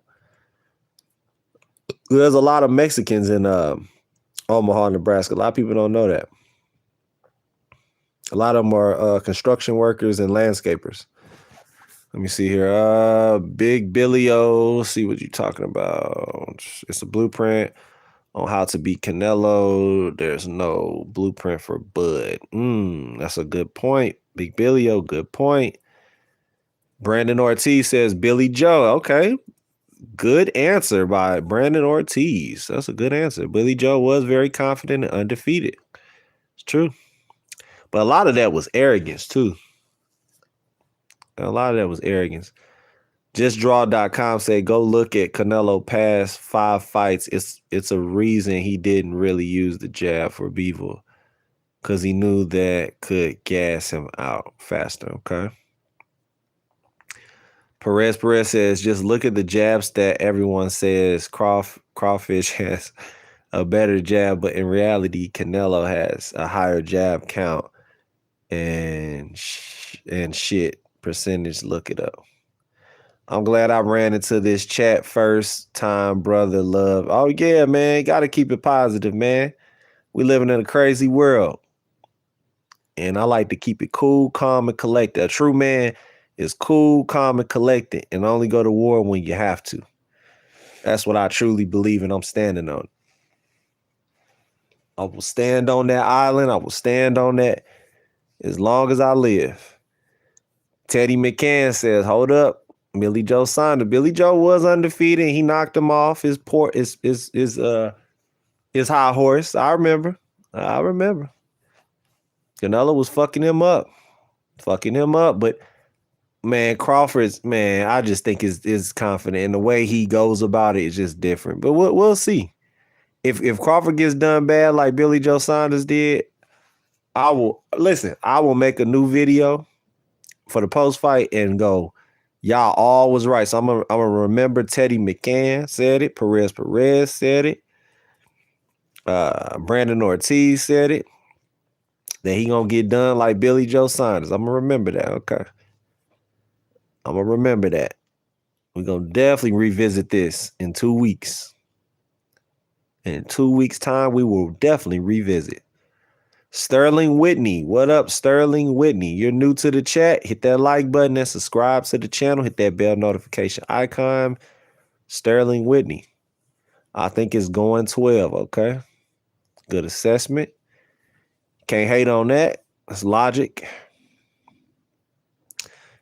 There's a lot of Mexicans in Omaha, Nebraska. A lot of people don't know that. A lot of them are construction workers and landscapers. Let me see here. Big Billy O. See what you're talking about. It's a blueprint on how to beat Canelo. There's no blueprint for Bud. That's a good point. Big Billy O, good point. Brandon Ortiz says Billy Joe. Okay. Good answer by Brandon Ortiz. That's a good answer. Billy Joe was very confident and undefeated. It's true. But a lot of that was arrogance, too. A lot of that was arrogance. JustDraw.com said, go look at Canelo past 5 fights. It's a reason he didn't really use the jab for Bivol, because he knew that could gas him out faster, okay? Perez says, just look at the jab stat. Everyone says Crawfish has a better jab, but in reality, Canelo has a higher jab count and shit percentage. Look it up. I'm glad I ran into this chat first time, brother. Love. Oh, yeah, man. Got to keep it positive, man. We living in a crazy world. And I like to keep it cool, calm, and collected. A true man is cool, calm, and collected, and only go to war when you have to. That's what I truly believe, and I'm standing on it. I will stand on that island. I will stand on that as long as I live. Teddy McCann says, hold up. Billy Joe Saunders. Billy Joe was undefeated. He knocked him off his high horse. I remember. Canelo was fucking him up. But man, Crawford's, man, I just think is confident, and the way he goes about it is just different. But we'll see. If Crawford gets done bad like Billy Joe Saunders did, I will make a new video for the post fight and go, y'all all was right. So I'm gonna remember Teddy McCann said it, Perez said it, Brandon Ortiz said it, that he gonna get done like Billy Joe Saunders. I'm gonna remember that. Okay. I'm going to remember that. We're going to definitely revisit this in 2 weeks. In 2 weeks' time, we will definitely revisit. Sterling Whitney. What up, Sterling Whitney? You're new to the chat. Hit that like button and subscribe to the channel. Hit that bell notification icon. Sterling Whitney. I think it's going 12, okay? Good assessment. Can't hate on that. That's logic.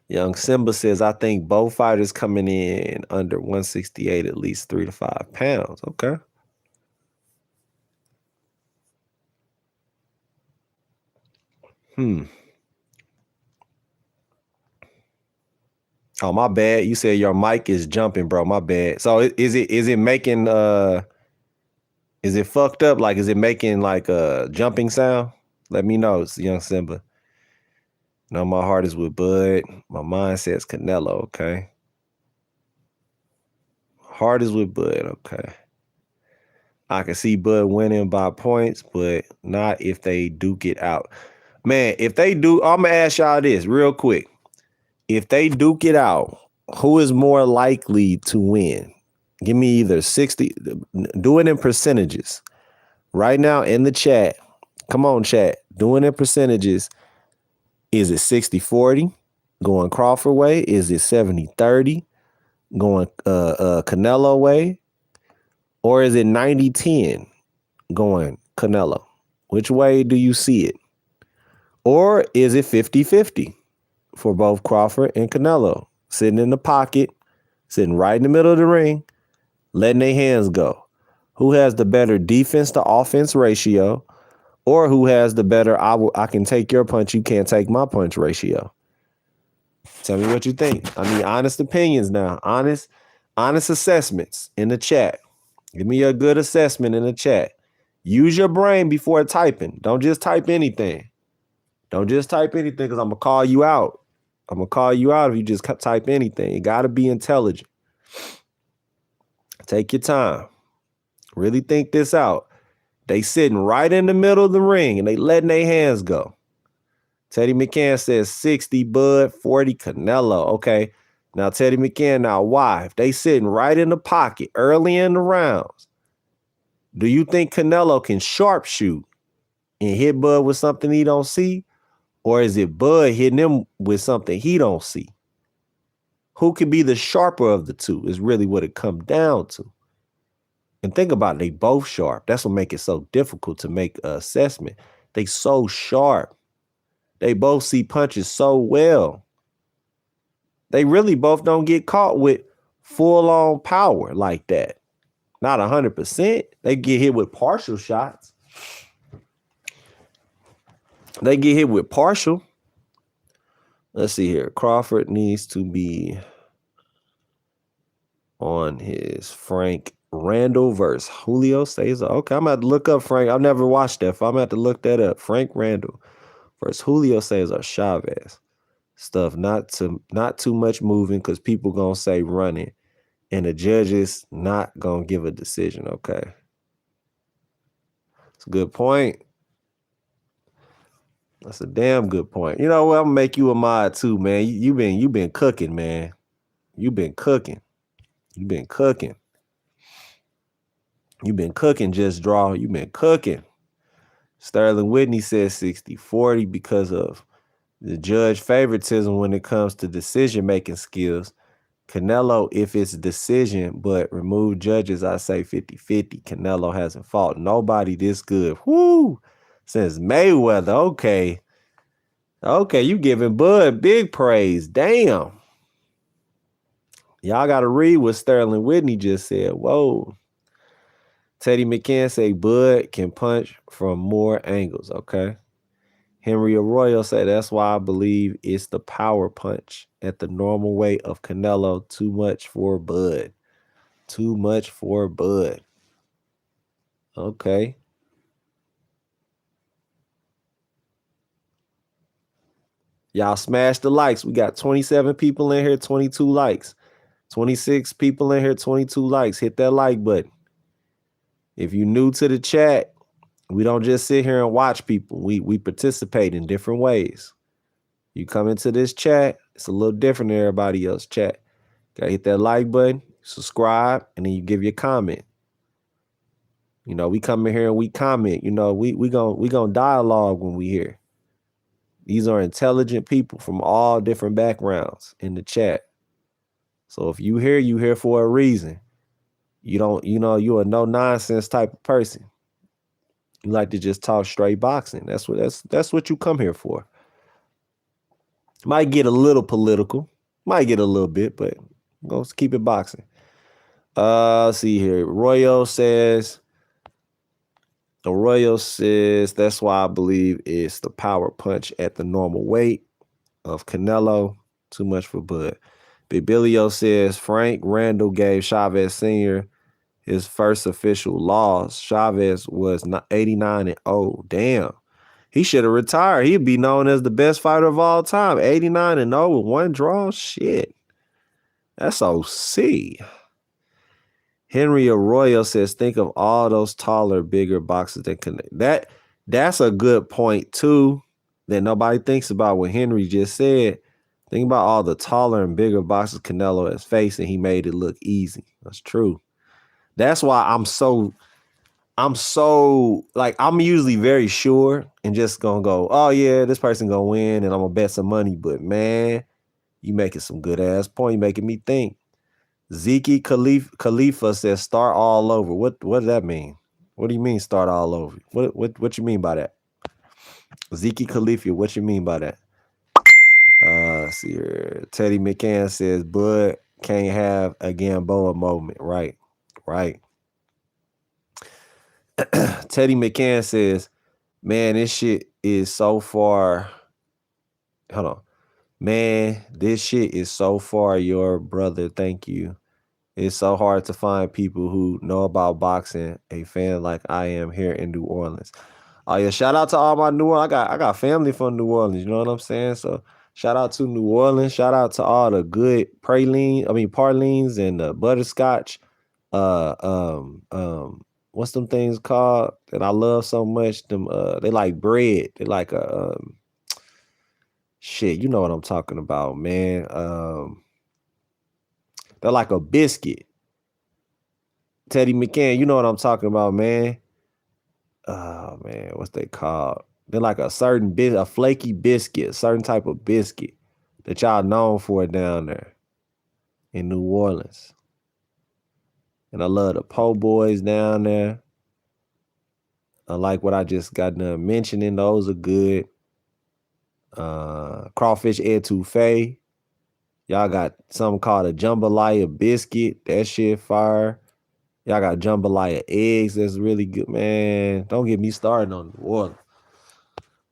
Young Simba says, I think both fighters coming in under 168, at least 3 to 5 pounds. Okay. Oh, my bad. You said your mic is jumping, bro. My bad. So is it making is it fucked up? Like, is it making like a jumping sound? Let me know. It's Young Simba. No, my heart is with Bud. My mind says Canelo, okay? Heart is with Bud, okay? I can see Bud winning by points, but not if they duke it out. Man, if they do, I'm going to ask y'all this real quick. If they duke it out, who is more likely to win? Give me either 60, do it in percentages. Right now in the chat, come on, chat, do it in percentages. Is it 60-40 going Crawford way? Is it 70-30 going Canelo way? Or is it 90-10 going Canelo? Which way do you see it? Or is it 50-50 for both Crawford and Canelo? Sitting in the pocket, sitting right in the middle of the ring, letting their hands go. Who has the better defense to offense ratio? Or who has the better, I can take your punch, you can't take my punch ratio? Tell me what you think. I need honest opinions now. Honest assessments in the chat. Give me a good assessment in the chat. Use your brain before typing. Don't just type anything. Don't just type anything because I'm going to call you out. I'm going to call you out if you just type anything. You got to be intelligent. Take your time. Really think this out. They sitting right in the middle of the ring and they letting their hands go. Teddy McCann says 60 Bud, 40 Canelo. Okay. Now, Teddy McCann, now why? If they sitting right in the pocket early in the rounds, do you think Canelo can sharpshoot and hit Bud with something he don't see? Or is it Bud hitting him with something he don't see? Who could be the sharper of the two is really what it comes down to. And think about it, they both sharp. That's what makes it so difficult to make an assessment. They so sharp. They both see punches so well. They really both don't get caught with full-on power like that. Not 100%. They get hit with partial shots. They get hit with partial. Let's see here. Crawford needs to be on his Frank Randall versus Julio Cesar. Okay, I'm going to look up Frank. I've never watched that. I'm going to have to look that up. Frank Randall versus Julio Cesar Chavez. Stuff not too much moving because people going to say running. And the judges not going to give a decision. Okay. It's a good point. That's a damn good point. You know what? I'm going to make you a mod too, man. You been cooking, man. You've been cooking. You've been cooking. You've been cooking, Just Draw. You've been cooking. Sterling Whitney says 60-40 because of the judge favoritism when it comes to decision-making skills. Canelo, if it's decision, but remove judges, I say 50-50. Canelo hasn't fought nobody this good. Whoo! Since Mayweather. Okay. Okay, you giving Bud big praise. Damn. Y'all got to read what Sterling Whitney just said. Whoa. Teddy McCann say Bud can punch from more angles. Okay. Henry Arroyo said that's why I believe it's the power punch at the normal weight of Canelo. Too much for Bud. Too much for Bud. Okay. Y'all smash the likes. We got 27 people in here, 22 likes. 26 people in here, 22 likes. Hit that like button. If you're new to the chat, we don't just sit here and watch people. We participate in different ways. You come into this chat, it's a little different than everybody else chat. Gotta hit that like button, subscribe, and then you give your comment. You know, we come in here and we comment. You know, we gonna dialogue when we here. These are intelligent people from all different backgrounds in the chat. So if you here for a reason. You're a no nonsense type of person. You like to just talk straight boxing. That's what you come here for. Might get a little political. Might get a little bit, but let's keep it boxing. Let's see here. Arroyo says that's why I believe it's the power punch at the normal weight of Canelo. Too much for Bud. Big Billio says Frank Randall gave Chavez Sr. his first official loss. Chavez was 89-0. Damn. He should have retired. He'd be known as the best fighter of all time. 89-0 with one draw. Shit. That's OC. Henry Arroyo says, think of all those taller, bigger boxers that connect. That's a good point, too, that nobody thinks about what Henry just said. Think about all the taller and bigger boxers Canelo has faced, and he made it look easy. That's true. That's why I'm usually very sure and just gonna go, oh yeah, this person gonna win and I'm gonna bet some money. But man, you making some good ass point. You making me think. Zeke Khalifa says start all over. What does that mean? What do you mean start all over? What you mean by that? Zeke Khalifa, what you mean by that? Let's see here. Teddy McCann says Bud can't have a Gamboa moment. Right. Teddy McCann says, man, this shit is so far. Hold on. Man, this shit is so far your brother. Thank you. It's so hard to find people who know about boxing, a fan like I am here in New Orleans. Oh yeah, shout out to all my New Orleans. I got family from New Orleans, you know what I'm saying? So shout out to New Orleans. Shout out to all the good pralines and the butterscotch. Uh what's them things called that I love so much? Them they like bread. They like a shit, you know what I'm talking about, man. They're like a biscuit. Teddy McCann, you know what I'm talking about, man. Oh man, what's they called? They're like a certain a flaky biscuit, a certain type of biscuit that y'all known for down there in New Orleans. And I love the po' boys down there. I like what I just got done mentioning. Those are good. Crawfish etouffee. Y'all got something called a jambalaya biscuit. That shit fire. Y'all got jambalaya eggs. That's really good, man. Don't get me started on New Orleans.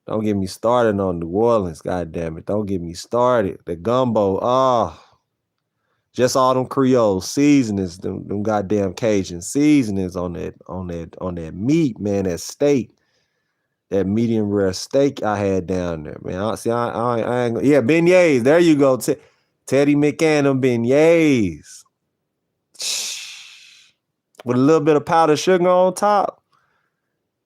Don't get me started on New Orleans, God damn it. Don't get me started. The gumbo, just all them Creole seasonings, them goddamn Cajun seasonings on that meat, man, that steak, that medium rare steak I had down there, man. I ain't, yeah, beignets. There you go, Teddy McCann, them beignets with a little bit of powdered sugar on top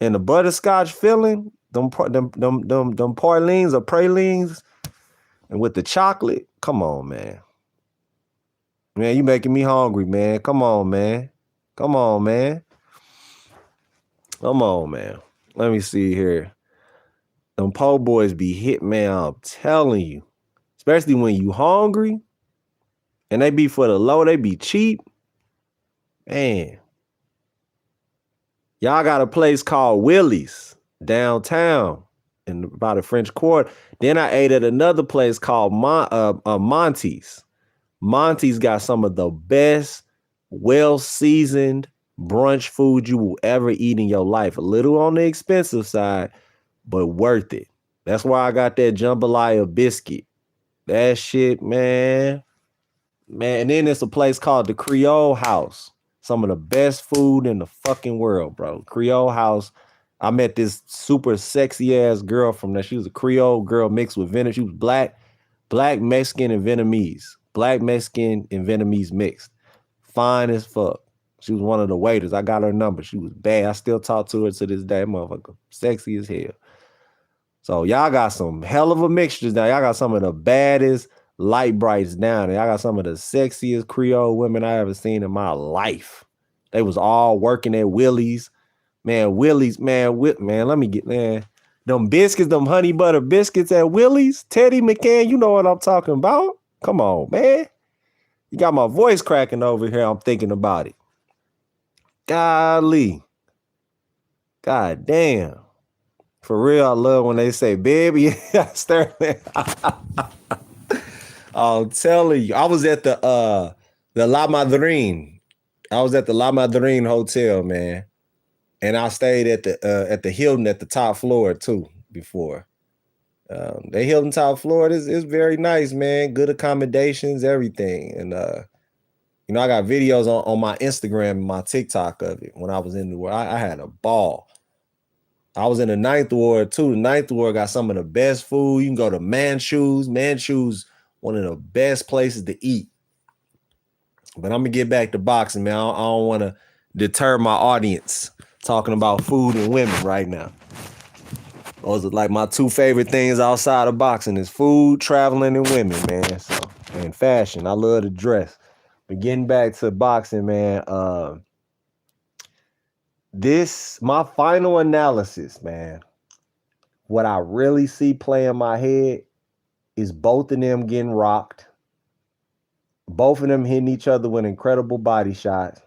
and the butterscotch filling. Them pralines or pralines, and with the chocolate. Come on, man. Man, you making me hungry, man. Come on, man. Come on, man. Come on, man. Let me see here. Them po' boys be hit, man. I'm telling you. Especially when you hungry. And they be for the low. They be cheap. Man. Y'all got a place called Willie's downtown by the French Quarter. Then I ate at another place called Monty's. Monty's got some of the best, well-seasoned brunch food you will ever eat in your life. A little on the expensive side, but worth it. That's why I got that jambalaya biscuit. That shit, man. Man, and then there's a place called the Creole House. Some of the best food in the fucking world, bro. Creole House. I met this super sexy ass girl from there. She was a Creole girl mixed with Vietnamese. She was black, Mexican, and Vietnamese. Black, Mexican, and Vietnamese mixed. Fine as fuck. She was one of the waiters. I got her number. She was bad. I still talk to her to this day. Motherfucker, sexy as hell. So y'all got some hell of a mixtures down. Y'all got some of the baddest light brights down there. I got some of the sexiest Creole women I ever seen in my life. They was all working at Willie's. Man, Willie's, man, let me get, man. Them biscuits, them honey butter biscuits at Willie's. Teddy McCann, you know what I'm talking about. Come on, man. You got my voice cracking over here. I'm thinking about it. Golly. God damn. For real, I love when they say, baby, Sterling. I'm telling you, I was at the La Madrine. I was at the La Madrine Hotel, man, and I stayed at the Hilton at the top floor too before. The Hilton top floor is very nice, man. Good accommodations, everything, and you know, I got videos on my Instagram and my TikTok of it when I was in the world. I had a ball. I was in the Ninth Ward too. The Ninth Ward got some of the best food. You can go to Manchou's. Manchou's, one of the best places to eat. But I'm gonna get back to boxing, man. I don't want to deter my audience talking about food and women right now. Those are like my two favorite things outside of boxing is food, traveling, and women, man. So, and fashion. I love to dress. But getting back to boxing, man. My final analysis, man. What I really see play in my head is both of them getting rocked. Both of them hitting each other with incredible body shots.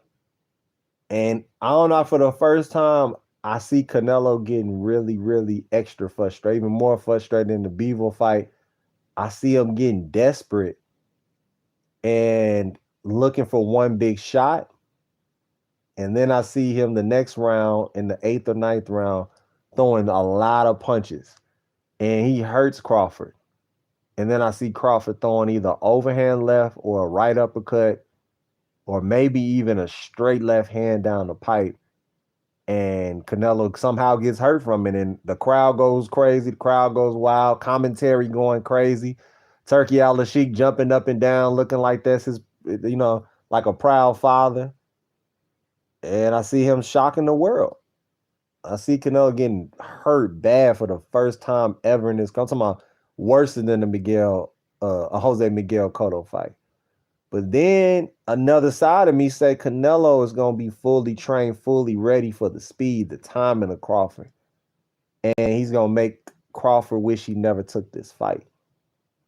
And I don't know, for the first time, I see Canelo getting really, really extra frustrated, even more frustrated in the Beaver fight. I see him getting desperate and looking for one big shot. And then I see him the next round, in the 8th or 9th round, throwing a lot of punches. And he hurts Crawford. And then I see Crawford throwing either overhand left or a right uppercut, or maybe even a straight left hand down the pipe. And Canelo somehow gets hurt from it. And the crowd goes crazy. The crowd goes wild. Commentary going crazy. Turkey Al-Sheikh jumping up and down, looking like that's his, like a proud father. And I see him shocking the world. I see Canelo getting hurt bad for the first time ever in this. I'm talking about worse than the Jose Miguel Cotto fight. But then another side of me say Canelo is going to be fully trained, fully ready for the speed, the timing of Crawford. And he's going to make Crawford wish he never took this fight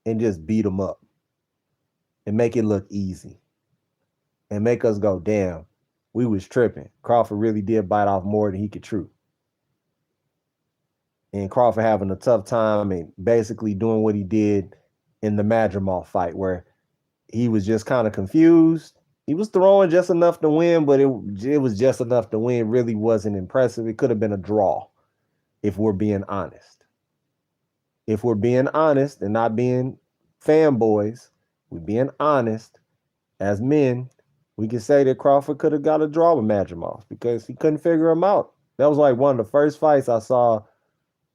and just beat him up and make it look easy and make us go, damn, we was tripping. Crawford really did bite off more than he could chew. And Crawford having a tough time and basically doing what he did in the Madrimov fight, where he was just kind of confused. He was throwing just enough to win, but it was just enough to win. It really wasn't impressive. It could have been a draw, if we're being honest. If we're being honest and not being fanboys, we're being honest as men, we can say that Crawford could have got a draw with Madrimov because he couldn't figure him out. That was like one of the first fights I saw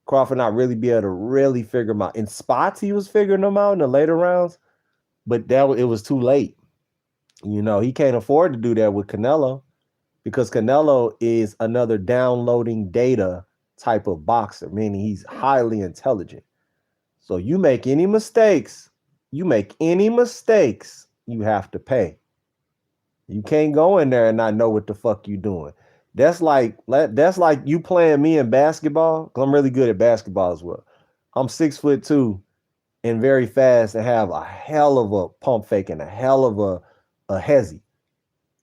Crawford not really be able to really figure him out. In spots, he was figuring them out in the later rounds, but it was too late. He can't afford to do that with Canelo because Canelo is another downloading data type of boxer, meaning he's highly intelligent. So you make any mistakes, you have to pay. You can't go in there and not know what the fuck you doing. That's like you playing me in basketball, because I'm really good at basketball as well. I'm 6'2" and very fast and have a hell of a pump fake and a hell of a hezzy.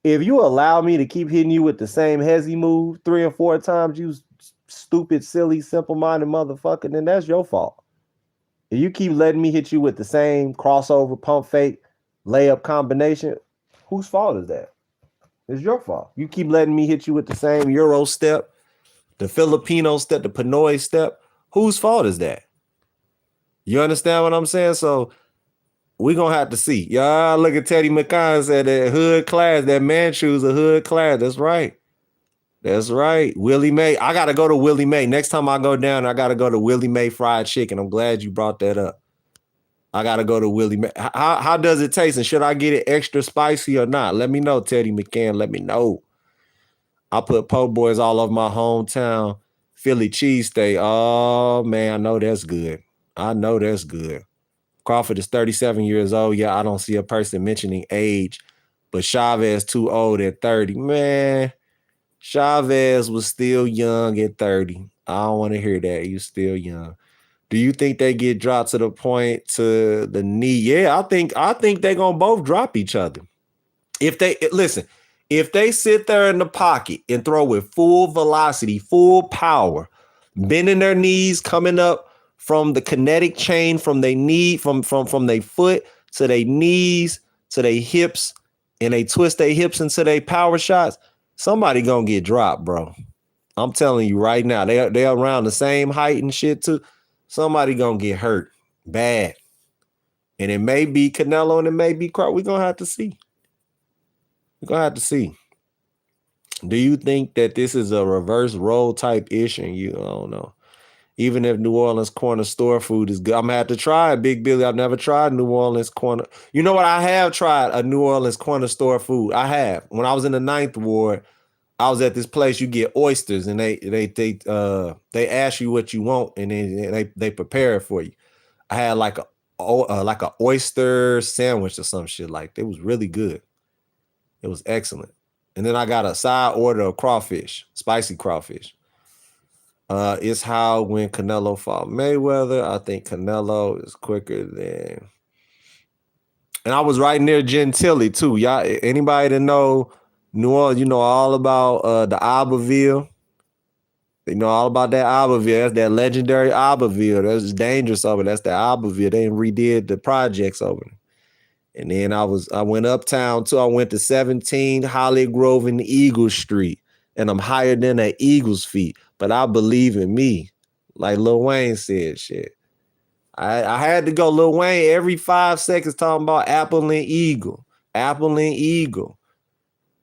If you allow me to keep hitting you with the same hezzy move 3 or 4 times, you stupid, silly, simple-minded motherfucker, then that's your fault. If you keep letting me hit you with the same crossover, pump fake, layup combination, whose fault is that? It's your fault. You keep letting me hit you with the same Euro step, the Filipino step, the Pinoy step. Whose fault is that? You understand what I'm saying? So we're going to have to see. Y'all look at Teddy McCann said that hood class, that Manchu's a hood class. That's right. That's right. Willie Mae. I got to go to Willie Mae. Next time I go down, I got to go to Willie Mae fried chicken. I'm glad you brought that up. I got to go to Willie Mae. How does it taste? And should I get it extra spicy or not? Let me know, Teddy McCann. Let me know. I put po' boys all over my hometown Philly cheesesteak. Oh, man, I know that's good. Crawford is 37 years old. Yeah, I don't see a person mentioning age, but Chavez too old at 30. Man, Chavez was still young at 30. I don't want to hear that. You're still young. Do you think they get dropped to the point to the knee? Yeah, I think they're gonna both drop each other. If they sit there in the pocket and throw with full velocity, full power, bending their knees, coming up from the kinetic chain from their knee, from their foot to their knees to their hips, and they twist their hips into their power shots, somebody gonna get dropped, bro. I'm telling you right now, they're around the same height and shit too. Somebody gonna get hurt bad. And it may be Canelo and it may be Crawford. We're gonna have to see. Do you think that this is a reverse role type issue? I don't know. Even if New Orleans corner store food is good, I'm gonna have to try it, Big Billy. I've never tried New Orleans corner. You know what? I have tried a New Orleans corner store food. I have. When I was in the 9th Ward, I was at this place. You get oysters, and they ask you what you want, and then they prepare it for you. I had like a oyster sandwich or some shit like that. It was really good. It was excellent. And then I got a side order of crawfish, spicy crawfish. It's how when Canelo fought Mayweather, I think Canelo is quicker than. And I was right near Gentilly too. Y'all, anybody that know New Orleans, you know all about the Iberville. You know all about that Iberville. That's that legendary Iberville. That's dangerous over there. That's the Iberville. They redid the projects over there. And then I went uptown too. I went to 17 Holly Grove and Eagle Street. And I'm higher than the Eagles' feet. But I believe in me. Like Lil Wayne said, shit. I had to go. Lil Wayne every 5 seconds talking about Apple and Eagle. Apple and Eagle.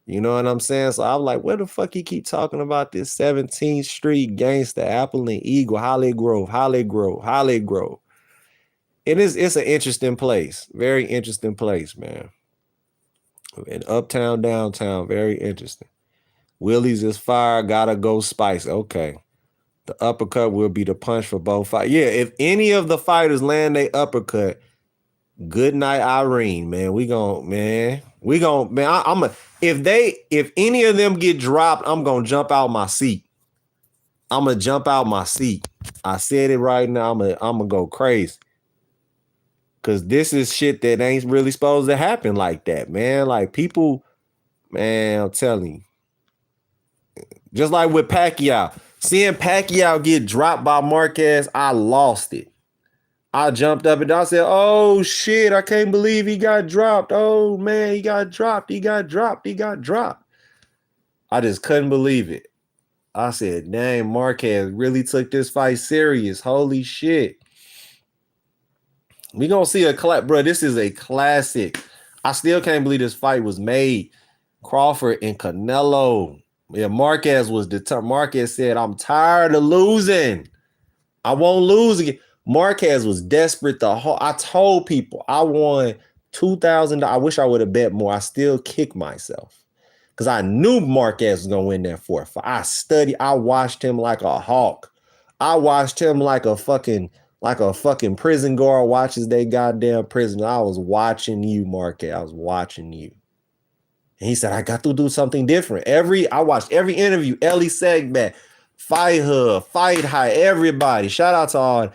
You know what I'm saying? So I'm like, where the fuck he keep talking about this 17th Street gangster, Apple and Eagle, Holly Grove. It's an interesting place. Very interesting place, man. And uptown, downtown, very interesting. Willie's is fire, gotta go spice. Okay. The uppercut will be the punch for both fighters. Yeah, if any of the fighters land their uppercut, good night, Irene, man. If any of them get dropped, I'm gonna jump out my seat. I said it right now. I'm gonna go crazy. Cause this is shit that ain't really supposed to happen like that, man. Like people, man, I'm telling you. Just like with Pacquiao. Seeing Pacquiao get dropped by Marquez, I lost it. I jumped up and I said, oh shit, I can't believe he got dropped. Oh man, he got dropped. I just couldn't believe it. I said, dang, Marquez really took this fight serious. Holy shit. We gonna see a bro. This is a classic. I still can't believe this fight was made. Crawford and Canelo. Yeah, Marquez was determined. Marquez said, I'm tired of losing. I won't lose again. Marquez was desperate. I told people I won $2,000. I wish I would have bet more. I still kick myself because I knew Marquez was gonna win that fourth fight. I watched him like a hawk. I watched him like a fucking prison guard watches they goddamn prison. I was watching you, Marquez. I was watching you. And he said, I got to do something different. I watched every interview, Ellie Segbat, Fight Hub, Fight High, everybody. Shout out to all.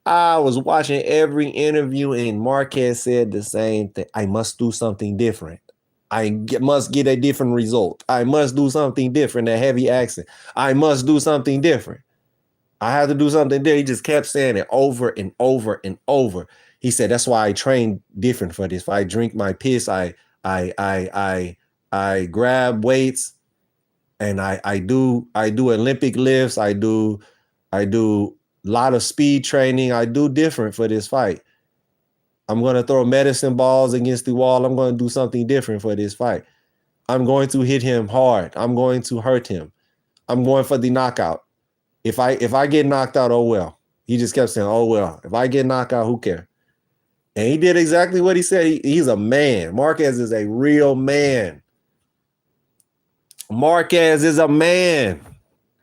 I was watching every interview and Marquez said the same thing. I must do something different. Must get a different result. I must do something different, a heavy accent. I must do something different. I had to do something different. He just kept saying it over and over and over. He said, that's why I train different for this. If I drink my piss, I grab weights and I do Olympic lifts. I do a lot of speed training. I do different for this fight. I'm going to throw medicine balls against the wall. I'm going to do something different for this fight. I'm going to hit him hard. I'm going to hurt him. I'm going for the knockout. If I get knocked out, oh well. He just kept saying, oh well. If I get knocked out, who cares? And he did exactly what he said. He's a man. Marquez is a real man. Marquez is a man.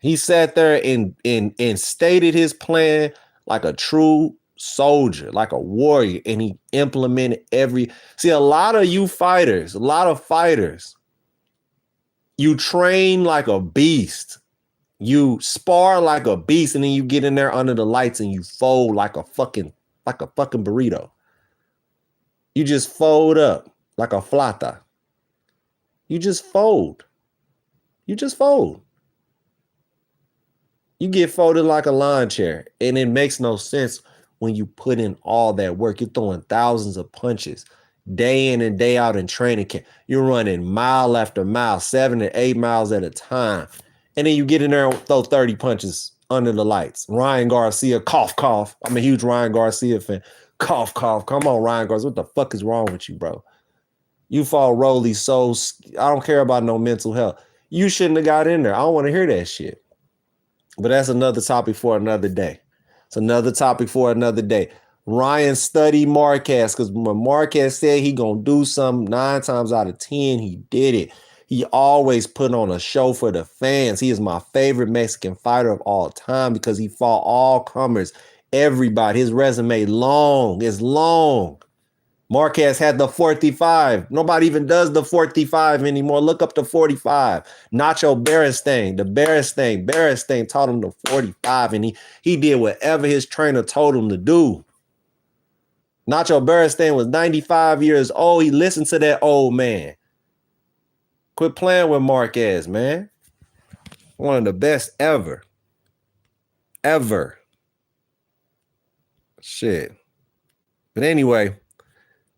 He sat there and stated his plan like a true soldier, like a warrior, and he implemented a lot of fighters, you train like a beast. You spar like a beast, and then you get in there under the lights and you fold like a fucking burrito. You just fold up like a flauta. You just fold. You get folded like a lawn chair, and it makes no sense when you put in all that work. You're throwing thousands of punches day in and day out in training camp. You're running mile after mile, 7 to 8 miles at a time. And then you get in there and throw 30 punches under the lights. Ryan Garcia, cough, cough. I'm a huge Ryan Garcia fan. Cough, cough. Come on, Ryan Garcia. What the fuck is wrong with you, bro? You fall Rolly so... I don't care about no mental health. You shouldn't have got in there. I don't want to hear that shit. But that's another topic for another day. Ryan studied Marquez because when Marquez said he gonna do something 9 times out of 10, he did it. He always put on a show for the fans. He is my favorite Mexican fighter of all time because he fought all comers, everybody. His resume is long. Marquez had the 45. Nobody even does the 45 anymore. Look up the 45. Nacho Beristain taught him the 45, and he did whatever his trainer told him to do. Nacho Beristain was 95 years old. He listened to that old man. Quit playing with Marquez, man. One of the best ever. Shit. But anyway,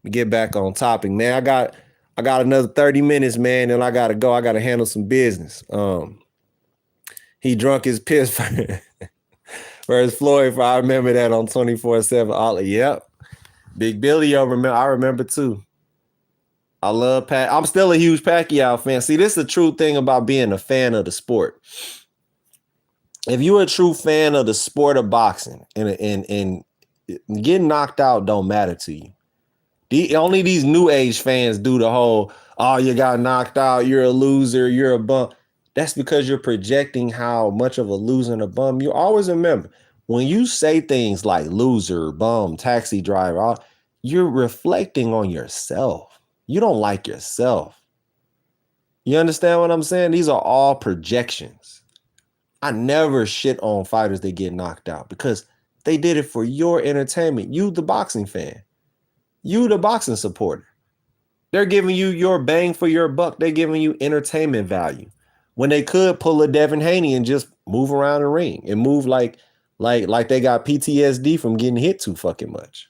we get back on topic, man. I got another 30 minutes, man, and I gotta go. I gotta handle some business. He drunk his piss. First Floyd, I remember that on 24/7. Yep. Big Billy, I remember too. I love Pat. I'm still a huge Pacquiao fan. See, this is the true thing about being a fan of the sport. If you're a true fan of the sport of boxing and getting knocked out don't matter to you. Only these new age fans do the whole, oh, you got knocked out, you're a loser, you're a bum. That's because you're projecting how much of a loser and a bum. You always remember, when you say things like loser, bum, taxi driver, you're reflecting on yourself. You don't like yourself. You understand what I'm saying? These are all projections. I never shit on fighters that get knocked out because they did it for your entertainment. You, the boxing fan. You, the boxing supporter. They're giving you your bang for your buck. They're giving you entertainment value. When they could pull a Devin Haney and just move around the ring and move like they got PTSD from getting hit too fucking much.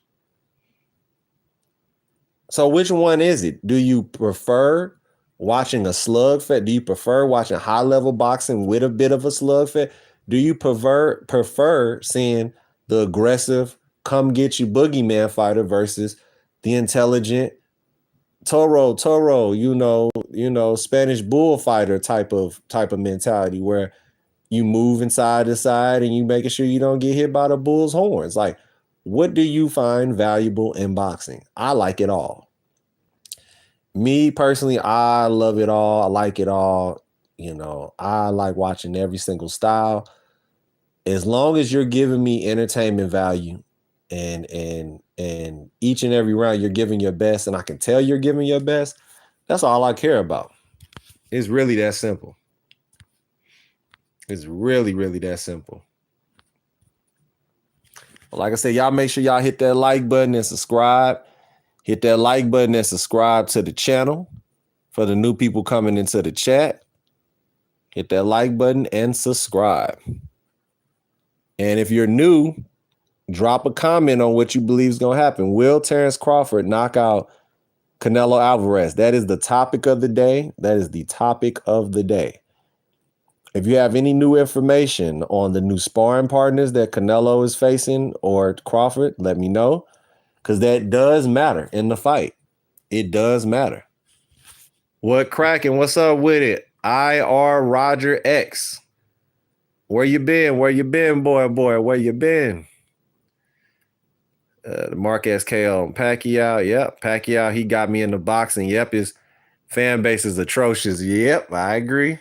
So which one is it? Do you prefer watching a slugfest? Do you prefer watching high-level boxing with a bit of a slugfest? Do you prefer seeing the aggressive, come get you boogeyman fighter versus the intelligent Toro, Spanish bullfighter type of mentality where you moving side to side and you making sure you don't get hit by the bull's horns? Like, what do you find valuable in boxing? I like it all. Me personally, I love it all. I like it all. I like watching every single style. As long as you're giving me entertainment value and each and every round you're giving your best and I can tell you're giving your best, that's all I care about. It's really that simple. It's really, really that simple. Like I said, y'all make sure y'all hit that like button and subscribe. Hit that like button and subscribe to the channel for the new people coming into the chat. Hit that like button and subscribe. And if you're new, drop a comment on what you believe is going to happen. Will Terence Crawford knock out Canelo Alvarez? That is the topic of the day. That is the topic of the day. If you have any new information on the new sparring partners that Canelo is facing or Crawford, let me know, because that does matter in the fight. It does matter. What cracking? What's up with it? IR Roger X. Where you been? Where you been, boy? Where you been? The Marquez KO on Pacquiao. Yep, Pacquiao, he got me into boxing. Yep, his fan base is atrocious. Yep, I agree.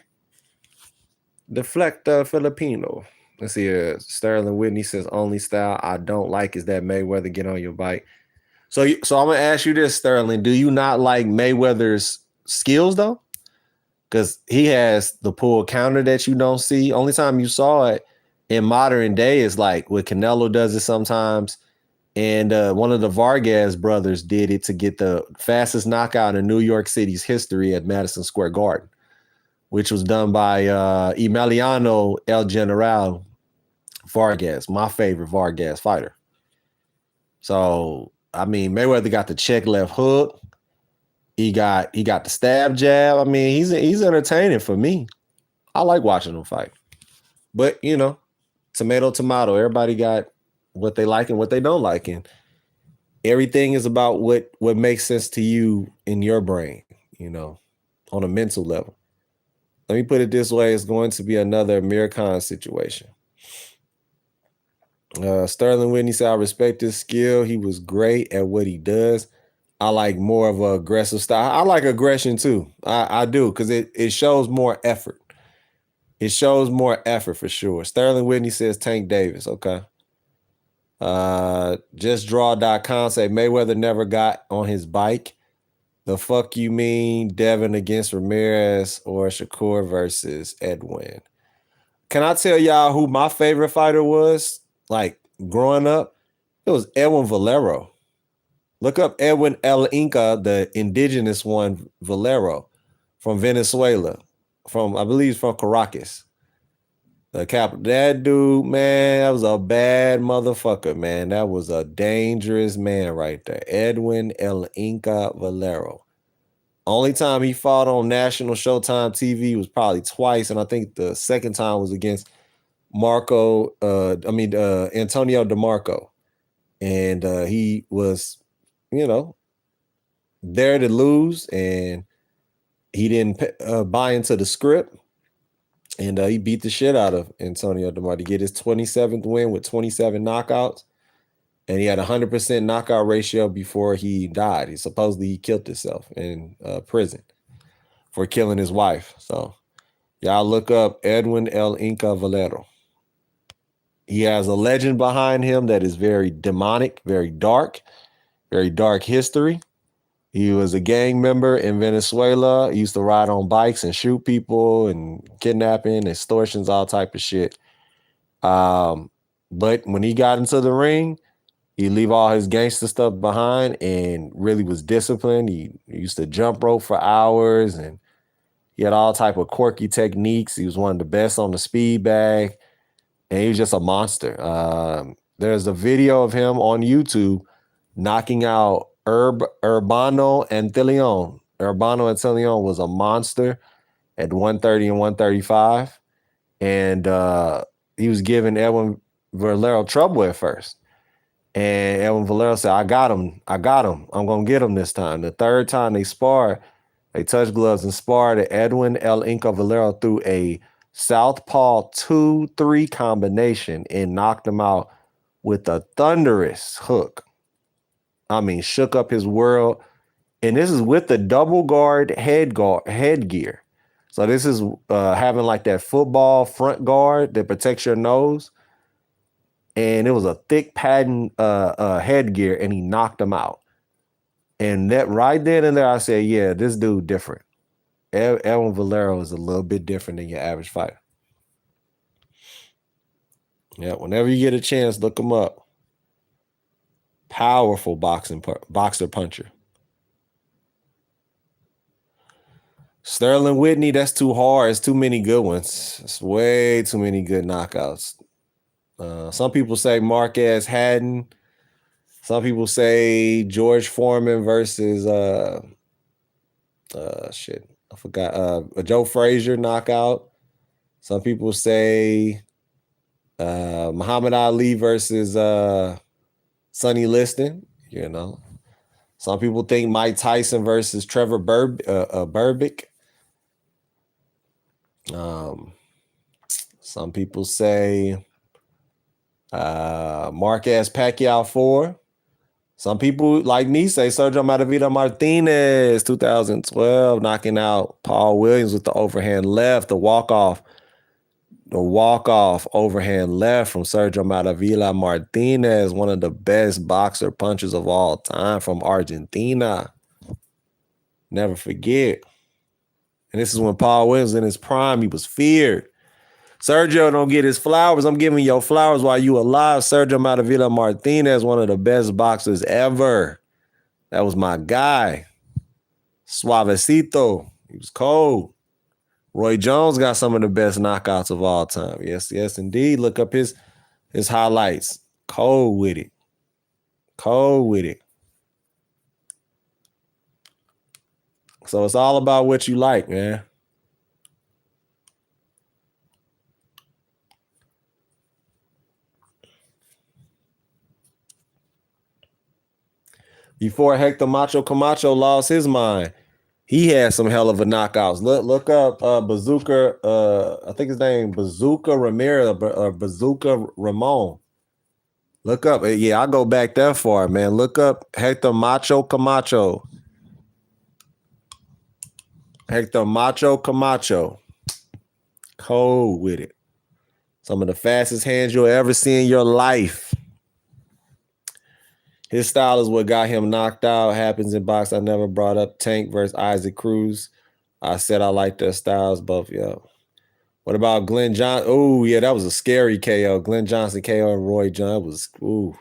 Deflector Filipino. Let's see here. Sterling Whitney says, only style I don't like is that Mayweather get on your bike. So I'm going to ask you this, Sterling. Do you not like Mayweather's skills, though? Because he has the pull counter that you don't see. Only time you saw it in modern day is like what Canelo does it sometimes. And one of the Vargas brothers did it to get the fastest knockout in New York City's history at Madison Square Garden, which was done by Emiliano El General Vargas, my favorite Vargas fighter. So, I mean, Mayweather got the check left hook. He got the stab jab. I mean, he's entertaining for me. I like watching him fight. But, tomato. Everybody got what they like and what they don't like. And everything is about what makes sense to you in your brain, on a mental level. Let me put it this way. It's going to be another Amir Khan situation. Sterling Whitney said, I respect his skill. He was great at what he does. I like more of an aggressive style. I like aggression too. I do, because it shows more effort. It shows more effort for sure. Sterling Whitney says Tank Davis. Okay. JustDraw.com say Mayweather never got on his bike. The fuck you mean Devin against Ramirez or Shakur versus Edwin? Can I tell y'all who my favorite fighter was? Like growing up, it was Edwin Valero. Look up Edwin El Inca, the indigenous one, Valero from Venezuela, I believe from Caracas, the capital. That dude, man, that was a bad motherfucker, man. That was a dangerous man right there. Edwin El Inca Valero. Only time he fought on national Showtime TV was probably twice, and I think the second time was against Antonio DeMarco. And he was, there to lose, and he didn't buy into the script. And he beat the shit out of Antonio DeMarco to get his 27th win with 27 knockouts. And he had a 100% knockout ratio before he died. He killed himself in prison for killing his wife. So y'all look up Edwin El Inca Valero. He has a legend behind him that is very demonic, very dark history. He was a gang member in Venezuela. He used to ride on bikes and shoot people and kidnapping, extortions, all type of shit. But when he got into the ring, he leave all his gangster stuff behind and really was disciplined. He used to jump rope for hours, and he had all type of quirky techniques. He was one of the best on the speed bag, and he was just a monster. There's a video of him on YouTube knocking out Urbano Antillon. Urbano Antillon was a monster at 130 and 135, and he was giving Edwin Valero trouble at first. And Edwin Valero said, I got him. I'm going to get him this time. The third time they sparred, they touched gloves and sparred. Edwin El Inca Valero threw a southpaw 2-3 combination and knocked him out with a thunderous hook. I mean, shook up his world. And this is with the double guard headgear. So this is having like that football front guard that protects your nose. And it was a thick padding headgear, and he knocked him out. And that right then and there, I said, yeah, this dude different. Edwin Valero is a little bit different than your average fighter. Yeah, whenever you get a chance, look him up. Powerful boxer puncher. Sterling Whitney, that's too hard. It's too many good ones. It's way too many good knockouts. Some people say Marquez Haddon. Some people say George Foreman versus I forgot. A Joe Frazier knockout. Some people say Muhammad Ali versus Sonny Liston. Some people think Mike Tyson versus Trevor Berbick. Some people say Marquez Pacquiao 4. Some people like me say Sergio Maravilla Martinez 2012 knocking out Paul Williams with the overhand left, the walk-off overhand left from Sergio Maravilla Martinez, one of the best boxer punchers of all time from Argentina. Never forget. And this is when Paul Williams in his prime, he was feared. Sergio don't get his flowers. I'm giving your flowers while you alive. Sergio Maravilla Martinez, one of the best boxers ever. That was my guy. Suavecito. He was cold. Roy Jones got some of the best knockouts of all time. Yes, indeed. Look up his highlights. Cold with it. So it's all about what you like, man. Before Hector Macho Camacho lost his mind, he had some hell of a knockouts. Look up Bazooka. I think his name Bazooka Ramirez or Bazooka Ramon. Look up. Yeah, I go back that far, man. Look up Hector Macho Camacho. Hector Macho Camacho. Cold with it. Some of the fastest hands you'll ever see in your life. His style is what got him knocked out. Happens in box. I never brought up Tank versus Isaac Cruz. I said I like their styles both. Yeah. What about Glenn Johnson? Oh, yeah, that was a scary KO. Glenn Johnson KO and Roy Jones was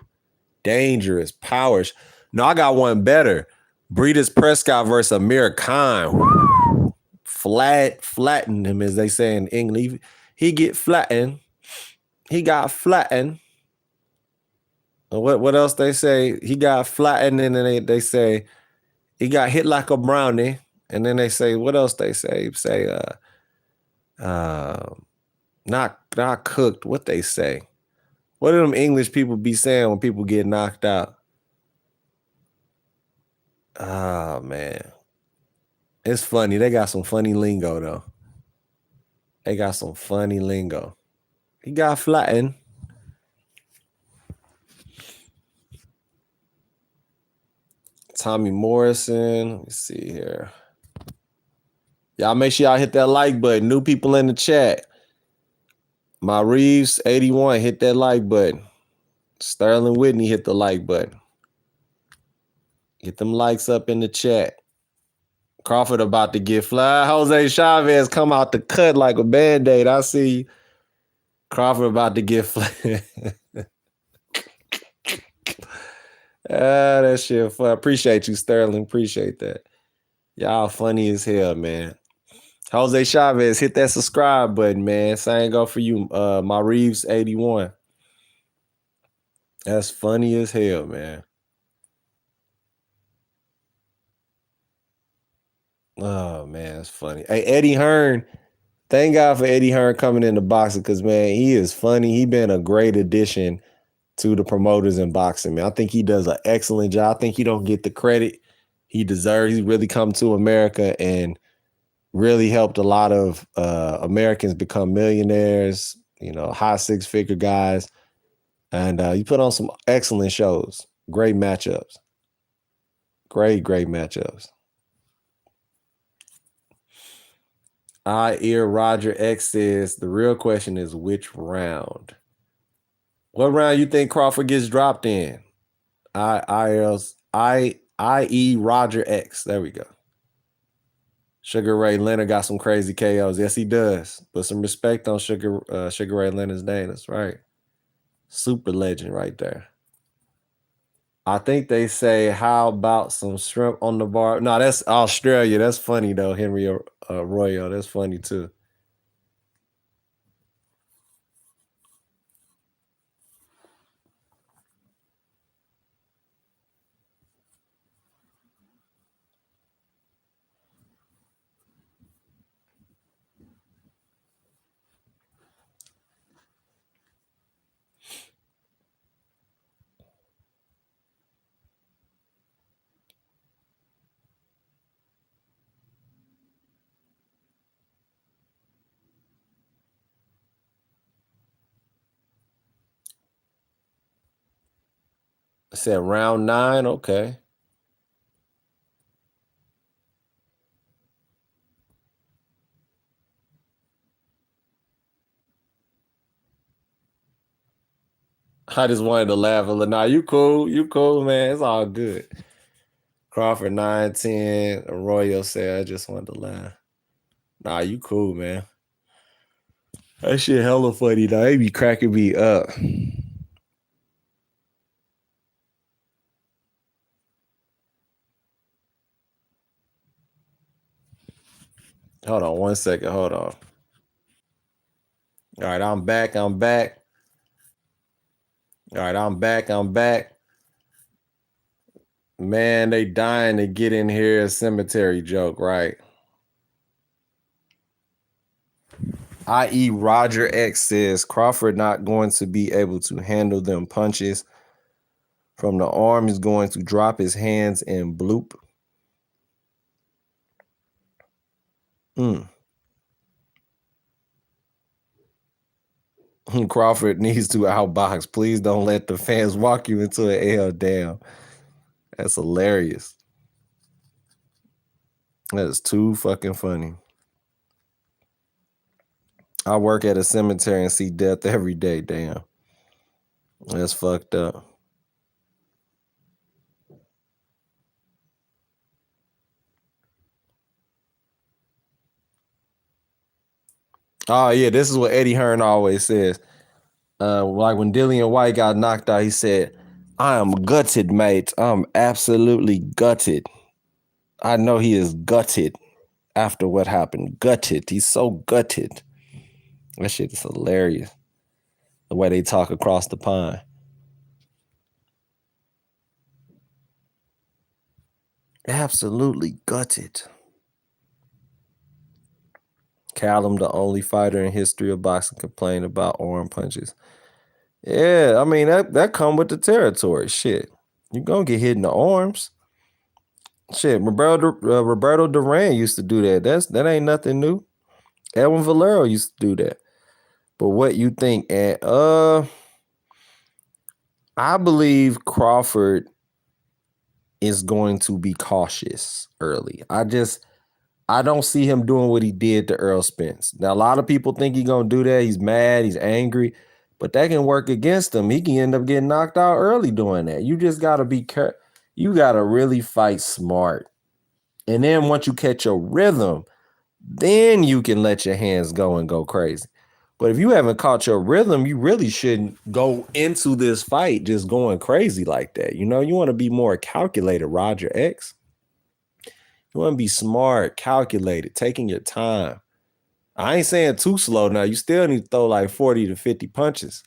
dangerous. Powers. No, I got one better. Breeders Prescott versus Amir Khan. Flattened him, as they say in English. He get flattened. He got flattened. What else they say? He got flattened, and then they say he got hit like a brownie. And then they say, what else they say? Say, Not cooked. What they say? What do them English people be saying when people get knocked out? Oh man, it's funny. They got some funny lingo though. They got some funny lingo. He got flattened. Tommy Morrison. Let me see here. Y'all make sure y'all hit that like button. New people in the chat. My Reeves 81, hit that like button. Sterling Whitney, hit the like button. Get them likes up in the chat. Crawford about to get fly. Jose Chavez come out the cut like a Band-Aid. I see Crawford about to get fly. That shit fun. Appreciate you, Sterling. Appreciate that. Y'all funny as hell, man. Jose Chavez, hit that subscribe button, man. Same go for you, my Reeves 81. That's funny as hell, man. Oh man, that's funny. Hey, Eddie Hearn. Thank God for Eddie Hearn coming into boxing because man, he is funny. He been a great addition to the promoters in boxing, man. I think he does an excellent job. I think he don't get the credit he deserves. He's really come to America and really helped a lot of Americans become millionaires, you know, high six-figure guys. And he put on some excellent shows. Great matchups. Great matchups. I ear Roger X says the real question is which round? What round you think Crawford gets dropped in? I.E. Roger X. There we go. Sugar Ray Leonard got some crazy KOs. Yes, he does. Put some respect on Sugar Ray Leonard's name. That's right. Super legend right there. I think they say, how about some shrimp on the bar? No, that's Australia. That's funny, though, Henry Arroyo. That's funny, too. I said round 9. Okay. I just wanted to laugh a little. Nah, you cool. You cool, man. It's all good. Crawford 9-10. Arroyo said, I just wanted to laugh. Nah, you cool, man. That shit hella funny, though. They be cracking me up. Hold on 1 second. Hold on. All right, I'm back. All right, I'm back. Man, they dying to get in here. A cemetery joke, right? I.E. Roger X says Crawford not going to be able to handle them punches from the arm. Is going to drop his hands and bloop. Crawford needs to outbox. Please don't let the fans walk you into an L. Damn. That's hilarious. That is too fucking funny. I work at a cemetery and see death every day. Damn. That's fucked up. Oh, yeah. This is what Eddie Hearn always says. Like when Dillian White got knocked out, he said, I am gutted, mate. I'm absolutely gutted. I know he is gutted after what happened. Gutted. He's so gutted. That shit is hilarious. The way they talk across the pond. Absolutely gutted. Callum, the only fighter in history of boxing, complained about arm punches. Yeah, I mean that come with the territory. Shit, you gonna get hit in the arms. Shit, Roberto Duran used to do that. That ain't nothing new. Edwin Valero used to do that. But what you think? And I believe Crawford is going to be cautious early. I don't see him doing what he did to Earl Spence. Now, a lot of people think he's going to do that. He's mad. He's angry. But that can work against him. He can end up getting knocked out early doing that. You just got to be careful. You got to really fight smart. And then once you catch your rhythm, then you can let your hands go and go crazy. But if you haven't caught your rhythm, you really shouldn't go into this fight just going crazy like that. You know, you want to be more calculated, Roger X. You want to be smart, calculated, taking your time. I ain't saying too slow now. You still need to throw like 40 to 50 punches,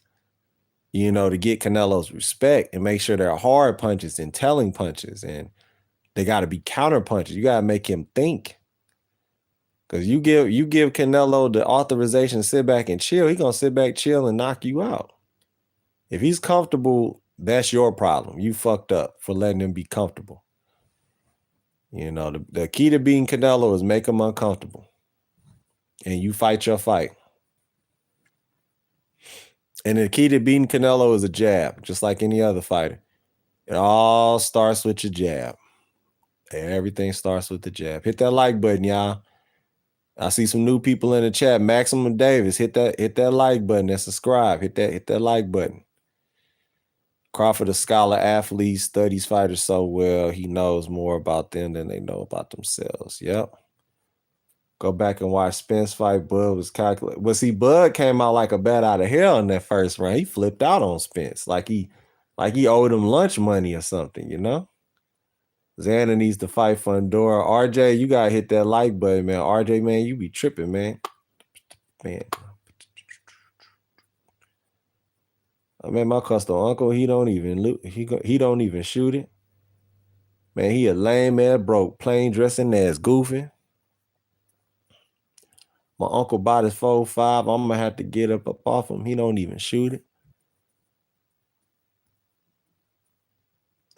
you know, to get Canelo's respect and make sure they're hard punches and telling punches. And they got to be counter punches. You got to make him think. Because you give Canelo the authorization to sit back and chill, he's going to sit back, chill, and knock you out. If he's comfortable, that's your problem. You fucked up for letting him be comfortable. You know, the key to beating Canelo is make him uncomfortable. And you fight your fight. And the key to beating Canelo is a jab, just like any other fighter. It all starts with your jab. Everything starts with the jab. Hit that like button, y'all. I see some new people in the chat. Maximum Davis, hit that like button and subscribe. Hit that like button. Crawford, a scholar athlete, studies fighters so well, he knows more about them than they know about themselves. Yep. Go back and watch Spence fight. Bud was calculated. But see, Bud came out like a bat out of hell in that first round. He flipped out on Spence like he owed him lunch money or something, you know? Xander needs to fight Fundora. RJ, you gotta hit that like button, man. RJ, man, you be tripping, man. Man. I mean, my custom uncle, he don't even shoot it. Man, he a lame ass broke, plain dressing ass, goofing. My uncle bought his 4.5. I'm gonna have to get up off him. He don't even shoot it.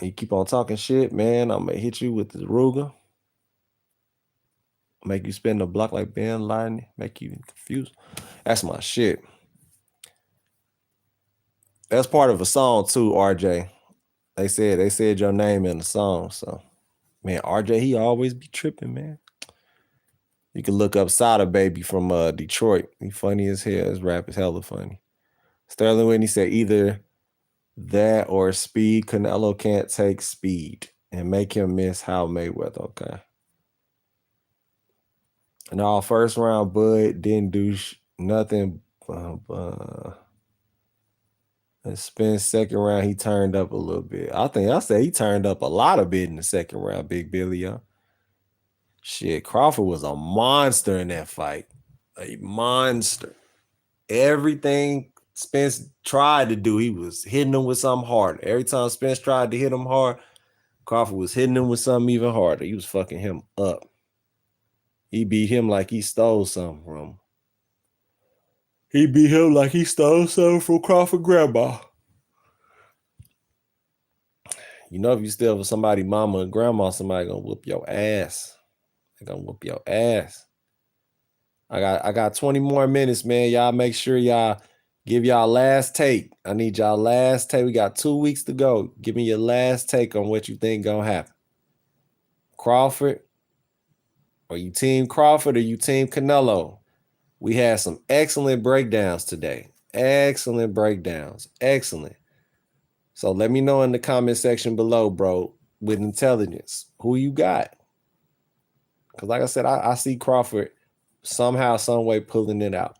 You keep on talking shit, man, I'm gonna hit you with the Ruger. Make you spin the block like Ben Laden. Make you confused. That's my shit. That's part of a song too, RJ. They said your name in the song. So, man, RJ, he always be tripping, man. You can look up Sada Baby from Detroit. He funny as hell. His rap is hella funny. Sterling Whitney said either that or speed. Canelo can't take speed and make him miss Hal Mayweather. Okay. And all first round, Bud didn't do nothing. And Spence second round, he turned up a little bit. I say he turned up a lot of bit in the second round, Big Billy, yo. Shit, Crawford was a monster in that fight. A monster. Everything Spence tried to do, he was hitting him with something hard. Every time Spence tried to hit him hard, Crawford was hitting him with something even harder. He was fucking him up. He beat him like he stole something from him. He beat him like he stole something from Crawford grandma. You know, if you steal from somebody mama and grandma, somebody gonna whoop your ass. They gonna whoop your ass. I got 20 more minutes, man. Y'all make sure y'all give y'all last take. I need y'all last take. We got 2 weeks to go. Give me your last take on what you think gonna happen. Crawford, are you team Crawford or you team Canelo? We had some excellent breakdowns today. Excellent breakdowns. Excellent. So let me know in the comment section below, bro, with intelligence, who you got. Because like I said, I see Crawford somehow, some way pulling it out.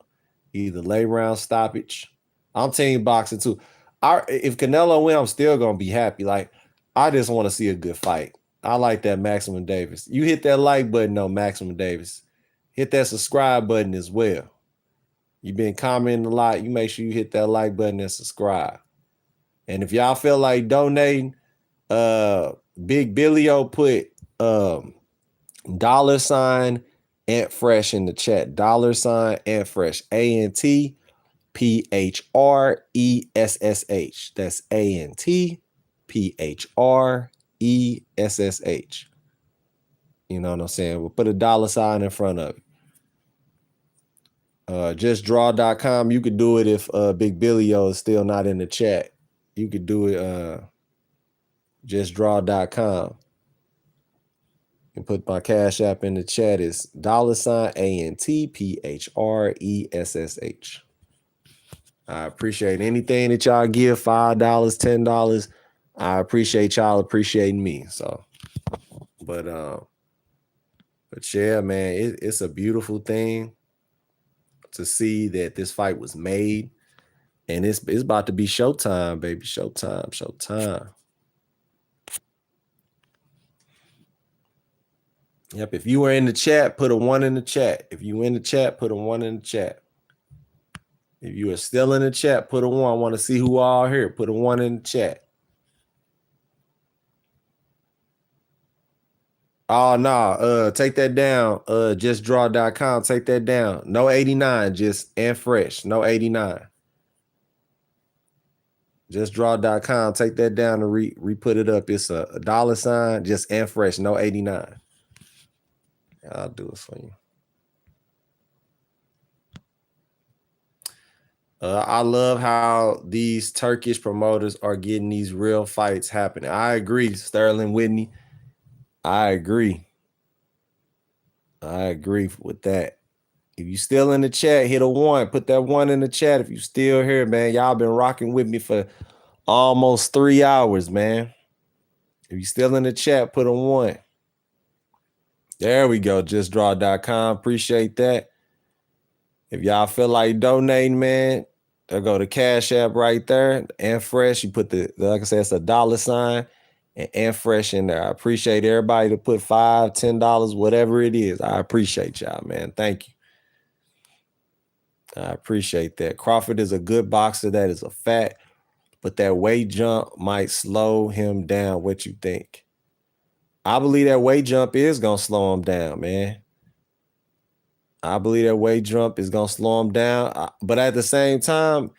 Either late round stoppage. I'm team boxing too. If Canelo win, I'm still going to be happy. Like, I just want to see a good fight. I like that Maximum Davis. You hit that like button on Maximum Davis. Hit that subscribe button as well. You've been commenting a lot. You make sure you hit that like button and subscribe. And if y'all feel like donating, Big Billio put $$ Ant Fresh in the chat. $ Ant Fresh. ANTPHRESSH. That's ANTPHRESSH. You know what I'm saying? We'll put a $ in front of it. Justdraw.com. You could do it if Big Billy-O is still not in the chat. You could do it justdraw.com. And put my Cash App in the chat. Is $ANTPHRESSH. I appreciate anything that y'all give, $5, $10. I appreciate y'all appreciating me. So, but yeah, man, it's a beautiful thing to see that this fight was made, and it's about to be showtime, baby. Showtime. Yep. If you were in the chat, put a 1 in the chat. If you in the chat, put a 1 in the chat. If you are still in the chat, put a 1. I want to see who all here. Put a 1 in the chat. Oh, no. Take that down. Justdraw.com. Take that down. No 89, just and fresh. No 89. Justdraw.com. Take that down and re-put it up. It's a $, just and fresh. No 89. I'll do it for you. I love how these Turkish promoters are getting these real fights happening. I agree, Sterling Whitney. I agree with that. If you still in the chat, hit a 1. Put that 1 in the chat if you still here, man. Y'all been rocking with me for almost 3 hours, man. If you still in the chat, put a 1. There we go, justdraw.com. Appreciate that. If y'all feel like donating, man, they'll go to Cash App right there. And Fresh, you put like I said, it's a $ and Fresh in there. I appreciate everybody to put $5, $10, whatever it is. I appreciate y'all, man. Thank you. I appreciate that. Crawford is a good boxer. That is a fact. But that weight jump might slow him down. What you think? I believe that weight jump is going to slow him down, man. I believe that weight jump is going to slow him down. But at the same time,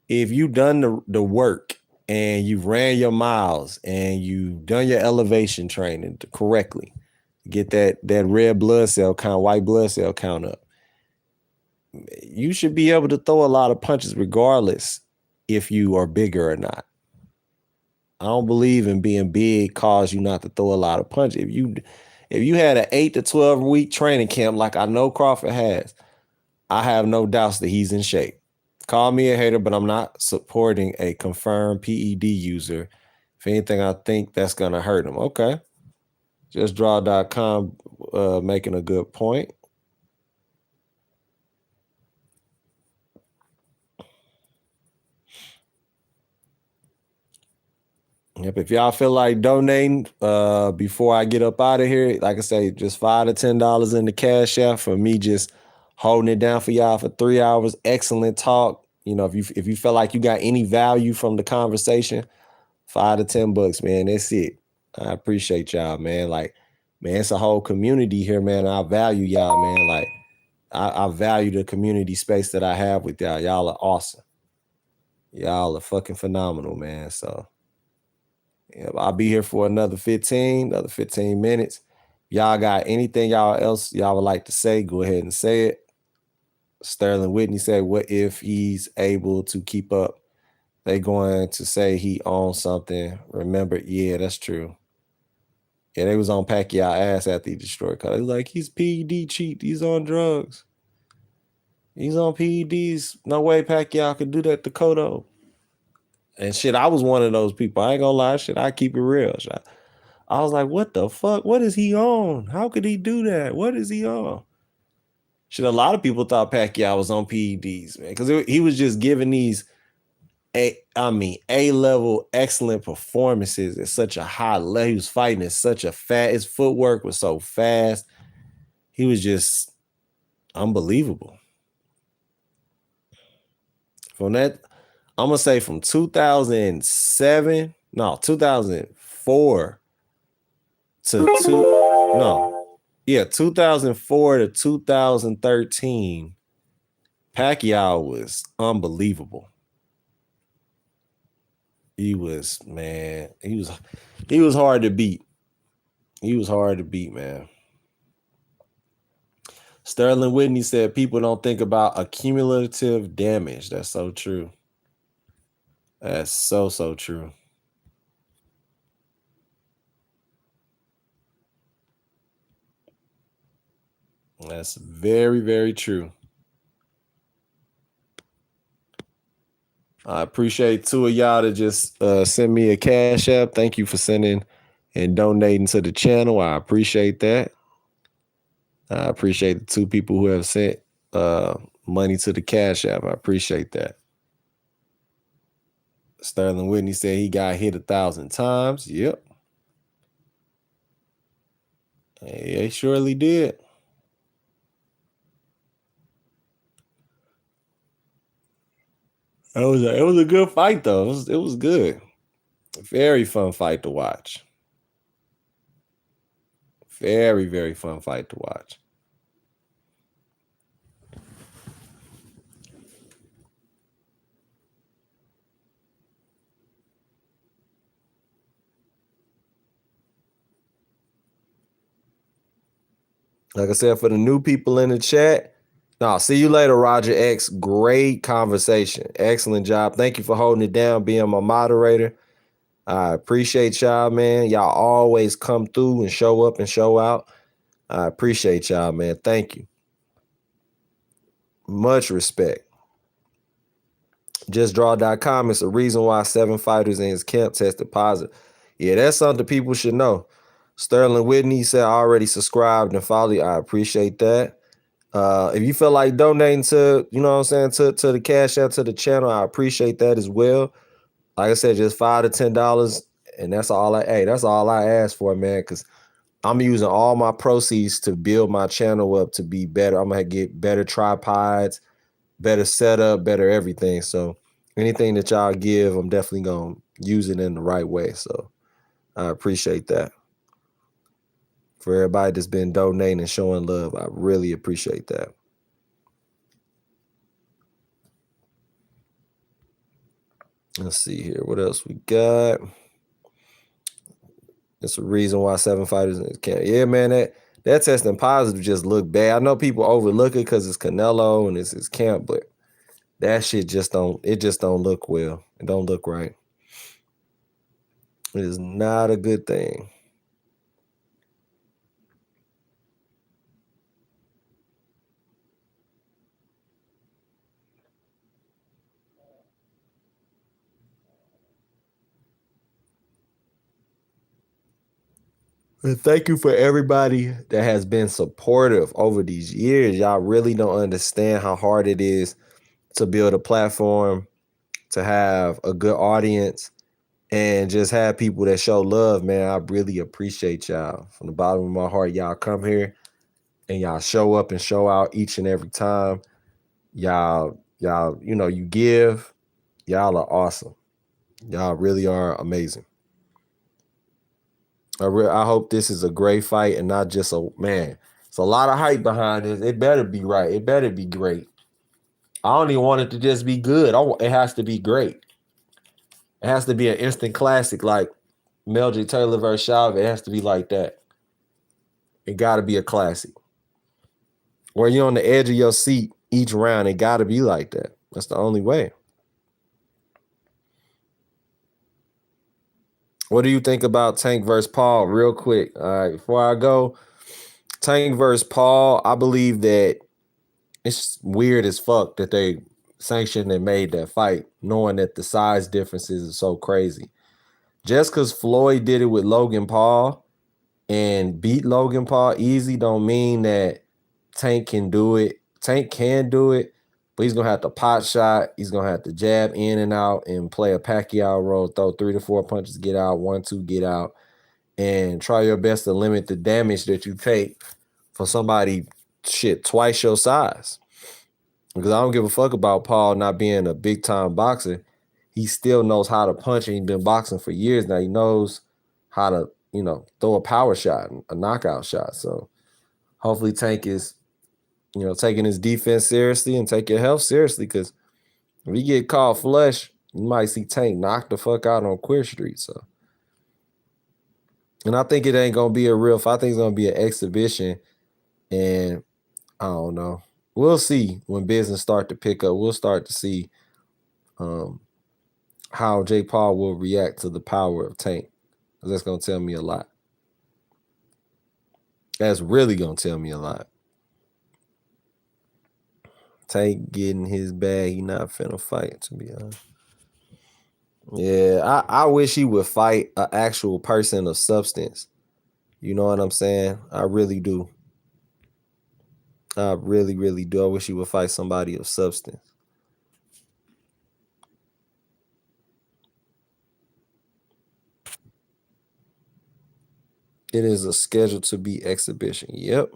if you've done the work and you've ran your miles and you've done your elevation training correctly, get that red blood cell count, white blood cell count up, you should be able to throw a lot of punches regardless if you are bigger or not. I don't believe in being big cause you not to throw a lot of punches. If you had an 8 to 12 week training camp like I know Crawford has, I have no doubts that he's in shape. Call me a hater, but I'm not supporting a confirmed PED user. If anything, I think that's going to hurt him. Okay. JustDraw.com making a good point. Yep, if y'all feel like donating before I get up out of here, like I say, just $5 to $10 in the Cash App for me just holding it down for y'all for 3 hours. Excellent talk. You know, if you feel like you got any value from the conversation, $5 to $10, man. That's it. I appreciate y'all, man. Like, man, it's a whole community here, man. I value y'all, man. Like, I value the community space that I have with y'all. Y'all are awesome. Y'all are fucking phenomenal, man. So yeah, I'll be here for another 15 minutes. Y'all got anything else y'all would like to say? Go ahead and say it. Sterling Whitney said, what if he's able to keep up? They going to say he owns something. Remember, yeah, that's true. Yeah, they was on Pacquiao ass after he destroyed Cutler. They was like, he's PED cheat. He's on drugs. He's on PEDs. No way Pacquiao could do that to Cotto. And shit, I was one of those people. I ain't gonna lie, shit, I keep it real. Shit. I was like, what the fuck? What is he on? How could he do that? What is he on? Shit, a lot of people thought Pacquiao was on PEDs, man, because he was just giving these A-level excellent performances at such a high level. He was fighting at such a his footwork was so fast. He was just unbelievable. From that, I'm gonna say from 2004 to Yeah, 2004 to 2013, Pacquiao was unbelievable. He was hard to beat. He was hard to beat, man. Sterling Whitney said people don't think about accumulative damage. That's so true. That's so true. That's very, very true. I appreciate two of y'all to just send me a cash app. Thank you for sending and donating to the channel. I appreciate that. I appreciate the two people who have sent money to the cash app. I appreciate that. Sterling Whitney said he got hit 1,000 times. Yep. He surely did. It was a good fight though. It was good. Very fun fight to watch. Very, very fun fight to watch. Like I said, for the new people in the chat, see you later, Roger X. Great conversation. Excellent job. Thank you for holding it down, being my moderator. I appreciate y'all, man. Y'all always come through and show up and show out. I appreciate y'all, man. Thank you. Much respect. JustDraw.com is the reason why 7 fighters in his camp tested positive. Yeah, that's something people should know. Sterling Whitney said, I already subscribed and followed you. I appreciate that. If you feel like donating to, you know what I'm saying, to the cash out to the channel, I appreciate that as well. Like I said, just $5 to $10, and that's all I ask for, man, because I'm using all my proceeds to build my channel up to be better. I'm gonna get better tripods, better setup, better everything. So anything that y'all give, I'm definitely gonna use it in the right way. So I appreciate that. For everybody that's been donating and showing love, I really appreciate that. Let's see here. What else we got? It's a reason why 7 fighters can't. Yeah, man, that testing positive just look bad. I know people overlook it because it's Canelo and it's his camp, but that shit just don't look well. It don't look right. It is not a good thing. And thank you for everybody that has been supportive over these years. Y'all really don't understand how hard it is to build a platform, to have a good audience, and just have people that show love, man. I really appreciate y'all. From the bottom of my heart, y'all come here and y'all show up and show out each and every time. Y'all, you give. Y'all are awesome. Y'all really are amazing. I hope this is a great fight and not just it's a lot of hype behind this. It better be right. It better be great. I don't even want it to just be good. It has to be great. It has to be an instant classic like Meldrick Taylor versus Chavez. It has to be like that. It got to be a classic. Where you're on the edge of your seat each round, it got to be like that. That's the only way. What do you think about Tank versus Paul? Real quick. All right, before I go, Tank versus Paul, I believe that it's weird as fuck that they sanctioned and made that fight, knowing that the size differences are so crazy. Just because Floyd did it with Logan Paul and beat Logan Paul easy don't mean that Tank can do it. Tank can do it, but he's going to have to pot shot. He's going to have to jab in and out and play a Pacquiao role, throw 3 to 4 punches, get out, 1, 2, get out, and try your best to limit the damage that you take for somebody twice your size. Because I don't give a fuck about Paul not being a big time boxer. He still knows how to punch, and he's been boxing for years now. He knows how to, throw a power shot, a knockout shot. So hopefully Tank is, taking his defense seriously and taking health seriously, because if he get caught flush, you might see Tank knock the fuck out on Queer Street. So, and I think it ain't gonna be a real fight. I think it's gonna be an exhibition, and I don't know. We'll see when business start to pick up. We'll start to see how Jake Paul will react to the power of Tank. That's gonna tell me a lot. That's really gonna tell me a lot. Tank getting his bag. He not finna fight, to be honest. Yeah, I wish he would fight an actual person of substance. You know what I'm saying? I really do. I really, really do. I wish he would fight somebody of substance. It is a scheduled to be exhibition. Yep.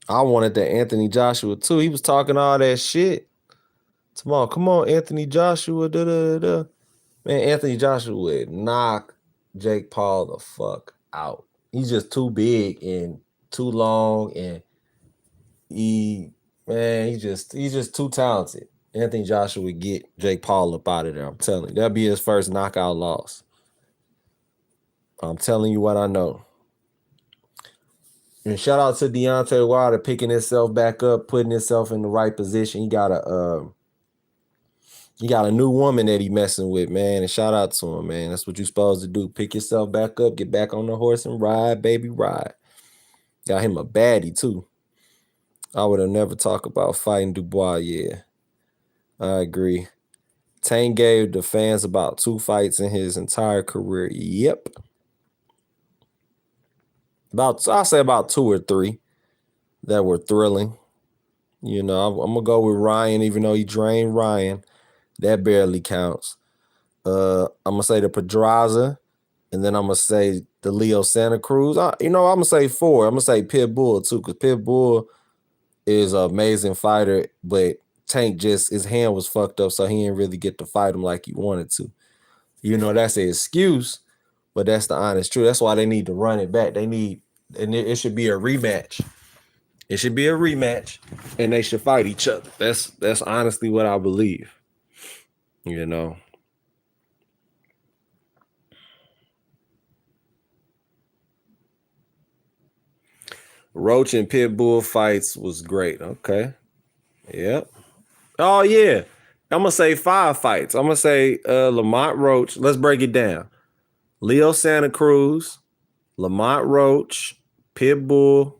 I wanted that Anthony Joshua too. He was talking all that shit. Come on, Anthony Joshua. Da, da, da, da. Man, Anthony Joshua would knock Jake Paul the fuck out. He's just too big and too long, and he's just too talented. Anthony Joshua would get Jake Paul up out of there. I'm telling you, that'll be his first knockout loss. I'm telling you what I know. And shout out to Deontay Wilder picking himself back up, putting himself in the right position. He got a new woman that he messing with, man. And shout out to him, man. That's what you're supposed to do. Pick yourself back up, get back on the horse and ride, baby, ride. Got him a baddie, too. I would have never talked about fighting Dubois, yeah. I agree. Tank gave the fans about 2 fights in his entire career. Yep. I'll say about 2 or 3 that were thrilling. I'm going to go with Ryan, even though he drained Ryan. That barely counts. I'm going to say the Pedraza, and then I'm going to say the Leo Santa Cruz. I'm going to say 4. I'm going to say Pitbull, too, because Pitbull is an amazing fighter, but Tank his hand was fucked up, so he didn't really get to fight him like he wanted to. That's an excuse, but that's the honest truth. That's why they need to run it back. It should be a rematch. It should be a rematch, and they should fight each other. That's honestly what I believe. Roach and Pitbull fights was great. Okay. Yep. Oh, yeah. I'm going to say 5 fights. I'm going to say Lamont Roach. Let's break it down. Leo Santa Cruz, Lamont Roach, Pitbull,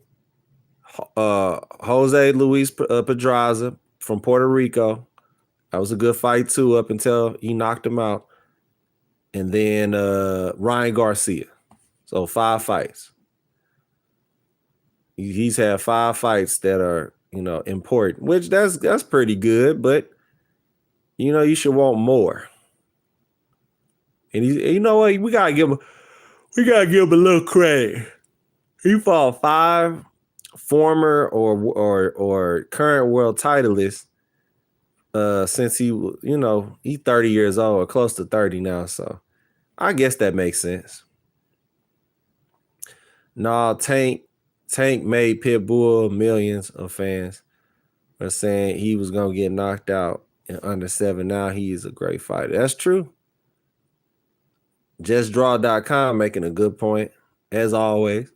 Jose Luis Pedraza from Puerto Rico. That was a good fight, too, up until he knocked him out. And then Ryan Garcia. So 5 fights. He's had 5 fights that are, important, which that's pretty good, but you should want more. And you know what? We gotta give him a little credit. He fought 5 former or current world titleists since he's 30 years old or close to 30 now, so I guess that makes sense. Tank made Pitbull millions of fans are saying he was going to get knocked out in under 7. Now he is a great fighter. That's true. JustDraw.com making a good point, as always.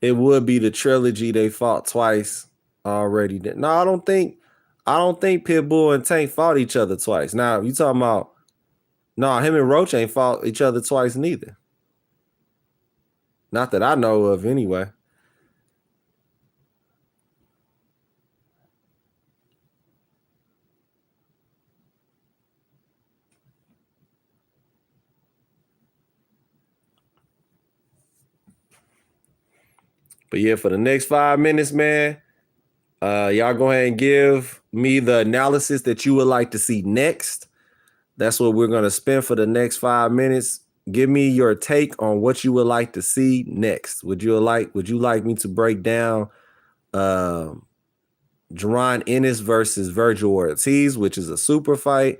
It would be the trilogy. They fought twice already. No, I don't think Pitbull and Tank fought each other twice. Now, you talking about, him and Roach ain't fought each other twice neither. Not that I know of anyway. But yeah, for the next 5 minutes, man, y'all go ahead and give me the analysis that you would like to see next. That's what we're going to spend for the next 5 minutes. Give me your take on what you would like to see next. Would you like me to break down Jaron Ennis versus Virgil Ortiz, which is a super fight?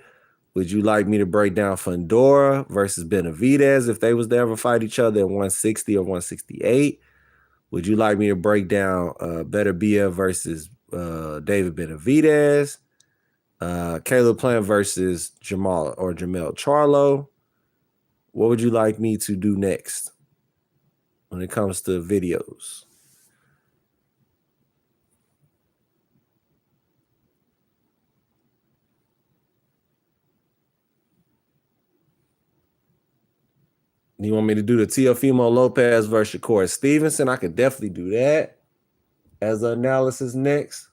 Would you like me to break down Fundora versus Benavidez if they was to ever fight each other at 160 or 168? Would you like me to break down Beterbiev versus David Benavidez? Caleb Plant versus Jamel Charlo? What would you like me to do next when it comes to videos? You want me to do the Teofimo Lopez versus Shakur Stevenson? I could definitely do that as an analysis next.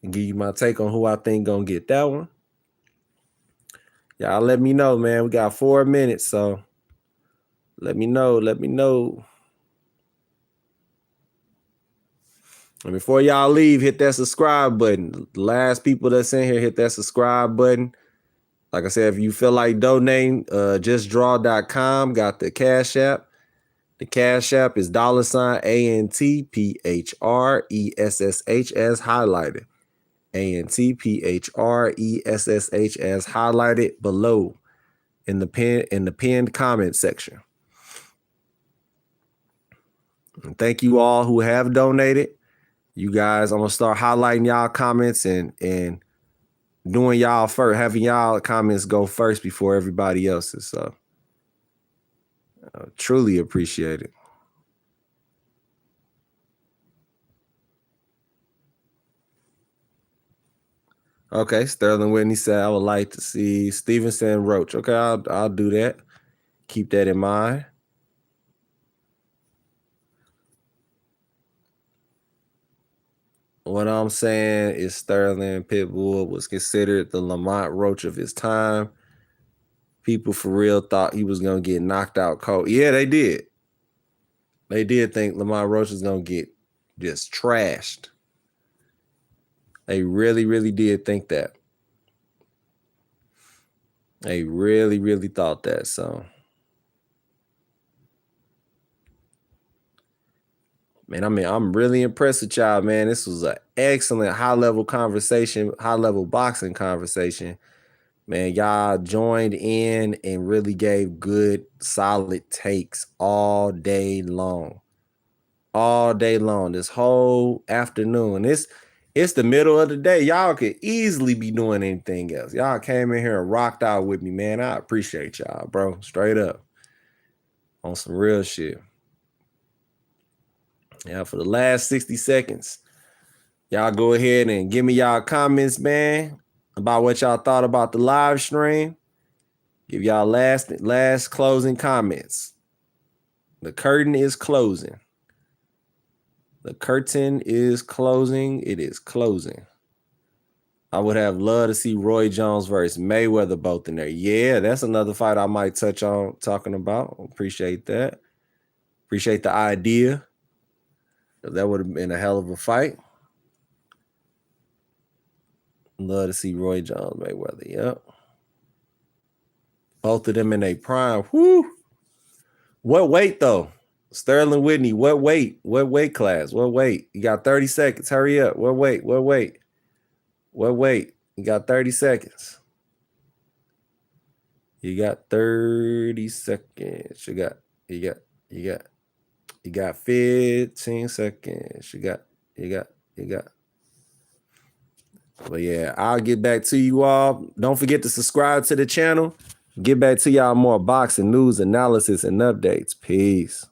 And give you my take on who I think gonna get that one. Y'all let me know, man. We got 4 minutes, so let me know. And before y'all leave, hit that subscribe button. The last people that's in here, hit that subscribe button. Like I said, if you feel like donating, justdraw.com got the Cash App. The Cash App is $ANTPHRESSH as highlighted. ANTPHRESSH as highlighted below in the pinned comment section. And thank you all who have donated. You guys, I'm gonna start highlighting y'all comments and doing y'all first, having y'all comments go first before everybody else's. So I truly appreciate it. Okay, Sterling Whitney said I would like to see Stevenson Roach. Okay, I'll do that. Keep that in mind. What I'm saying is Sterling Pitbull was considered the Lamont Roach of his time. People for real thought he was going to get knocked out cold. Yeah, they did. They did think Lamont Roach was going to get just trashed. They really, really did think that. They really, really thought that. So, man, I'm really impressed with y'all, man. This was an excellent high-level conversation, high-level boxing conversation. Man, y'all joined in and really gave good, solid takes all day long. All day long, this whole afternoon. It's the middle of the day. Y'all could easily be doing anything else. Y'all came in here and rocked out with me, man. I appreciate y'all, bro. Straight up. On some real shit. Yeah, for the last 60 seconds, y'all go ahead and give me y'all comments, man, about what y'all thought about the live stream. Give y'all last closing comments. The curtain is closing. The curtain is closing. It is closing. I would have loved to see Roy Jones versus Mayweather both in there. Yeah, that's another fight I might touch on talking about. Appreciate that. Appreciate the idea. That would have been a hell of a fight. Love to see Roy Jones Mayweather. Yep. Both of them in their prime. Whoo. What weight though? Sterling Whitney, what weight? What weight class? What weight? You got 30 seconds. Hurry up. What weight? What weight? What weight? You got 30 seconds. You got 30 seconds. You got 15 seconds. You got. But yeah, I'll get back to you all. Don't forget to subscribe to the channel. Get back to y'all more boxing news, analysis, and updates. Peace.